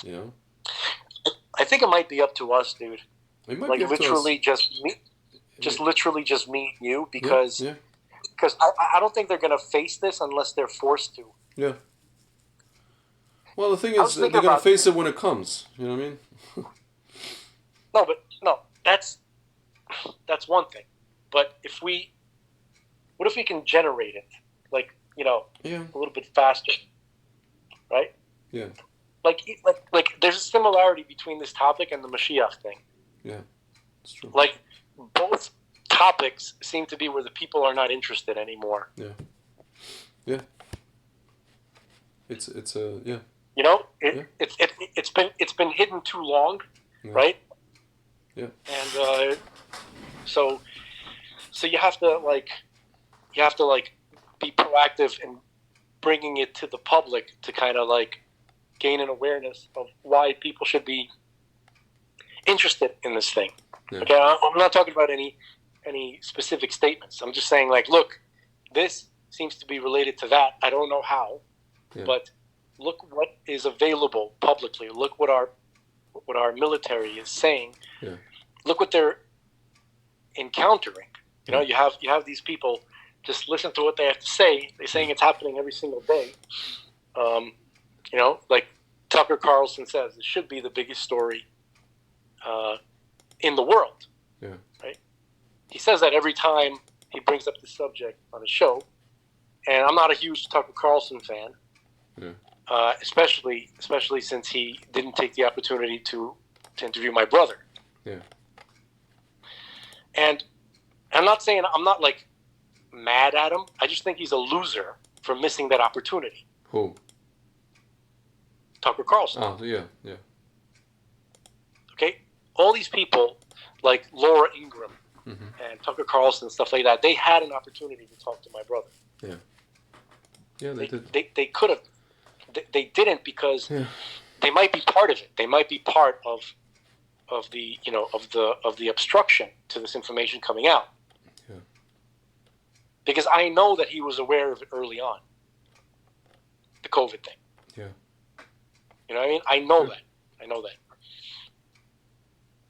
I think it might be up to us, dude. It might like, be up literally to us. literally just me and you, because I don't think they're going to face this unless they're forced to. Yeah. Well, the thing is, they're going to face it when it comes. You know what I mean? No, that's one thing. But what if we can generate it, like, a little bit faster, right? Yeah. Like there's a similarity between this topic and the Mashiach thing. Yeah, it's true. Like, both topics seem to be where the people are not interested anymore. Yeah. Yeah. It's yeah. It's been hidden too long, right? Yeah. And so you have to be proactive in bringing it to the public to kind of like gain an awareness of why people should be interested in this thing. Yeah. Okay, I'm not talking about any specific statements. I'm just saying, like, look, this seems to be related to that. I don't know how, but look what is available publicly. Look what our military is saying. Yeah. Look what they're encountering. You have these people. Just listen to what they have to say. They're saying it's happening every single day. Like Tucker Carlson says, it should be the biggest story in the world. Yeah. Right? He says that every time he brings up the subject on a show. And I'm not a huge Tucker Carlson fan. Yeah. Especially since he didn't take the opportunity to interview my brother. Yeah. And I'm not like mad at him. I just think he's a loser for missing that opportunity. Who? Tucker Carlson. Oh, yeah. Okay? All these people, like Laura Ingraham and Tucker Carlson and stuff like that, they had an opportunity to talk to my brother. Yeah. Yeah, they did. They could have. They didn't because they might be part of it. They might be part of the of the obstruction to this information coming out. Yeah. Because I know that he was aware of it early on. The COVID thing. Yeah. You know what I mean? I know that.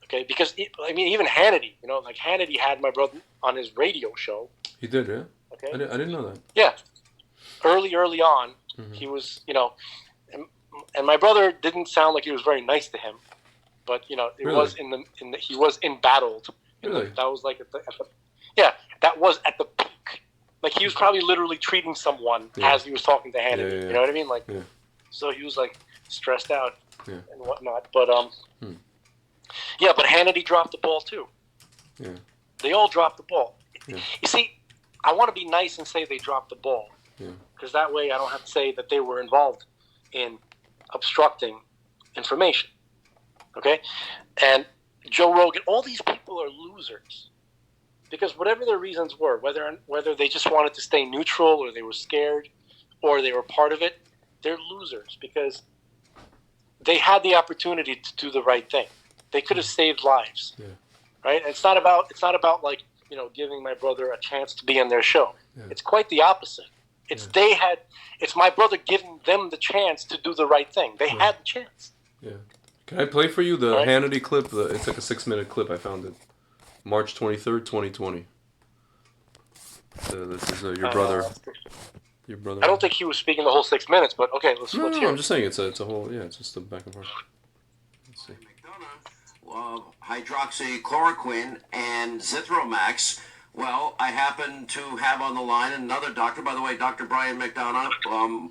Okay, because even Hannity, like Hannity had my brother on his radio show. He did, yeah. Okay. I didn't know that. Yeah. Early on, he was, and my brother didn't sound like he was very nice to him, but it really? Was he was embattled. Really? That was like that was at the peak. Like he was probably literally treating someone as he was talking to Hannity. Yeah. You know what I mean? Like, so he was like stressed out and whatnot. But but Hannity dropped the ball too. Yeah. They all dropped the ball. Yeah. You see, I want to be nice and say they dropped the ball. Yeah. Because that way I don't have to say that they were involved in obstructing information. Okay? And Joe Rogan, all these people are losers. Because whatever their reasons were, whether they just wanted to stay neutral or they were scared or they were part of it, they're losers because they had the opportunity to do the right thing. They could have saved lives. Yeah. Right? And it's not about like, giving my brother a chance to be on their show. Yeah. It's quite the opposite. It's my brother giving them the chance to do the right thing. They had the chance. Yeah. Can I play for you the Hannity clip? It's like a 6-minute clip. I found it. March 23rd, 2020. This is your brother. Your brother. I don't think he was speaking the whole 6 minutes, but okay, let's hear it. I'm just saying it's a whole, it's just a back and forth. Let's see. hydroxychloroquine and Zithromax. Well, I happen to have on the line another doctor. By the way, Dr. Brian McDonough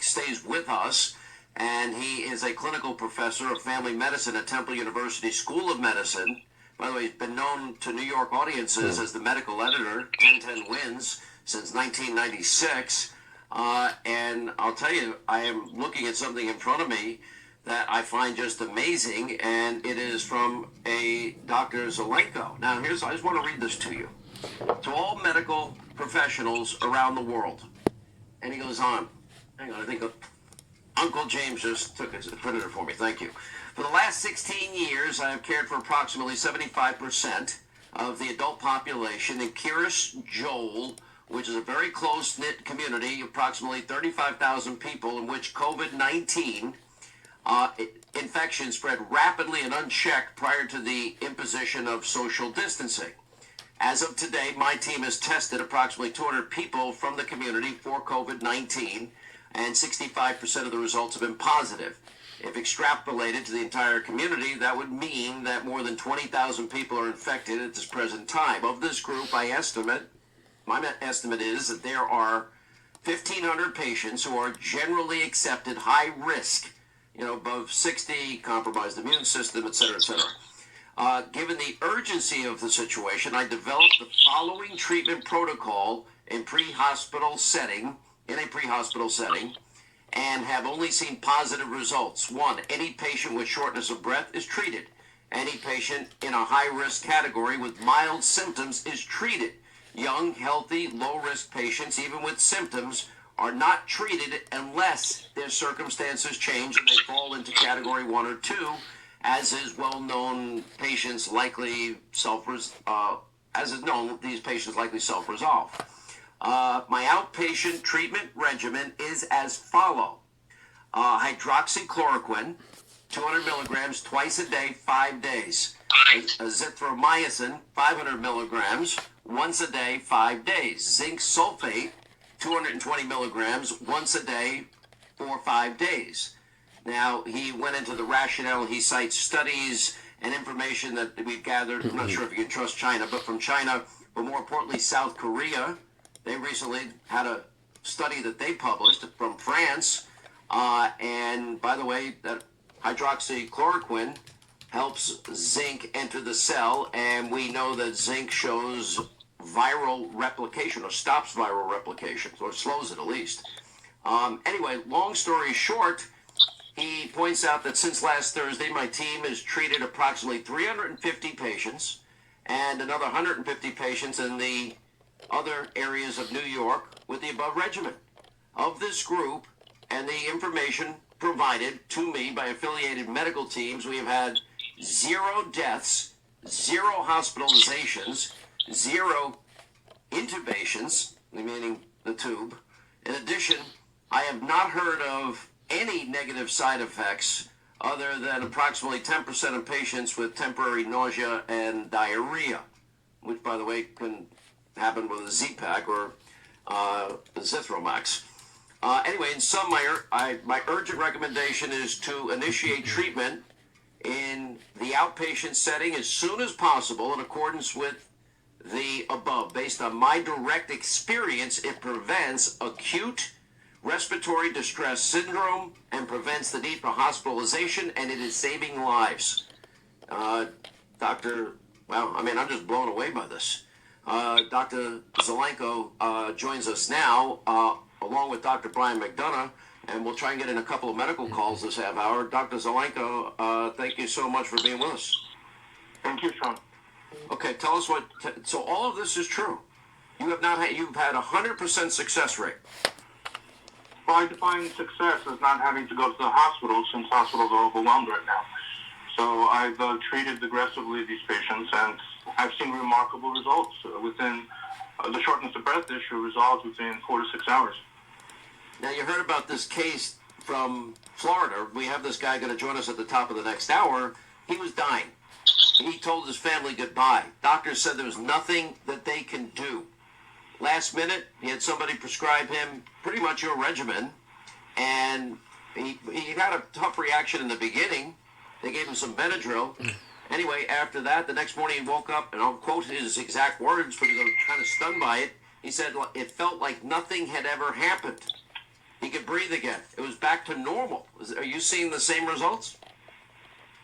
stays with us, and he is a clinical professor of family medicine at Temple University School of Medicine. By the way, he's been known to New York audiences as the medical editor, 1010 Wins, since 1996. And I'll tell you, I am looking at something in front of me that I find just amazing, and it is from a Dr. Zelenko. Now, I just want to read this to you. To all medical professionals around the world. And he goes on. Hang on, I think Uncle James just printed it for me. Thank you. For the last 16 years, I have cared for approximately 75% of the adult population in Kiryas Joel, which is a very close-knit community, approximately 35,000 people, in which COVID-19 infection spread rapidly and unchecked prior to the imposition of social distancing. As of today, my team has tested approximately 200 people from the community for COVID-19, and 65% of the results have been positive. If extrapolated to the entire community, that would mean that more than 20,000 people are infected at this present time. Of this group, my estimate is that there are 1,500 patients who are generally accepted high risk, above 60, compromised immune system, et cetera, et cetera. Given the urgency of the situation, I developed the following treatment protocol in a pre-hospital setting, and have only seen positive results. 1, any patient with shortness of breath is treated. Any patient in a high-risk category with mild symptoms is treated. Young, healthy, low-risk patients, even with symptoms, are not treated unless their circumstances change and they fall into category 1 or 2, as is well-known, these patients likely self-resolve. My outpatient treatment regimen is as follow. Hydroxychloroquine, 200 milligrams twice a day, 5 days. Azithromycin, 500 milligrams once a day, 5 days. Zinc sulfate, 220 milligrams once a day for 5 days. Now, he went into the rationale. He cites studies and information that we've gathered. I'm not sure if you can trust China, but from China, but more importantly, South Korea. They recently had a study that they published from France. And by the way, that hydroxychloroquine helps zinc enter the cell. And we know that zinc shows viral replication, or stops viral replication, or slows it at least. Anyway, long story short, he points out that since last Thursday, my team has treated approximately 350 patients and another 150 patients in the other areas of New York with the above regimen. Of this group and the information provided to me by affiliated medical teams, we have had 0 deaths, 0 hospitalizations, 0 intubations, meaning the tube. In addition, I have not heard of any negative side effects other than approximately 10% of patients with temporary nausea and diarrhea, which, by the way, can happen with a Z-Pack or Zithromax. Anyway, in sum, my urgent recommendation is to initiate treatment in the outpatient setting as soon as possible in accordance with the above. Based on my direct experience, it prevents acute respiratory distress syndrome and prevents the need for hospitalization, and it is saving lives. I'm just blown away by this. Dr. Zelenko joins us now, along with Dr. Brian McDonough, and we'll try and get in a couple of medical calls this half hour. Dr. Zelenko, thank you so much for being with us. Thank you, Sean. Okay, tell us so all of this is true. You've had 100% success rate. Well, I define success as not having to go to the hospital, since hospitals are overwhelmed right now. So I've treated aggressively these patients, and I've seen remarkable results. Within the shortness of breath issue resolves within 4 to 6 hours. Now, you heard about this case from Florida. We have this guy going to join us at the top of the next hour. He was dying. He told his family goodbye. Doctors said there was nothing that they can do. Last minute, he had somebody prescribe him pretty much your regimen, and he had a tough reaction in the beginning. They gave him some Benadryl, Anyway, after that, the next morning he woke up, and I'll quote his exact words because I was kind of stunned by it. He said, it felt like nothing had ever happened. He could breathe again. It was back to normal. Are you seeing the same results?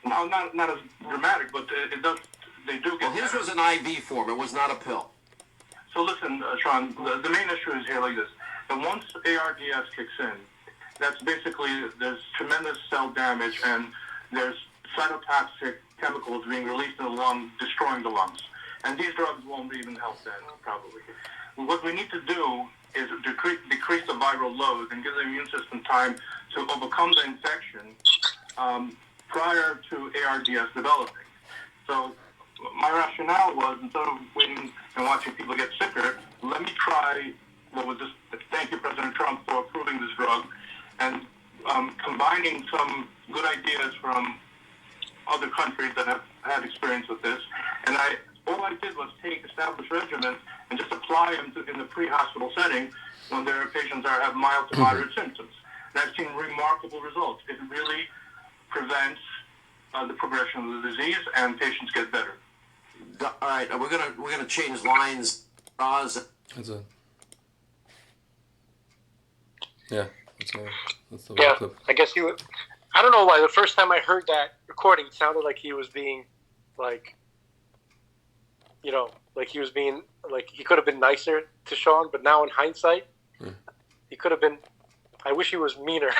No, not as dramatic, but it does. They do get. Well, his better. was an IV form. It was not a pill. So listen, Sean, the main issue is here like this. And once ARDS kicks in, that's basically, there's tremendous cell damage and there's cytotoxic chemicals being released in the lung, destroying the lungs. And these drugs won't even help that, probably. What we need to do is decrease the viral load and give the immune system time to overcome the infection prior to ARDS developing. So my rationale was, instead of waiting and watching people get sicker, let me try what was this. Thank you, President Trump, for approving this drug, and combining some good ideas from other countries that have had experience with this. And all I did was take established regimens and just apply them in the pre-hospital setting when their patients have mild to moderate symptoms. And I've seen remarkable results. It really prevents the progression of the disease, and patients get better. All right, we're gonna change lines. That's a that's the Yeah, clip. I guess he was. I don't know why. The first time I heard that recording, it sounded like he was being, like, like he was being, like, he could have been nicer to Sean, but now in hindsight, he could have been. I wish he was meaner.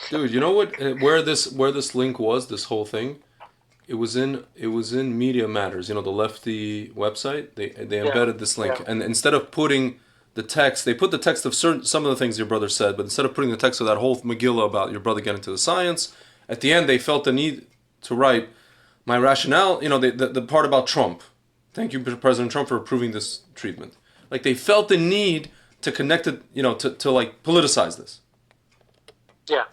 Dude, you know what? Where this link was, this whole thing, it was in Media Matters. The lefty website. They embedded this link, and instead of putting the text, they put the text of some of the things your brother said, but instead of putting the text of that whole Megillah about your brother getting to the science, at the end they felt the need to write my rationale. The part about Trump. Thank you, President Trump, for approving this treatment. Like, they felt the need to connect it, to like politicize this. Yeah.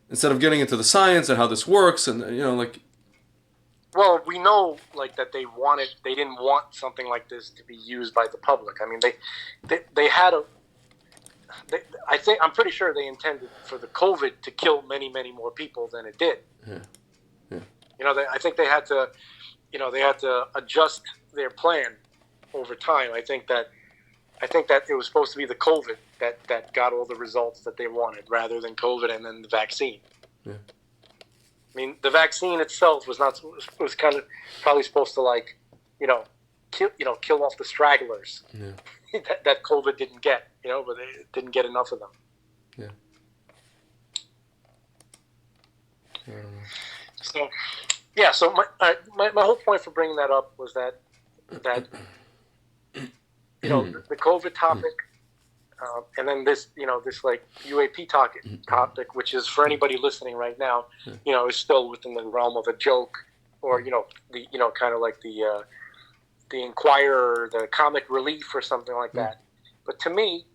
Instead of getting into the science and how this works, and like. Well, we know, like, that they didn't want something like this to be used by the public. I mean, they had I'm pretty sure they intended for the COVID to kill many, many more people than it did. Yeah. I think they had to, they had to adjust their plan over time. I think that it was supposed to be the COVID that got all the results that they wanted, rather than COVID and then the vaccine. Yeah. I mean, the vaccine itself was kind of probably supposed to, like, kill off the stragglers that COVID didn't get, but they didn't get enough of them. Yeah. So my whole point for bringing that up was that the COVID topic, and then this like UAP topic, which is, for anybody listening right now, is still within the realm of a joke, or kind of like the Inquirer, the Comic Relief, or something like that. But to me,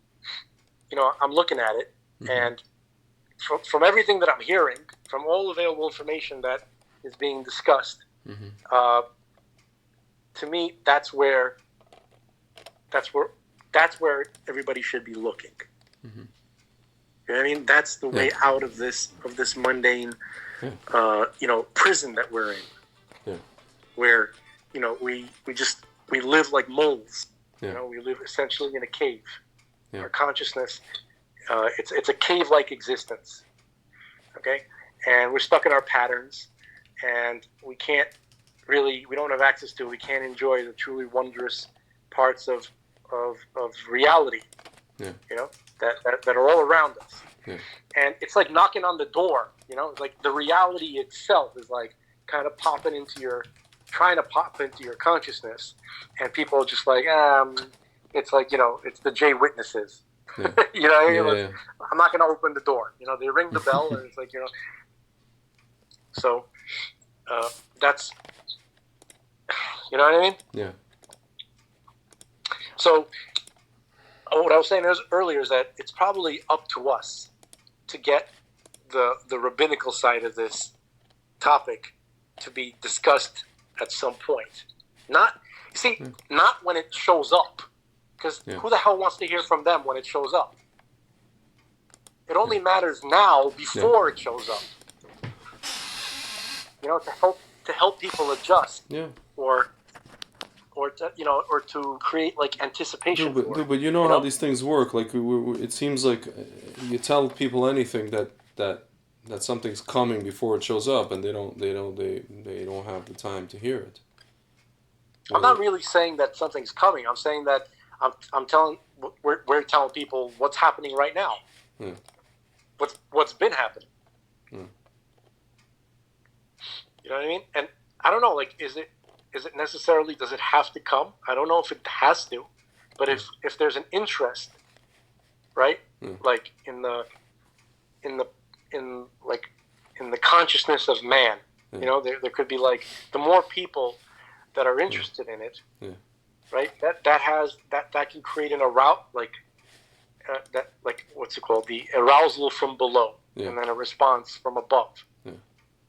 I'm looking at it, and from everything that I'm hearing, from all available information that is being discussed, to me, that's where everybody should be looking. You know what I mean? That's the way out of this mundane, prison that we're in. Yeah. Where, we live like moles. Yeah. We live essentially in a cave. Yeah. Our consciousness, it's a cave-like existence. Okay? And we're stuck in our patterns, and we don't have access to it. We can't enjoy the truly wondrous parts of reality, that are all around us. Yeah. And it's like knocking on the door, it's like the reality itself is like kind of trying to pop into your consciousness, and people are just like, it's like, it's the J Witnesses. Yeah. I'm not going to open the door. They ring the bell, and it's like, so that's, you know what I mean? Yeah. So what I was saying earlier is that it's probably up to us to get the rabbinical side of this topic to be discussed at some point. Not when it shows up, because who the hell wants to hear from them when it shows up? It only matters now before it shows up. To to help people adjust, Yeah. or to create like anticipation. Dude, but you know how these things work. Like it seems like you tell people anything that something's coming before it shows up, and they don't have the time to hear it. I'm not really saying that something's coming. I'm saying that we're telling people what's happening right now. Yeah. What's been happening. Yeah. You know what I mean? And I don't know. Like, is it necessarily? Does it have to come? I don't know if it has to, but if there's an interest, right? Like in the consciousness of man, you know, there could be like the more people that are interested in it, right? That can create an what's it called? The arousal from below, and then a response from above. Yeah.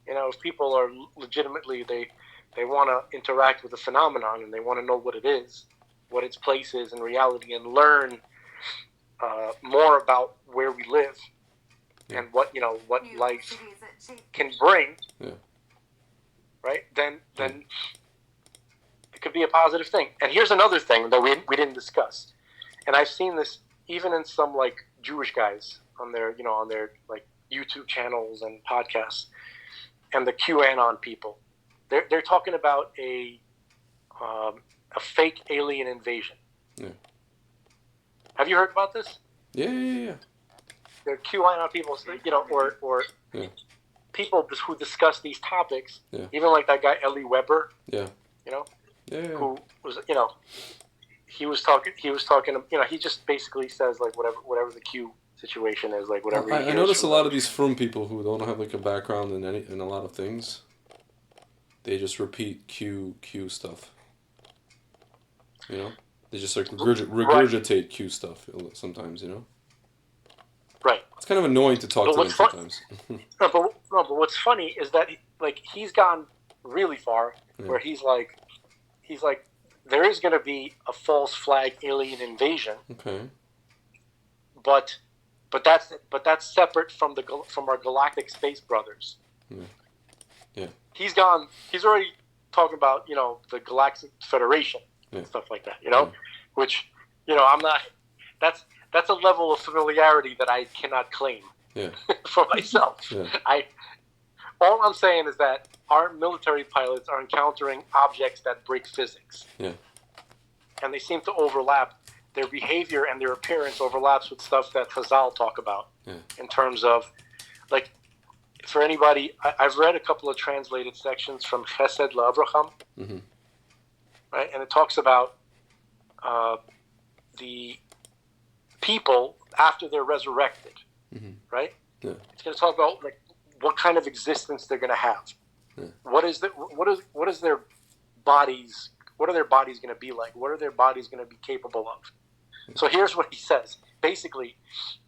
You know, if people are legitimately they want to interact with the phenomenon and they want to know what it is, what its place is in reality, and learn more about where we live and what life can bring. Yeah. Right? Then it could be a positive thing. And here's another thing that we didn't discuss, and I've seen this even in some like Jewish guys on their like YouTube channels and podcasts, and the QAnon people. They're talking about a fake alien invasion. Yeah. Have you heard about this? Yeah. They're QAnon people, or people who discuss these topics. Yeah. Even like that guy Eli Weber. Yeah. You know. Yeah. Who was he was talking. He just basically says like whatever the Q situation is, like whatever. I notice a lot of these frum people who don't have like a background in a lot of things. They just repeat Q stuff. You know, they just like regurgitate Q stuff sometimes. You know. Right. It's kind of annoying to talk to them sometimes. but what's funny is that he's gone really far, where he's like, there is going to be a false flag alien invasion. Okay. But that's separate from our galactic space brothers. Yeah. He's already talking about, the Galactic Federation and stuff like that, which, I'm not, that's a level of familiarity that I cannot claim for myself. Yeah. All I'm saying is that our military pilots are encountering objects that break physics. Yeah. And they seem to overlap. Their behavior and their appearance overlaps with stuff that Chazal talk about in terms of, like, for anybody, I've read a couple of translated sections from Chesed LaAvraham, right? And it talks about the people after they're resurrected, right? Yeah. It's going to talk about like what kind of existence they're going to have. Yeah. What is their bodies? What are their bodies going to be like? What are their bodies going to be capable of? So here's what he says. Basically,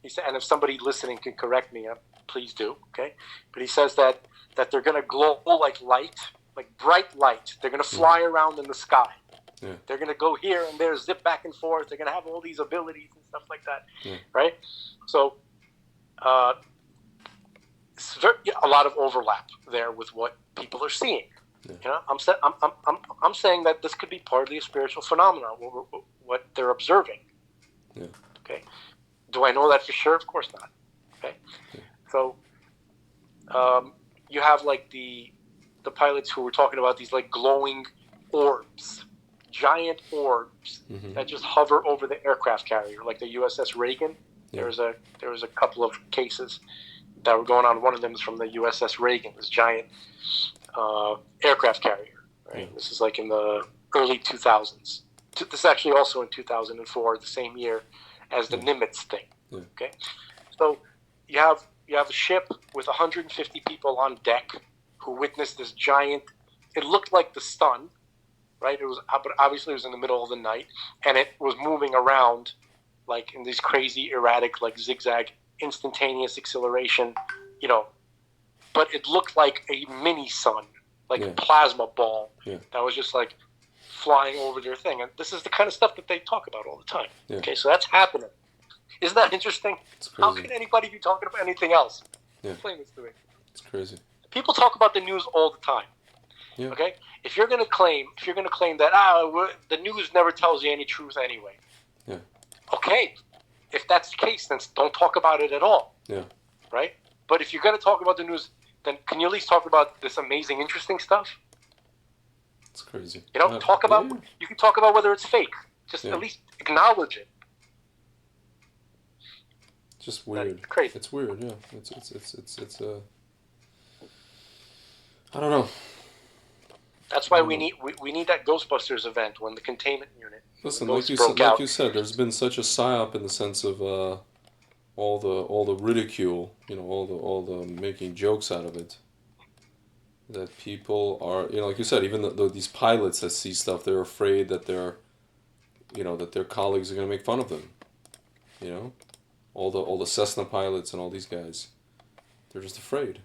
he said, and if somebody listening can correct me, please do. Okay, but he says that they're going to glow like light, like bright light. They're going to fly around in the sky. Yeah. They're going to go here and there, zip back and forth. They're going to have all these abilities and stuff like that, right? So, it's a lot of overlap there with what people are seeing. Yeah. I'm saying that this could be partly a spiritual phenomenon, what they're observing. Yeah. Okay. Do I know that for sure? Of course not. Okay. Yeah. So, you have like the pilots who were talking about these like glowing orbs, giant orbs that just hover over the aircraft carrier, like the USS Reagan. Yeah. There was a couple of cases that were going on. One of them is from the USS Reagan, this giant aircraft carrier. Right. Yeah. This is like in the early 2000s. This is actually also in 2004, the same year as the Nimitz thing. Yeah. Okay, so you have a ship with 150 people on deck who witnessed this giant. It looked like the sun, right? But obviously it was in the middle of the night, and it was moving around like in these crazy, erratic, like zigzag, instantaneous acceleration, But it looked like a mini sun, like a plasma ball that was just like flying over their thing. And this is the kind of stuff that they talk about all the time. Yeah. Okay, so that's happening. Isn't that interesting? How can anybody be talking about anything else? Yeah. Explain this to me. It's crazy. People talk about the news all the time. Yeah. Okay, if you're gonna claim that the news never tells you any truth anyway. Yeah. Okay, if that's the case, then don't talk about it at all. Yeah. Right. But if you're gonna talk about the news, then can you at least talk about this amazing, interesting stuff? It's crazy. You know, talk about. Yeah. You can talk about whether it's fake. Just Yeah. at least acknowledge it. Just weird. That's crazy. It's weird. Yeah. It's I don't know. That's why we need that Ghostbusters event when the containment unit. Listen, Ghosts like broke out. you said, there's been such a psyop in the sense of all the ridicule, all the making jokes out of it. That people are, like you said, even these pilots that see stuff, they're afraid that that their colleagues are going to make fun of them. All the Cessna pilots and all these guys, they're just afraid.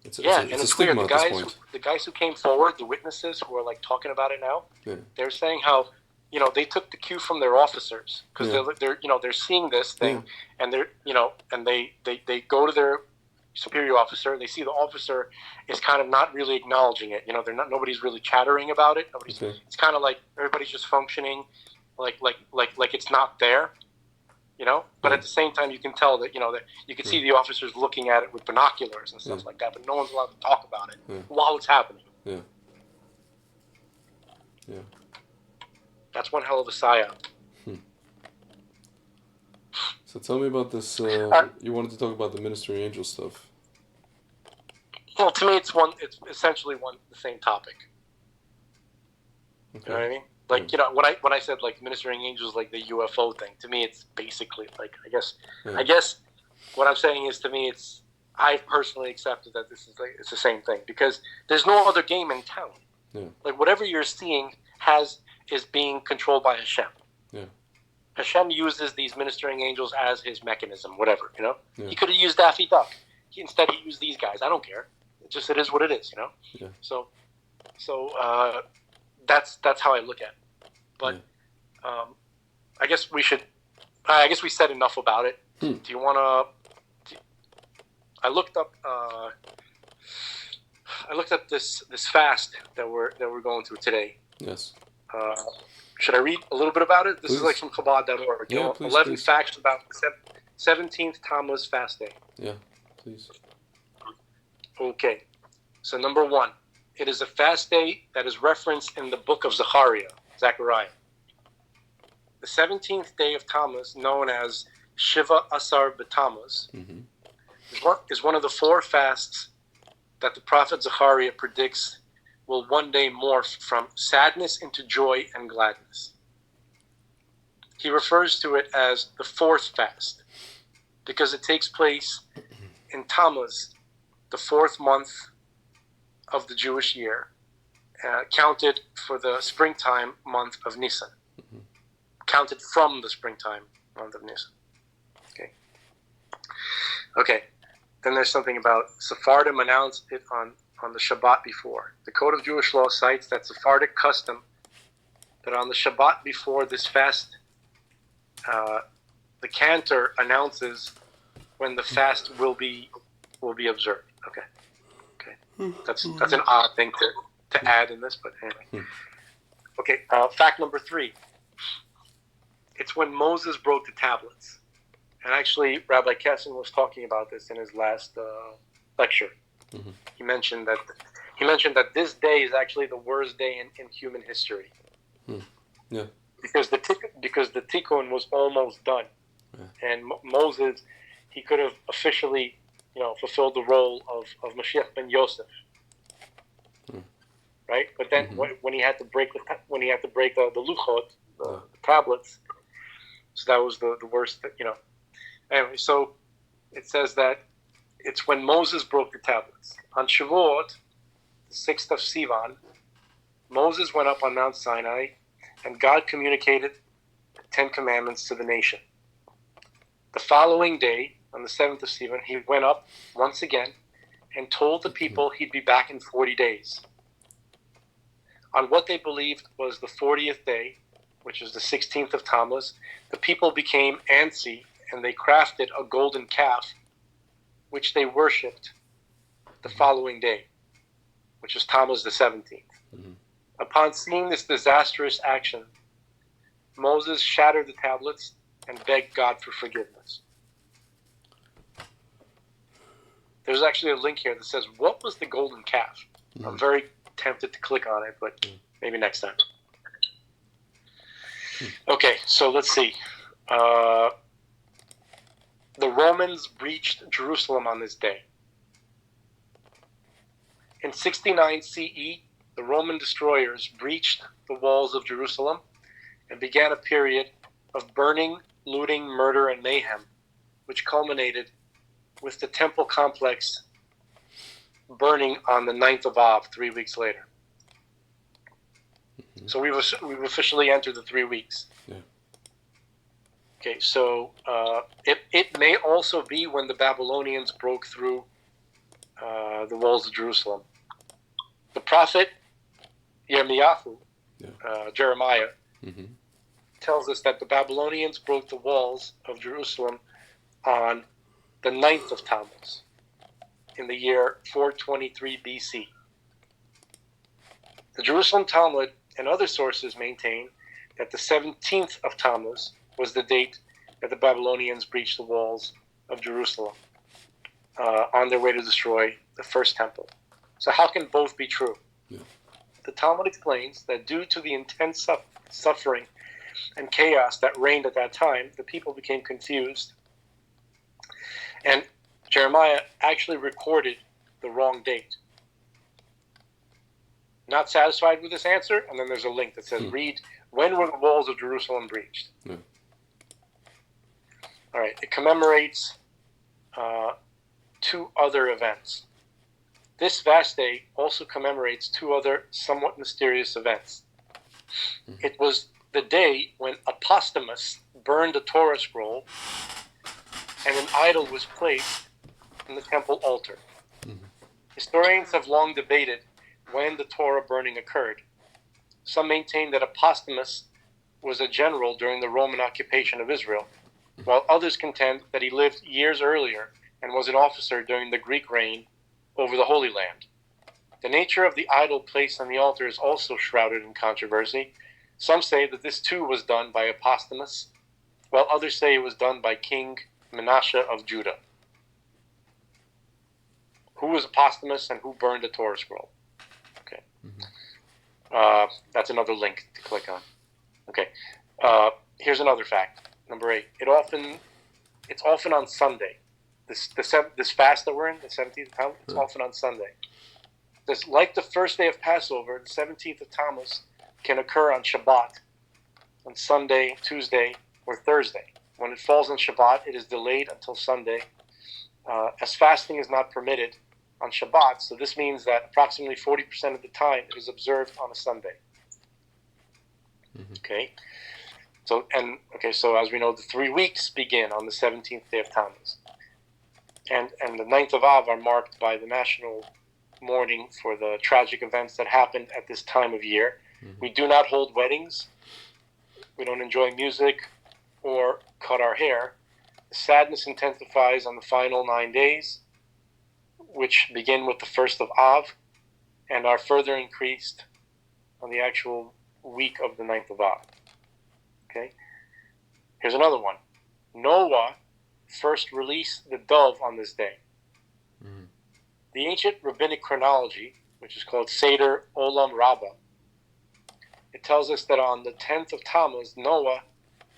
It's a clear. stigma at this point. The guys who came forward, the witnesses who are like talking about it now, they're saying how they took the cue from their officers because they're seeing this thing and they're and they go to their superior officer. They see the officer is kind of not really acknowledging it. Nobody's really chattering about it. It's kind of like everybody's just functioning like it's not there. But at the same time, you can tell that that you can see the officers looking at it with binoculars and stuff like that. But no one's allowed to talk about it while it's happening. Yeah. Yeah. That's one hell of a psyop. So tell me about this. You wanted to talk about the Ministering Angel stuff. Well, to me, it's essentially the same topic. Okay. You know what I mean? Like when I said like ministering angels, like the UFO thing, to me it's basically like I guess what I'm saying is, to me I've personally accepted that this is it's the same thing because there's no other game in town. Yeah. Like whatever you're seeing is being controlled by Hashem. Yeah. Hashem uses these ministering angels as his mechanism, whatever. Yeah. He could have used Daffy Duck. Instead, he used these guys. I don't care. It is what it is. Yeah. So that's how I look at it. But I guess we said enough about it. Do you want to? I looked up this fast that we're going through today. Yes. Should I read a little bit about it? This Please. is like from Chabad.org. Yeah, please, 11 please. facts about the 17th Tammuz fast day. Yeah, please. Okay. So number 1, it is a fast day that is referenced in the book of Zechariah. The 17th day of Tammuz, known as Shiva Asar B'Tammuz, is one of the 4 fasts that the prophet Zechariah predicts will one day morph from sadness into joy and gladness. He refers to it as the 4th fast because it takes place in Tammuz, the 4th month of the Jewish year, counted for the springtime month of Nisan. Counted from the springtime month of Nisan. Okay. Then there's something about Sephardim announced it on the Shabbat before. The Code of Jewish Law cites that Sephardic custom that on the Shabbat before this fast, the cantor announces when the fast will be observed. Okay. That's an odd thing to add in this, but anyway. Okay. Fact number 3. It's when Moses broke the tablets. And actually, Rabbi Kessin was talking about this in his last lecture. He mentioned that this day is actually the worst day in human history. Yeah. Because the tikkun was almost done, and Moses, he could have officially, fulfilled the role of Mashiach ben Yosef. Right, but then when he had to break the luchot, the tablets, so that was the worst. Anyway, so it says that it's when Moses broke the tablets. On Shavuot, the 6th of Sivan, Moses went up on Mount Sinai, and God communicated the 10 Commandments to the nation. The following day, on the 7th of Sivan, he went up once again and told the people he'd be back in 40 days. On what they believed was the 40th day, which is the 16th of Tammuz, the people became antsy, and they crafted a golden calf, which they worshipped the following day. which is Tammuz the 17th. Upon seeing this disastrous action, Moses shattered the tablets and begged God for forgiveness. There's actually a link here that says, what was the golden calf? I'm very tempted to click on it, but maybe next time. Okay, so let's see. The Romans breached Jerusalem on this day. In 69 CE, the Roman destroyers breached the walls of Jerusalem and began a period of burning, looting, murder, and mayhem, which culminated with the temple complex burning on the 9th of Av, 3 weeks later. So we've officially entered the 3 weeks. Yeah. Okay, so it may also be when the Babylonians broke through the walls of Jerusalem. The prophet Jeremiah, tells us that the Babylonians broke the walls of Jerusalem on the 9th of Tammuz in the year 423 BC. The Jerusalem Talmud and other sources maintain that the 17th of Tammuz was the date that the Babylonians breached the walls of Jerusalem on their way to destroy the first temple. So how can both be true? Yeah. The Talmud explains that due to the intense suffering and chaos that reigned at that time, the people became confused. And Jeremiah actually recorded the wrong date. Not satisfied with this answer, and then there's a link that says, read, when were the walls of Jerusalem breached? Yeah. All right, it commemorates two other events. This fast day also commemorates two other somewhat mysterious events. It was the day when Apostamus burned a Torah scroll and an idol was placed in the temple altar. Historians have long debated when the Torah burning occurred. Some maintain that Apostamus was a general during the Roman occupation of Israel, while others contend that he lived years earlier and was an officer during the Greek reign over the Holy Land. The nature of the idol placed on the altar is also shrouded in controversy. Some say that this too was done by Apostamus, while others say it was done by King Manasseh of Judah. Who was Apostamus and who burned the Torah scroll? Okay. That's another link to click on. Okay. Here's another fact. Number 8. It's often on Sunday. This fast that we're in, the 17th of Tammuz, it's often on Sunday. Like the first day of Passover, the 17th of Tammuz can occur on Shabbat, on Sunday, Tuesday, or Thursday. When it falls on Shabbat, it is delayed until Sunday, as fasting is not permitted on Shabbat. So this means that approximately 40% of the time it is observed on a Sunday. Okay. So as we know, the 3 weeks begin on the 17th day of Tammuz. And the 9th of Av are marked by the national mourning for the tragic events that happened at this time of year. We do not hold weddings. We don't enjoy music or cut our hair. The sadness intensifies on the final 9 days, which begin with the 1st of Av and are further increased on the actual week of the 9th of Av. Okay? Here's another one. Noah first released the dove on this day. The ancient rabbinic chronology, which is called Seder Olam Rabbah, it tells us that on the 10th of Tammuz, Noah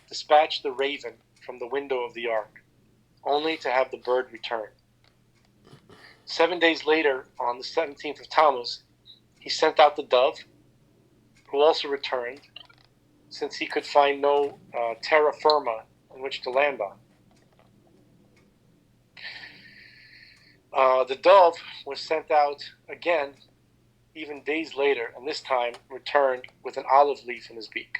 dispatched the raven from the window of the ark, only to have the bird return. 7 days later, on the 17th of Tammuz, he sent out the dove, who also returned, since he could find no terra firma on which to land on. The dove was sent out again, even days later, and this time returned with an olive leaf in his beak.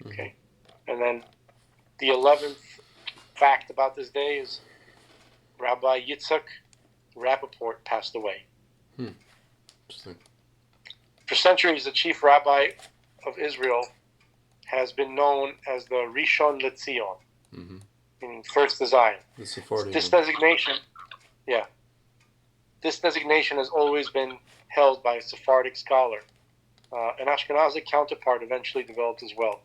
Okay. And then the 11th fact about this day is Rabbi Yitzhak Rappaport passed away. Interesting. For centuries, the chief rabbi of Israel has been known as the Rishon LeZion, meaning first to Zion. The Sephardi. This designation this designation has always been held by a Sephardic scholar. An Ashkenazi counterpart eventually developed as well.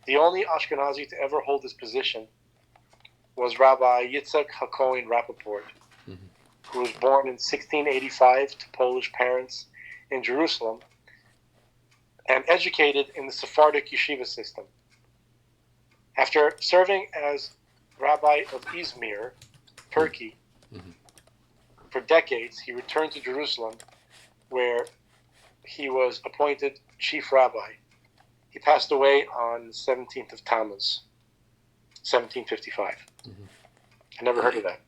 The only Ashkenazi to ever hold this position was Rabbi Yitzhak HaKohen Rappaport, who was born in 1685 to Polish parents in Jerusalem and educated in the Sephardic yeshiva system. After serving as rabbi of Izmir, Turkey, for decades, he returned to Jerusalem, where he was appointed chief rabbi. He passed away on the 17th of Tammuz, 1755. I never heard of that.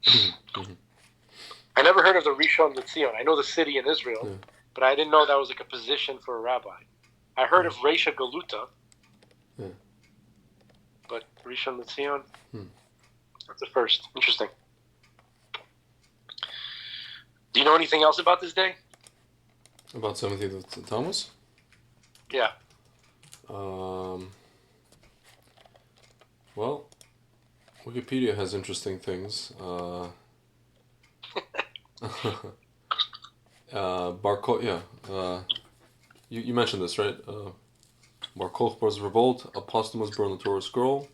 I never heard of the Rishon LeZion. I know the city in Israel, but I didn't know that was like a position for a rabbi. I heard of Reisha Galuta, but Rishon LeZion, that's the first. Interesting. Do you know anything else about this day? About 17th of Tammuz? Yeah. Well, Wikipedia has interesting things. You mentioned this, right? Bar Kokhba's revolt, a posthumous burn the Torah scroll.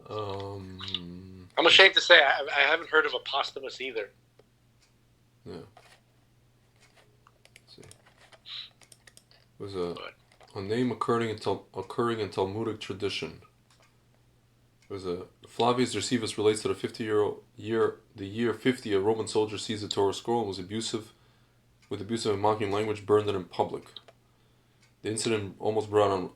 I'm ashamed to say I haven't heard of a posthumous either. Yeah. Let's see. It was a name occurring in Talmudic tradition. It was Flavius Josephus relates that the year 50, a Roman soldier seized the Torah scroll and was abusive and mocking language, burned it in public. The incident almost brought on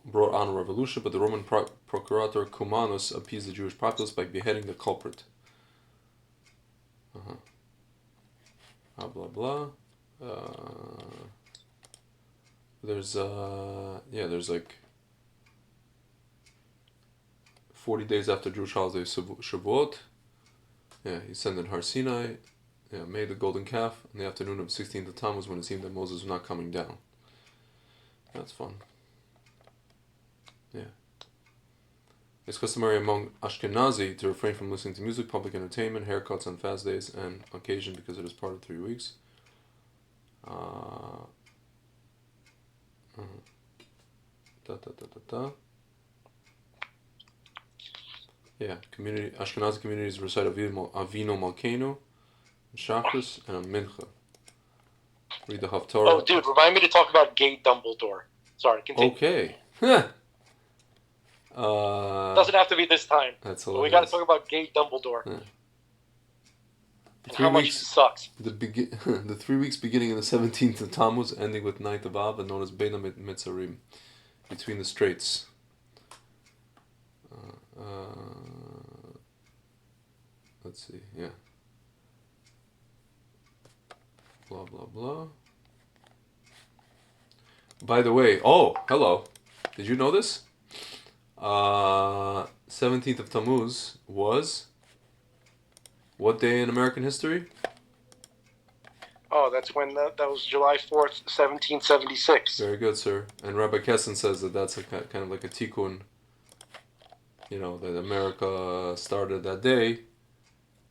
a revolution, but the Roman procurator Cumanus appeased the Jewish populace by beheading the culprit. Blah blah. There's like 40 days after Jewish holiday Shavuot. Yeah, he ascended Har Sinai. Yeah, made the golden calf in the afternoon of 16th of Tammuz when it seemed that Moses was not coming down. That's fun. Yeah. It's customary among Ashkenazi to refrain from listening to music, public entertainment, haircuts on fast days and occasion because it is part of 3 weeks. Yeah, Ashkenazi communities recite Avinu Malkeinu, Shachris, and a Mincha. Read the Haftarah. Oh, dude, remind me to talk about Gay Dumbledore. Sorry, continue. Okay. Doesn't have to be this time. That's but we got to talk about Gay Dumbledore. Yeah. And how much he sucks. The 3 weeks beginning on the 17th of Tammuz, ending with 9th of Av, and known as Beina Mitzarim, between the straits. Let's see, yeah. Blah, blah, blah. By the way, hello. Did you know this? 17th of Tammuz was what day in American history? Oh, that's when that was July 4th, 1776. Very good, sir. And Rabbi Kessin says that that's kind of like a tikkun, that America started that day.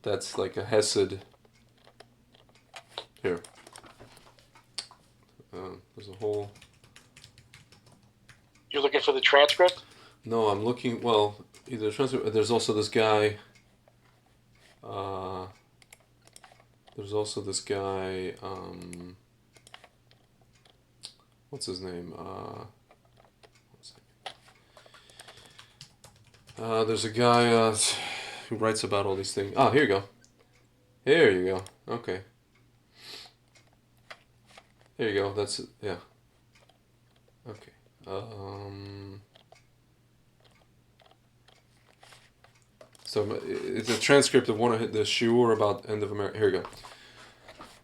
That's like a hesed. Here. There's a whole... You're looking for the transcript? No, I'm looking, either transcript, there's also this guy, what's his name, there's a guy, who writes about all these things. Here you go. Here you go. Okay. There you go. That's it. Yeah. Okay. So it's a transcript of one of the shiur about end of America. Here we go.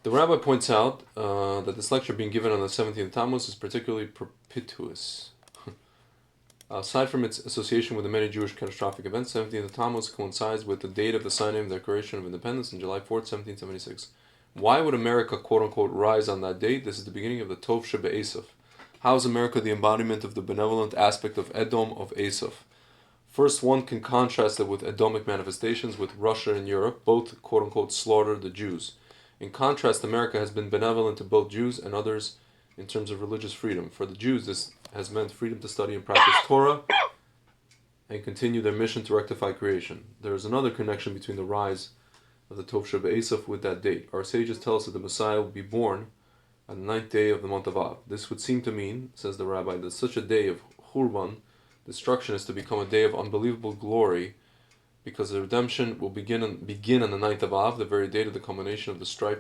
The rabbi points out that this lecture being given on the 17th Tammuz is particularly propitious. Aside from its association with the many Jewish catastrophic events, 17th Tammuz coincides with the date of the signing of the Declaration of Independence on July 4th, 1776. Why would America, quote-unquote, rise on that date? This is the beginning of the Tov Shebe'esav. How is America the embodiment of the benevolent aspect of Edom, of Esav? First, one can contrast it with Edomic manifestations with Russia and Europe, both, quote-unquote, slaughtered the Jews. In contrast, America has been benevolent to both Jews and others in terms of religious freedom. For the Jews, this has meant freedom to study and practice Torah and continue their mission to rectify creation. There is another connection between the rise of the Tov Sheb'Esav with that date. Our sages tell us that the Messiah will be born on the 9th day of the month of Av. This would seem to mean, says the rabbi, that such a day of Churban, destruction, is to become a day of unbelievable glory, because the redemption will begin on the 9th of Av, the very date of the culmination of the strife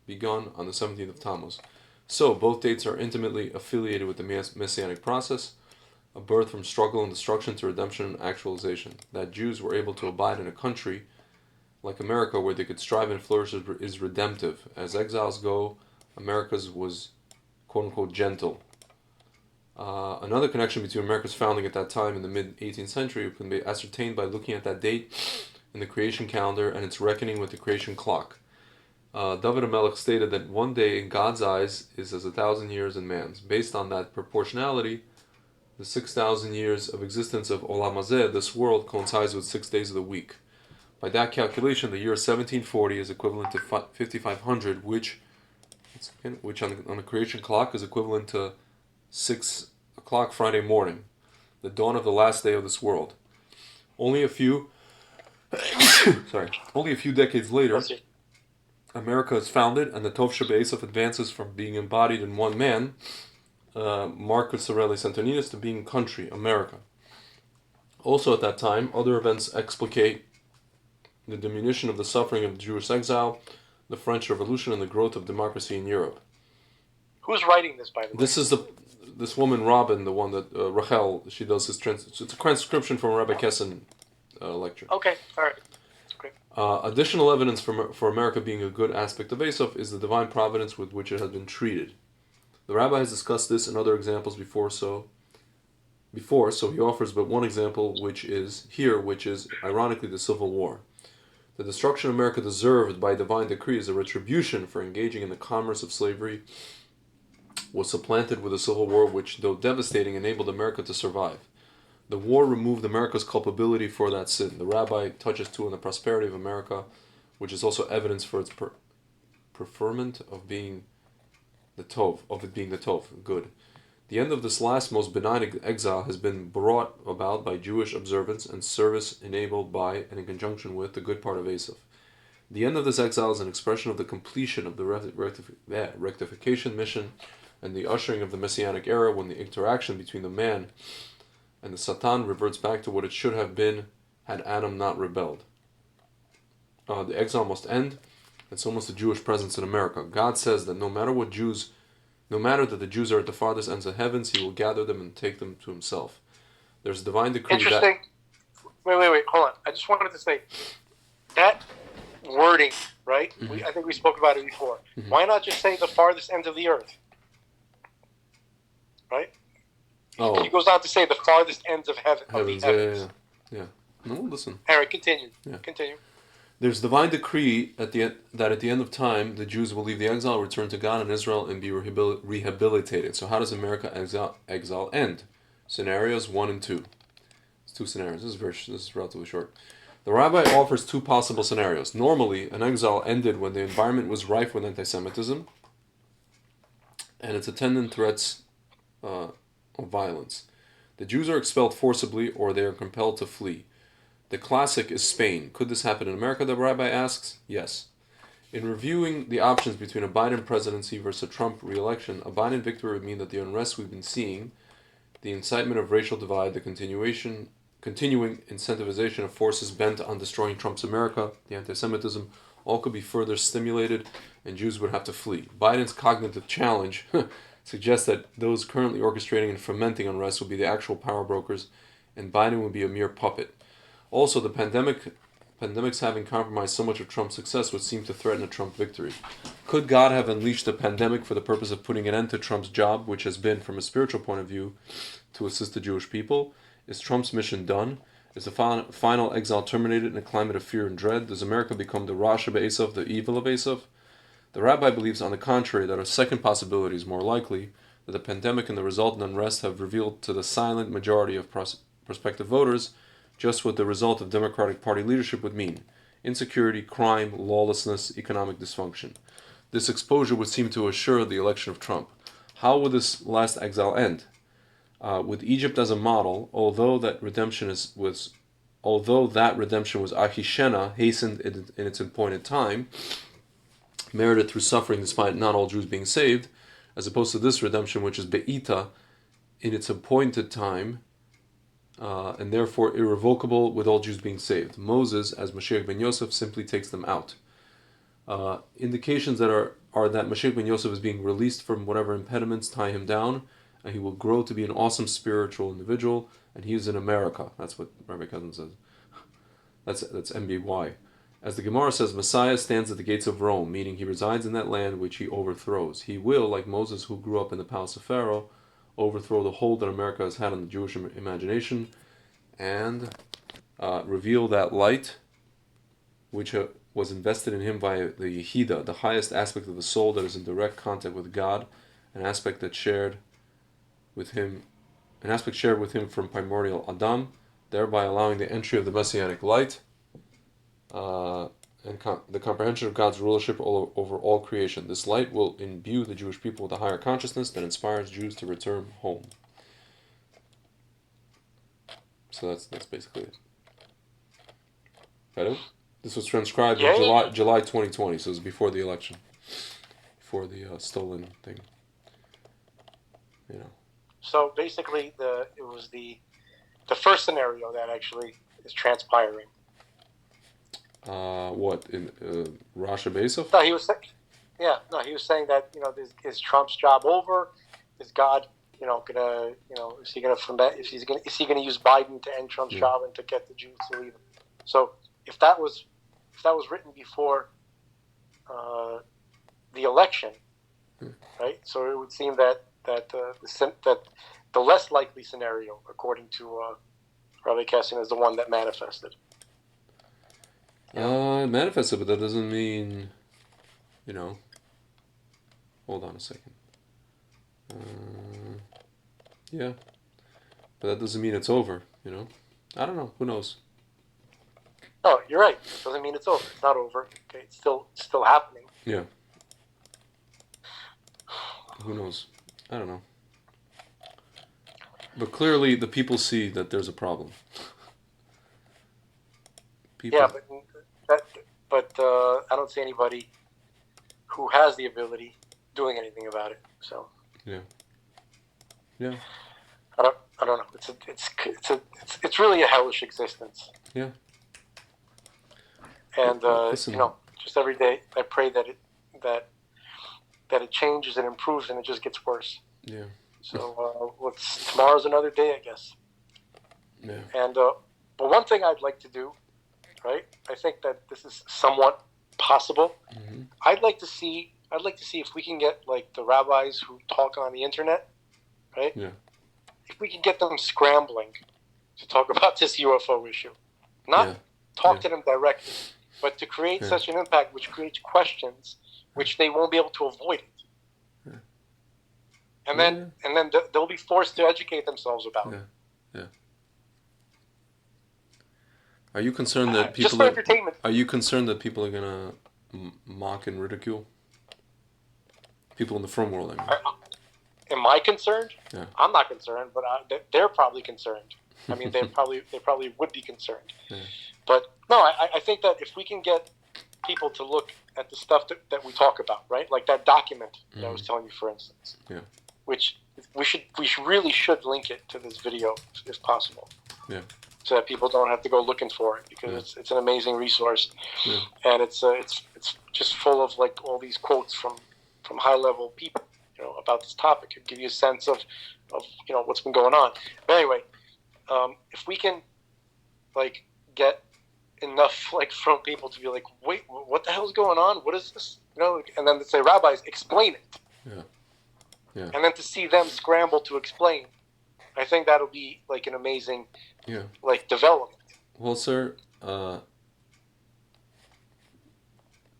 begun on the 17th of Tammuz. So, both dates are intimately affiliated with the Messianic process, a birth from struggle and destruction to redemption and actualization. That Jews were able to abide in a country like America where they could strive and flourish is redemptive. As exiles go, America's was quote-unquote gentle. Another connection between America's founding at that time in the mid-18th century can be ascertained by looking at that date in the creation calendar and its reckoning with the creation clock. David HaMelech stated that one day in God's eyes is as 1,000 years in man's. Based on that proportionality, the 6,000 years of existence of Olam Hazeh, this world, coincides with 6 days of the week. By that calculation, the year 1740 is equivalent to 5,500, which on the creation clock is equivalent to 6 o'clock Friday morning, the dawn of the last day of this world. Only a few decades later, America is founded, and the Tov Sheb'Esav advances from being embodied in one man, Marcus Aurelius Antoninus, to being country, America. Also at that time, other events explicate the diminution of the suffering of Jewish exile, the French Revolution, and the growth of democracy in Europe. Who's writing this, by the way? This is this woman Robin, the one that Rachel, she does this it's a transcription from a Rabbi Kessin lecture. Okay, all right. Okay. Additional evidence for America being a good aspect of Esav is the divine providence with which it has been treated. The rabbi has discussed this and other examples before, so he offers but one example, which is ironically the Civil War. The destruction America deserved by divine decree as a retribution for engaging in the commerce of slavery was supplanted with a civil war which, though devastating, enabled America to survive. The war removed America's culpability for that sin. The rabbi touches too on the prosperity of America, which is also evidence for its preferment of being the tov, good. The end of this last most benign exile has been brought about by Jewish observance and service enabled by and in conjunction with the good part of Esav. The end of this exile is an expression of the completion of the rectification mission and the ushering of the Messianic era, when the interaction between the man and the Satan reverts back to what it should have been had Adam not rebelled. The exile must end, and so must the Jewish presence in America. God says that no matter that the Jews are at the farthest ends of heavens, He will gather them and take them to Himself. There's a divine decree. Interesting. Wait, hold on. I just wanted to say that wording, right? Mm-hmm. I think we spoke about it before. Mm-hmm. Why not just say the farthest ends of the earth? Right? Oh. He goes on to say the farthest ends of heavens. Yeah. No, listen. Eric, continue. Yeah. Continue. There's divine decree that at the end of time, the Jews will leave the exile, return to God and Israel, and be rehabilitated. So how does America exile end? Scenarios 1 and 2. It's 2 scenarios. This is relatively short. The rabbi offers 2 possible scenarios. Normally, an exile ended when the environment was rife with anti-Semitism and its attendant threats of violence. The Jews are expelled forcibly, or they are compelled to flee. The classic is Spain. Could this happen in America, the rabbi asks? Yes. In reviewing the options between a Biden presidency versus a Trump re-election, a Biden victory would mean that the unrest we've been seeing, the incitement of racial divide, the continuing incentivization of forces bent on destroying Trump's America, the anti-Semitism, all could be further stimulated, and Jews would have to flee. Biden's cognitive challenge suggests that those currently orchestrating and fomenting unrest will be the actual power brokers, and Biden will be a mere puppet. Also, the pandemics having compromised so much of Trump's success would seem to threaten a Trump victory. Could God have unleashed the pandemic for the purpose of putting an end to Trump's job, which has been, from a spiritual point of view, to assist the Jewish people? Is Trump's mission done? Is the final exile terminated in a climate of fear and dread? Does America become the Rasha Esav, the evil of Esav? The rabbi believes, on the contrary, that a second possibility is more likely, that the pandemic and the resultant unrest have revealed to the silent majority of prospective voters just what the result of Democratic Party leadership would mean: insecurity, crime, lawlessness, economic dysfunction. This exposure would seem to assure the election of Trump. How would this last exile end? With Egypt as a model, although that redemption was Achishena, hastened in its appointed time, merited through suffering despite not all Jews being saved, as opposed to this redemption which is Be'ita, in its appointed time, and therefore irrevocable with all Jews being saved. Moses, as Mashiach ben Yosef, simply takes them out. Indications that are that Mashiach ben Yosef is being released from whatever impediments tie him down, and he will grow to be an awesome spiritual individual, and he is in America. That's what Rabbi Cousin says. That's MBY. As the Gemara says, Messiah stands at the gates of Rome, meaning he resides in that land which he overthrows. He will, like Moses who grew up in the palace of Pharaoh, overthrow the hold that America has had on the Jewish imagination, and reveal that light which was invested in him by the Yehida, the highest aspect of the soul that is in direct contact with God, an aspect shared with him from primordial Adam, thereby allowing the entry of the messianic light and the comprehension of God's rulership over all creation. This light will imbue the Jewish people with a higher consciousness that inspires Jews to return home. So that's basically it. Right? This was transcribed in July 2020, so it was before the election, before the stolen thing. So basically, it was the first scenario that actually is transpiring. What in Rasha Basov? No, he was saying that is Trump's job over? Is God gonna is he gonna use Biden to end Trump's job and to get the Jews to leave? So if that was written before the election, right? So it would seem that the less likely scenario, according to Rabbi Kessin, is the one that manifested. It manifested, but that doesn't mean, Hold on a second. Yeah, but that doesn't mean it's over. I don't know. Who knows? No, you're right. It doesn't mean it's over. It's not over. Okay, it's still happening. Yeah. Who knows? I don't know. But clearly, the people see that there's a problem. Yeah, but I don't see anybody who has the ability doing anything about it. So. Yeah. I don't know. It's really a hellish existence. Yeah. And just every day I pray that it changes and improves and it just gets worse. Yeah. So tomorrow's another day, I guess. Yeah. And but one thing I'd like to do, right? I think that this is somewhat possible. Mm-hmm. I'd like to see if we can get like the rabbis who talk on the internet, right? Yeah. If we can get them scrambling to talk about this UFO issue, not talk to them directly, but to create such an impact which creates questions which they won't be able to avoid it. Yeah. And then they'll be forced to educate themselves about it. Yeah. Are you concerned that people just for entertainment? Are you concerned that people are gonna mock and ridicule people in the frum world? I mean. Am I concerned? Yeah. I'm not concerned, but they're probably concerned. I mean, they probably would be concerned. Yeah. But no, I think that if we can get people to look at the stuff that we talk about, right? Like that document that I was telling you, for instance. Yeah. Which we really should link it to this video if possible. Yeah. So that people don't have to go looking for it, because it's an amazing resource, and it's just full of like all these quotes from high level people, about this topic. It'll give you a sense of what's been going on. But anyway, if we can like get enough like from people to be like, wait, what the hell's going on? What is this? And then to say, rabbis, explain it. Yeah. And then to see them scramble to explain, I think that'll be like an amazing like development. Well, sir,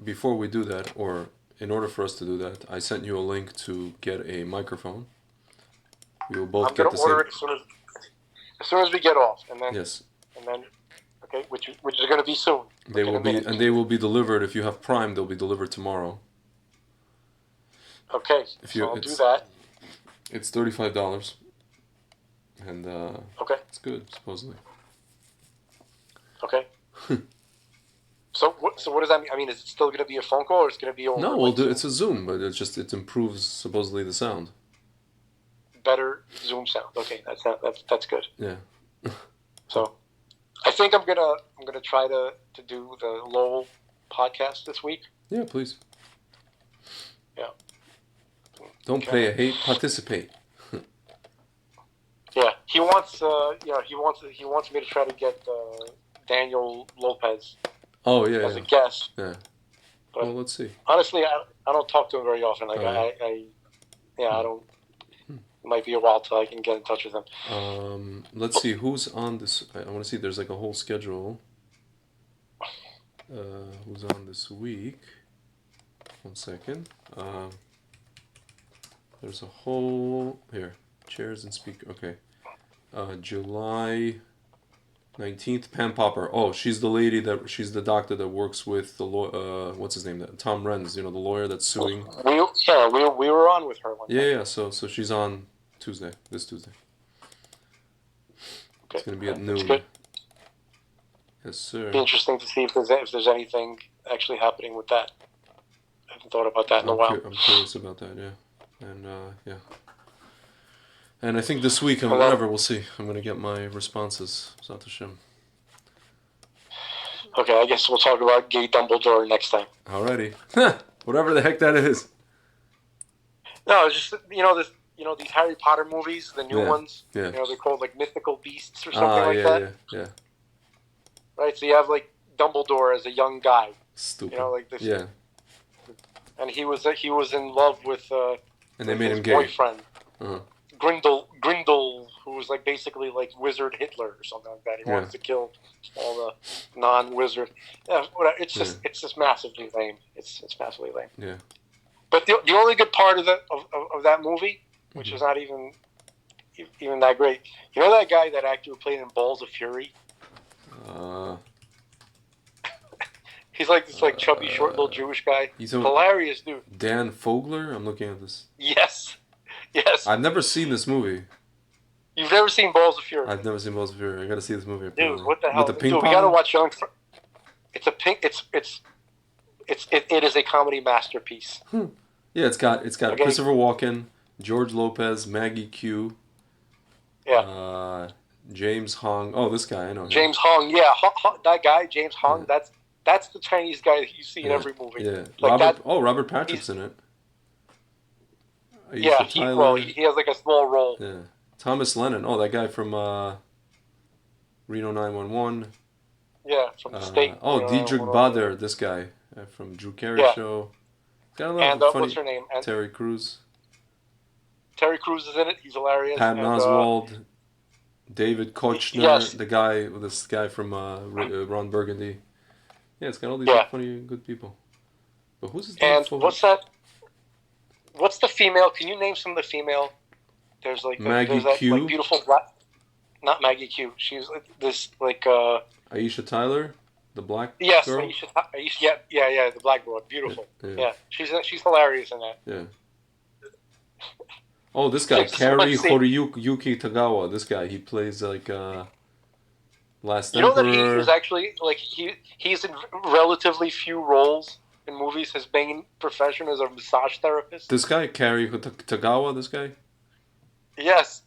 before we do that, or in order for us to do that, I sent you a link to get a microphone. We will both get the same. I'm going to order it as soon as we get off, and then. Yes. And then, Okay, which is going to be soon. They will be, and they will be delivered. If you have Prime, they'll be delivered tomorrow. Okay, so I'll do that. It's $35, and Okay. it's good supposedly. Okay. So what does that mean? I mean, is it still going to be a phone call, or it's going to be over? No, we'll do. It's a Zoom, but it improves supposedly the sound. Better Zoom sound. Okay, that's good. Yeah. So, I think I'm gonna try to do the Lowell podcast this week. Yeah, please. Yeah. Don't play a hate, participate. Yeah, he wants he wants me to try to get Daniel Lopez. Oh yeah, as a guest. Yeah. But well, let's see. Honestly, I don't talk to him very often. Like I don't. It might be a while till I can get in touch with him. Let's see who's on this. I want to see. There's like a whole schedule. Who's on this week? 1 second. There's a whole here. Chairs and speaker. Okay. July 19th, Pam Popper. Oh, she's she's the doctor that works with the what's his name? Tom Renz, the lawyer that's suing. We were on with her one time. Yeah. So she's on this Tuesday. Okay. It's gonna be at noon. That's good. Yes, sir. It'd be interesting to see if there's anything actually happening with that. I haven't thought about that in a while. I'm curious about that. Yeah, and yeah. And I think this week, whatever, we'll see. I'm going to get my responses. Zat Hashem. Okay, I guess we'll talk about Gay Dumbledore next time. Alrighty. Whatever the heck that is. No, it's just, these Harry Potter movies, the new ones. Yeah. They're called, like, Mythical Beasts or something like that. Yeah. Right, so you have, like, Dumbledore as a young guy. Stupid. Like this. Yeah. And he was in love with and they made him gay. Boyfriend. Uh-huh. Grindel, who was like basically like Wizard Hitler or something like that. He wants to kill all the non-wizard. Yeah, it's just massively lame. It's massively lame. Yeah. But the only good part of that movie, which is not even that great, that guy, that actor who played in Balls of Fury. He's like this chubby, short little Jewish guy. He's hilarious, dude. Dan Fogler? I'm looking at this. Yes. I've never seen this movie. You've never seen Balls of Fury? I've never seen Balls of Fury. I gotta see this movie. Apparently. Dude, what the hell? With the ping dude, pong? we gotta watch Young. It is a comedy masterpiece. Yeah, it's got Christopher Walken, George Lopez, Maggie Q. Yeah. James Hong. Oh, this guy, I know him. James Hong, yeah, that guy, James Hong. Yeah. That's the Chinese guy that you see in every movie. Yeah. Like Robert Patrick's in it. He has like a small role. Yeah. Thomas Lennon. Oh, that guy from Reno 911. Yeah, from the state. Diedrich Bader, this guy from Drew Carey Show. Got a lot of funny. What's her name? Terry Crews. Terry Crews is in it. He's hilarious. Patton Oswalt. David Kochner, this guy from Ron Burgundy. Yeah, it's got all these funny, good people. But who's this? And what's that? What's the female? Can you name some of the female? There's like Maggie Q. Like beautiful black. Not Maggie Q. She's like this like. Aisha Tyler, the black girl. Aisha, yeah, the black girl, beautiful. Yeah, she's hilarious in that. Yeah. Oh, this guy, Kari Horiyuki Tagawa. This guy, he plays like Last Emperor. That he is actually like he's in relatively few roles in movies. His main profession is a massage therapist. This guy, Kari Tagawa. This guy. Yes.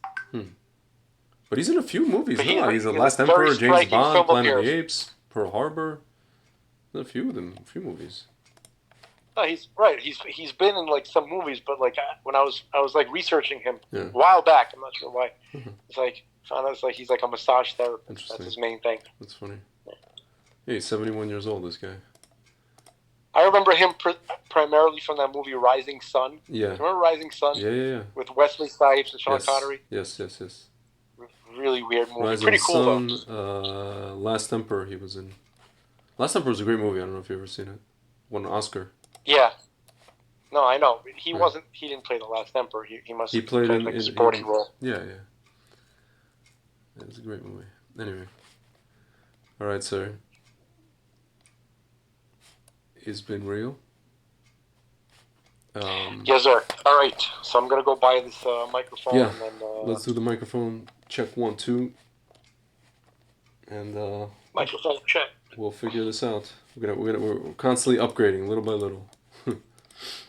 But he's in a few movies. He's in Last Emperor, James Bond, Planet of the Apes, Pearl Harbor. There's a few of them, a few movies. No, he's right. He's been in like some movies, but like when I was like researching him a while back, I'm not sure why. It's like found out he's like a massage therapist. That's his main thing. That's funny. Yeah, he's 71 years old. This guy. I remember him primarily from that movie Rising Sun. Yeah. Remember Rising Sun? Yeah. With Wesley Snipes and Sean Connery. Yes. Really weird movie. Rising Pretty cool Sun, though. Last Emperor he was in. Last Emperor was a great movie. I don't know if you've ever seen it. Won an Oscar. Yeah. No, I know. He wasn't. He didn't play the Last Emperor. He must. He played like a supporting role. Yeah. It was a great movie. Anyway. All right, sir. It's been real. Yes, sir. All right. So I'm gonna go buy this microphone. Yeah. And then, Let's do the microphone check 1, 2, and microphone check. we'll figure this out. We're constantly upgrading, little by little.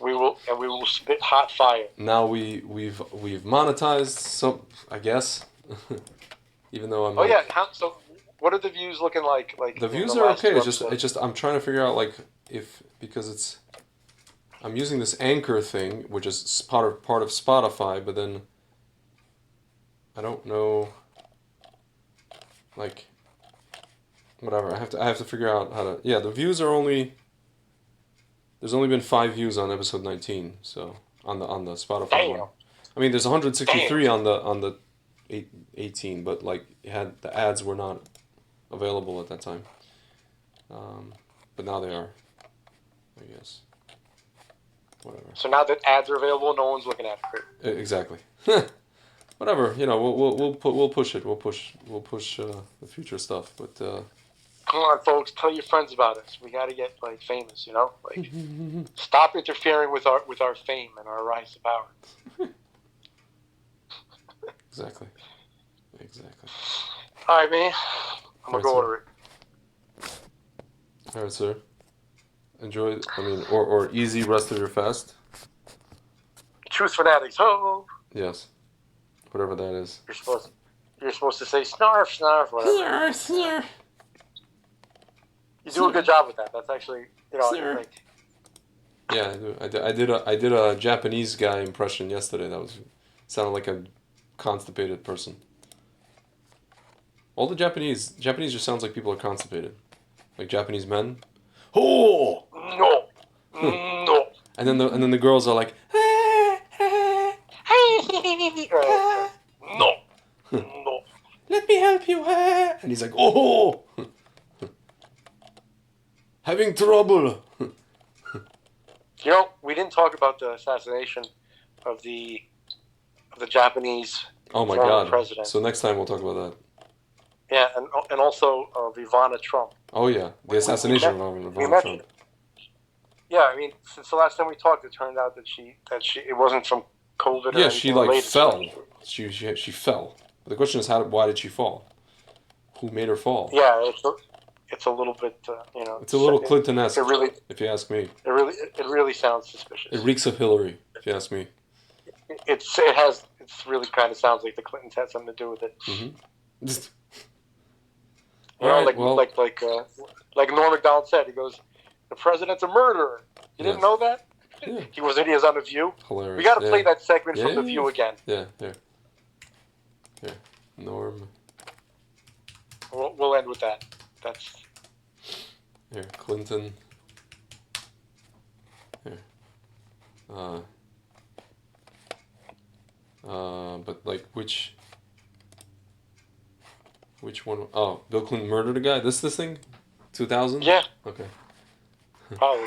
We will spit hot fire. Now we've monetized some, I guess. Even though I'm. Oh yeah. So what are the views looking like? Like the views the are last okay. two It's episodes? just I'm trying to figure out like because I'm using this Anchor thing, which is part of Spotify, but then I don't know. Like, whatever. I have to figure out how to. Yeah, the views are only. There's only been 5 views on episode 19, so on the Spotify Damn. one. I mean, there's 163 on the 18, but like the ads were not available at that time. But now they are, I guess. Whatever. So now that ads are available, no one's looking at it. Exactly. Whatever. You know, we'll push it. We'll push the future stuff. But Come on, folks, tell your friends about us. We got to get like famous, you know. Like, stop interfering with our fame and our rise to power. exactly. All right, man. I'm gonna Right, go sir. order it. All right, sir. Enjoy. I mean, or easy rest of your fast. Truth Fanatics. Oh, Yes. Whatever that is. you're supposed to say snarf, snarf, whatever. You do a good job with that. That's actually, you know, like, Yeah, I did a Japanese guy impression yesterday. That sounded like a constipated person. All the Japanese just sounds like people are constipated, like Japanese men. Oh! no. And then the girls are like, No. let me help you. And he's like, oh, having trouble. You know, we didn't talk about the assassination of the Japanese Oh my former God. president. So next time we'll talk about that. Yeah, and also of Ivana Trump. Oh yeah, the assassination of we Donald mentioned Trump. Yeah, I mean, since the last time we talked, it turned out that she it wasn't from COVID. Or Yeah, she anything like related. fell. She fell. But the question is, why did she fall? Who made her fall? Yeah, it's a little bit, you know. It's a little Clinton-esque, It really, if you ask me. it really sounds suspicious. It reeks of Hillary, if you ask me. It really kind of sounds like the Clintons had something to do with it. Mm-hmm. You know, Alright, well, like Norm Macdonald said, he goes, "The president's a murderer." You didn't know that? Yeah. He was on The View. Hilarious. We got to play that segment Yeah, from The yeah, View yeah. again. Yeah, here. Norm. We'll end with that. That's Here, Clinton. Here. But like which one? Oh, Bill Clinton murdered a guy? This thing? 2000? Yeah. Okay. probably.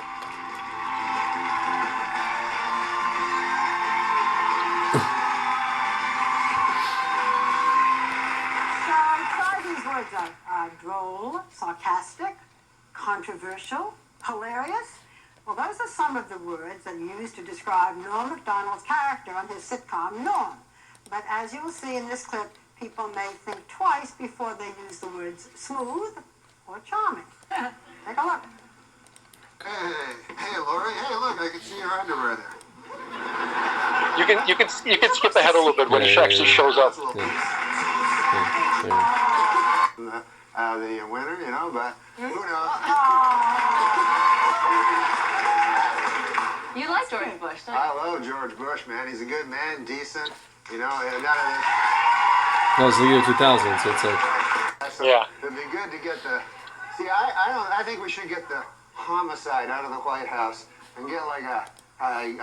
These words are droll, sarcastic, controversial, hilarious. Well, those are some of the words that are used to describe Norm Macdonald's character on his sitcom Norm. But as you will see in this clip, people may think twice before they use the words smooth or charming. Take a look. Hey, Lori. Hey, look, I can see your underwear there. You can skip ahead a little bit when she actually shows up. The winner, you know, but who knows? You like George Bush, don't you? I love George Bush, man. He's a good man, decent, you know, none of this. That was the year 2000, so it's like... So Yeah. it'd be good to get the... See, I think we should get the homicide out of the White House and get like a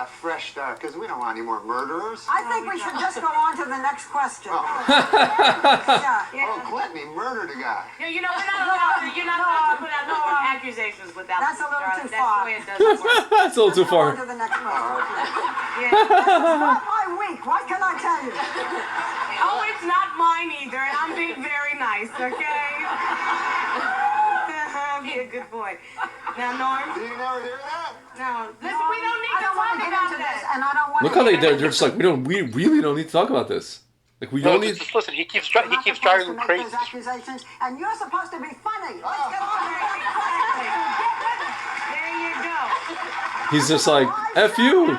fresh start, because we don't want any more murderers. I think we should just go on to the next question. Oh. Yeah. Oh, Clinton, he murdered a guy. Yeah, you know, you're not allowed to put out accusations without... That's a little too That's far. the way it doesn't work. That's a little too Go on far. to the next question. Yeah. Not my week. What can I tell you? Oh, it's not mine either, and I'm being very nice, okay? be a good boy. Now, Norm. Did you never hear that? No. Listen, we don't need I to don't want talk to get about into this, that. and I don't want Look to how get they're into just like, we really don't need to talk about this. Like, we No, don't need... just listen. He keeps I'm not driving supposed to them make crazy. those accusations, and you're supposed to be funny. Let's get on There you go. He's just like, F you.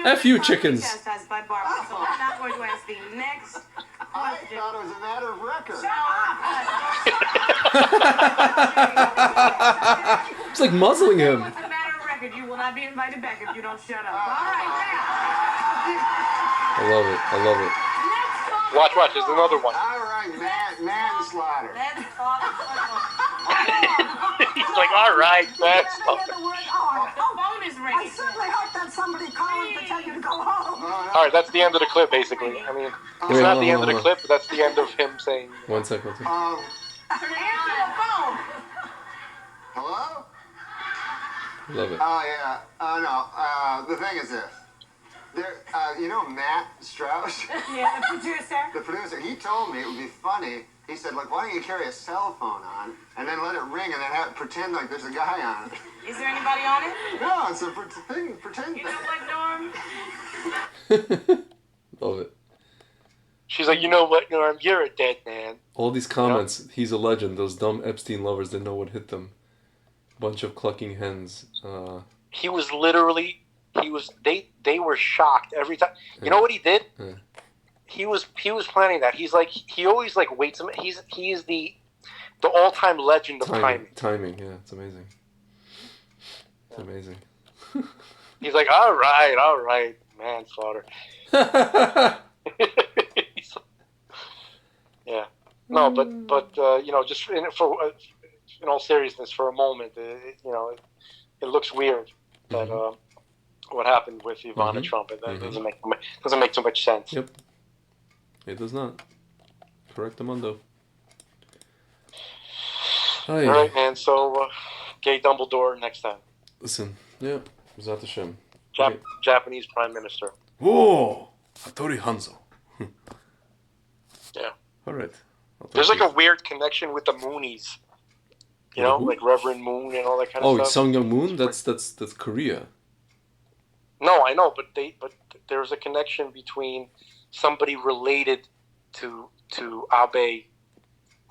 F you, chickens. Chastised by Barbara, so I'm not going to ask the next I question. thought it was a matter of record. It's like muzzling him. It's a matter of record. You will not be invited back if you don't shut up. All right, I love it. I love it. now. Watch. There's another one. All right, manslaughter. Let's talk football. He's like, all right, man. Never hear the word R. The phone is I ringing. certainly hope that somebody calling to tell you to go home. All right, that's the end of the clip, basically. I mean, it's Wait, not hold the on, end of the hold on. clip, but that's the end of him saying. One second. Answer the phone. Hello? Love it. Oh, yeah. No. The thing is this. There, you know Matt Strauss, Yeah, the producer. the producer, he told me it would be funny. He said, like, why don't you carry a cell phone on and then let it ring and then pretend like there's a guy on it. Is there anybody on it? No, it's a pretend You thing. know what, Norm? Love it. She's like, you know what, Norm? You're a dead man. All these comments, he's a legend. Those dumb Epstein lovers didn't know what hit them. Bunch of clucking hens. He was literally, they were shocked every time. You know what he did? Yeah. He was planning that. He's like, he always like waits. He is the all-time legend of timing. Timing, yeah, it's amazing. It's amazing. He's like, all right, manslaughter. Yeah. No, but you know, just in all seriousness, for a moment, it looks weird that what happened with Ivana Trump. It doesn't make too much sense. Yep. It does not. Correctamundo. All right, man. So, gay Dumbledore next time. Listen, yeah, Zat Hashem. Japanese Prime Minister. Whoa! Hattori Hanzo. Yeah. All right. There's like a weird connection with the Moonies. You know, like Reverend Moon and all that kind of stuff. Oh, Sung Young Moon? That's Korea. No, I know, but there's a connection between somebody related to Abe,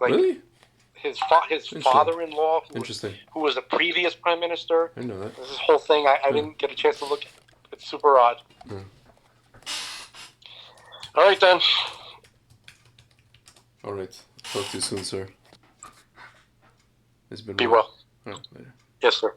like Really? his father-in-law, who was a previous prime minister. I know that. This whole thing, I didn't get a chance to look. It's super odd. Yeah. All right then. All right. Talk to you soon, sir. It's been Be well. All right, later. Yes, sir.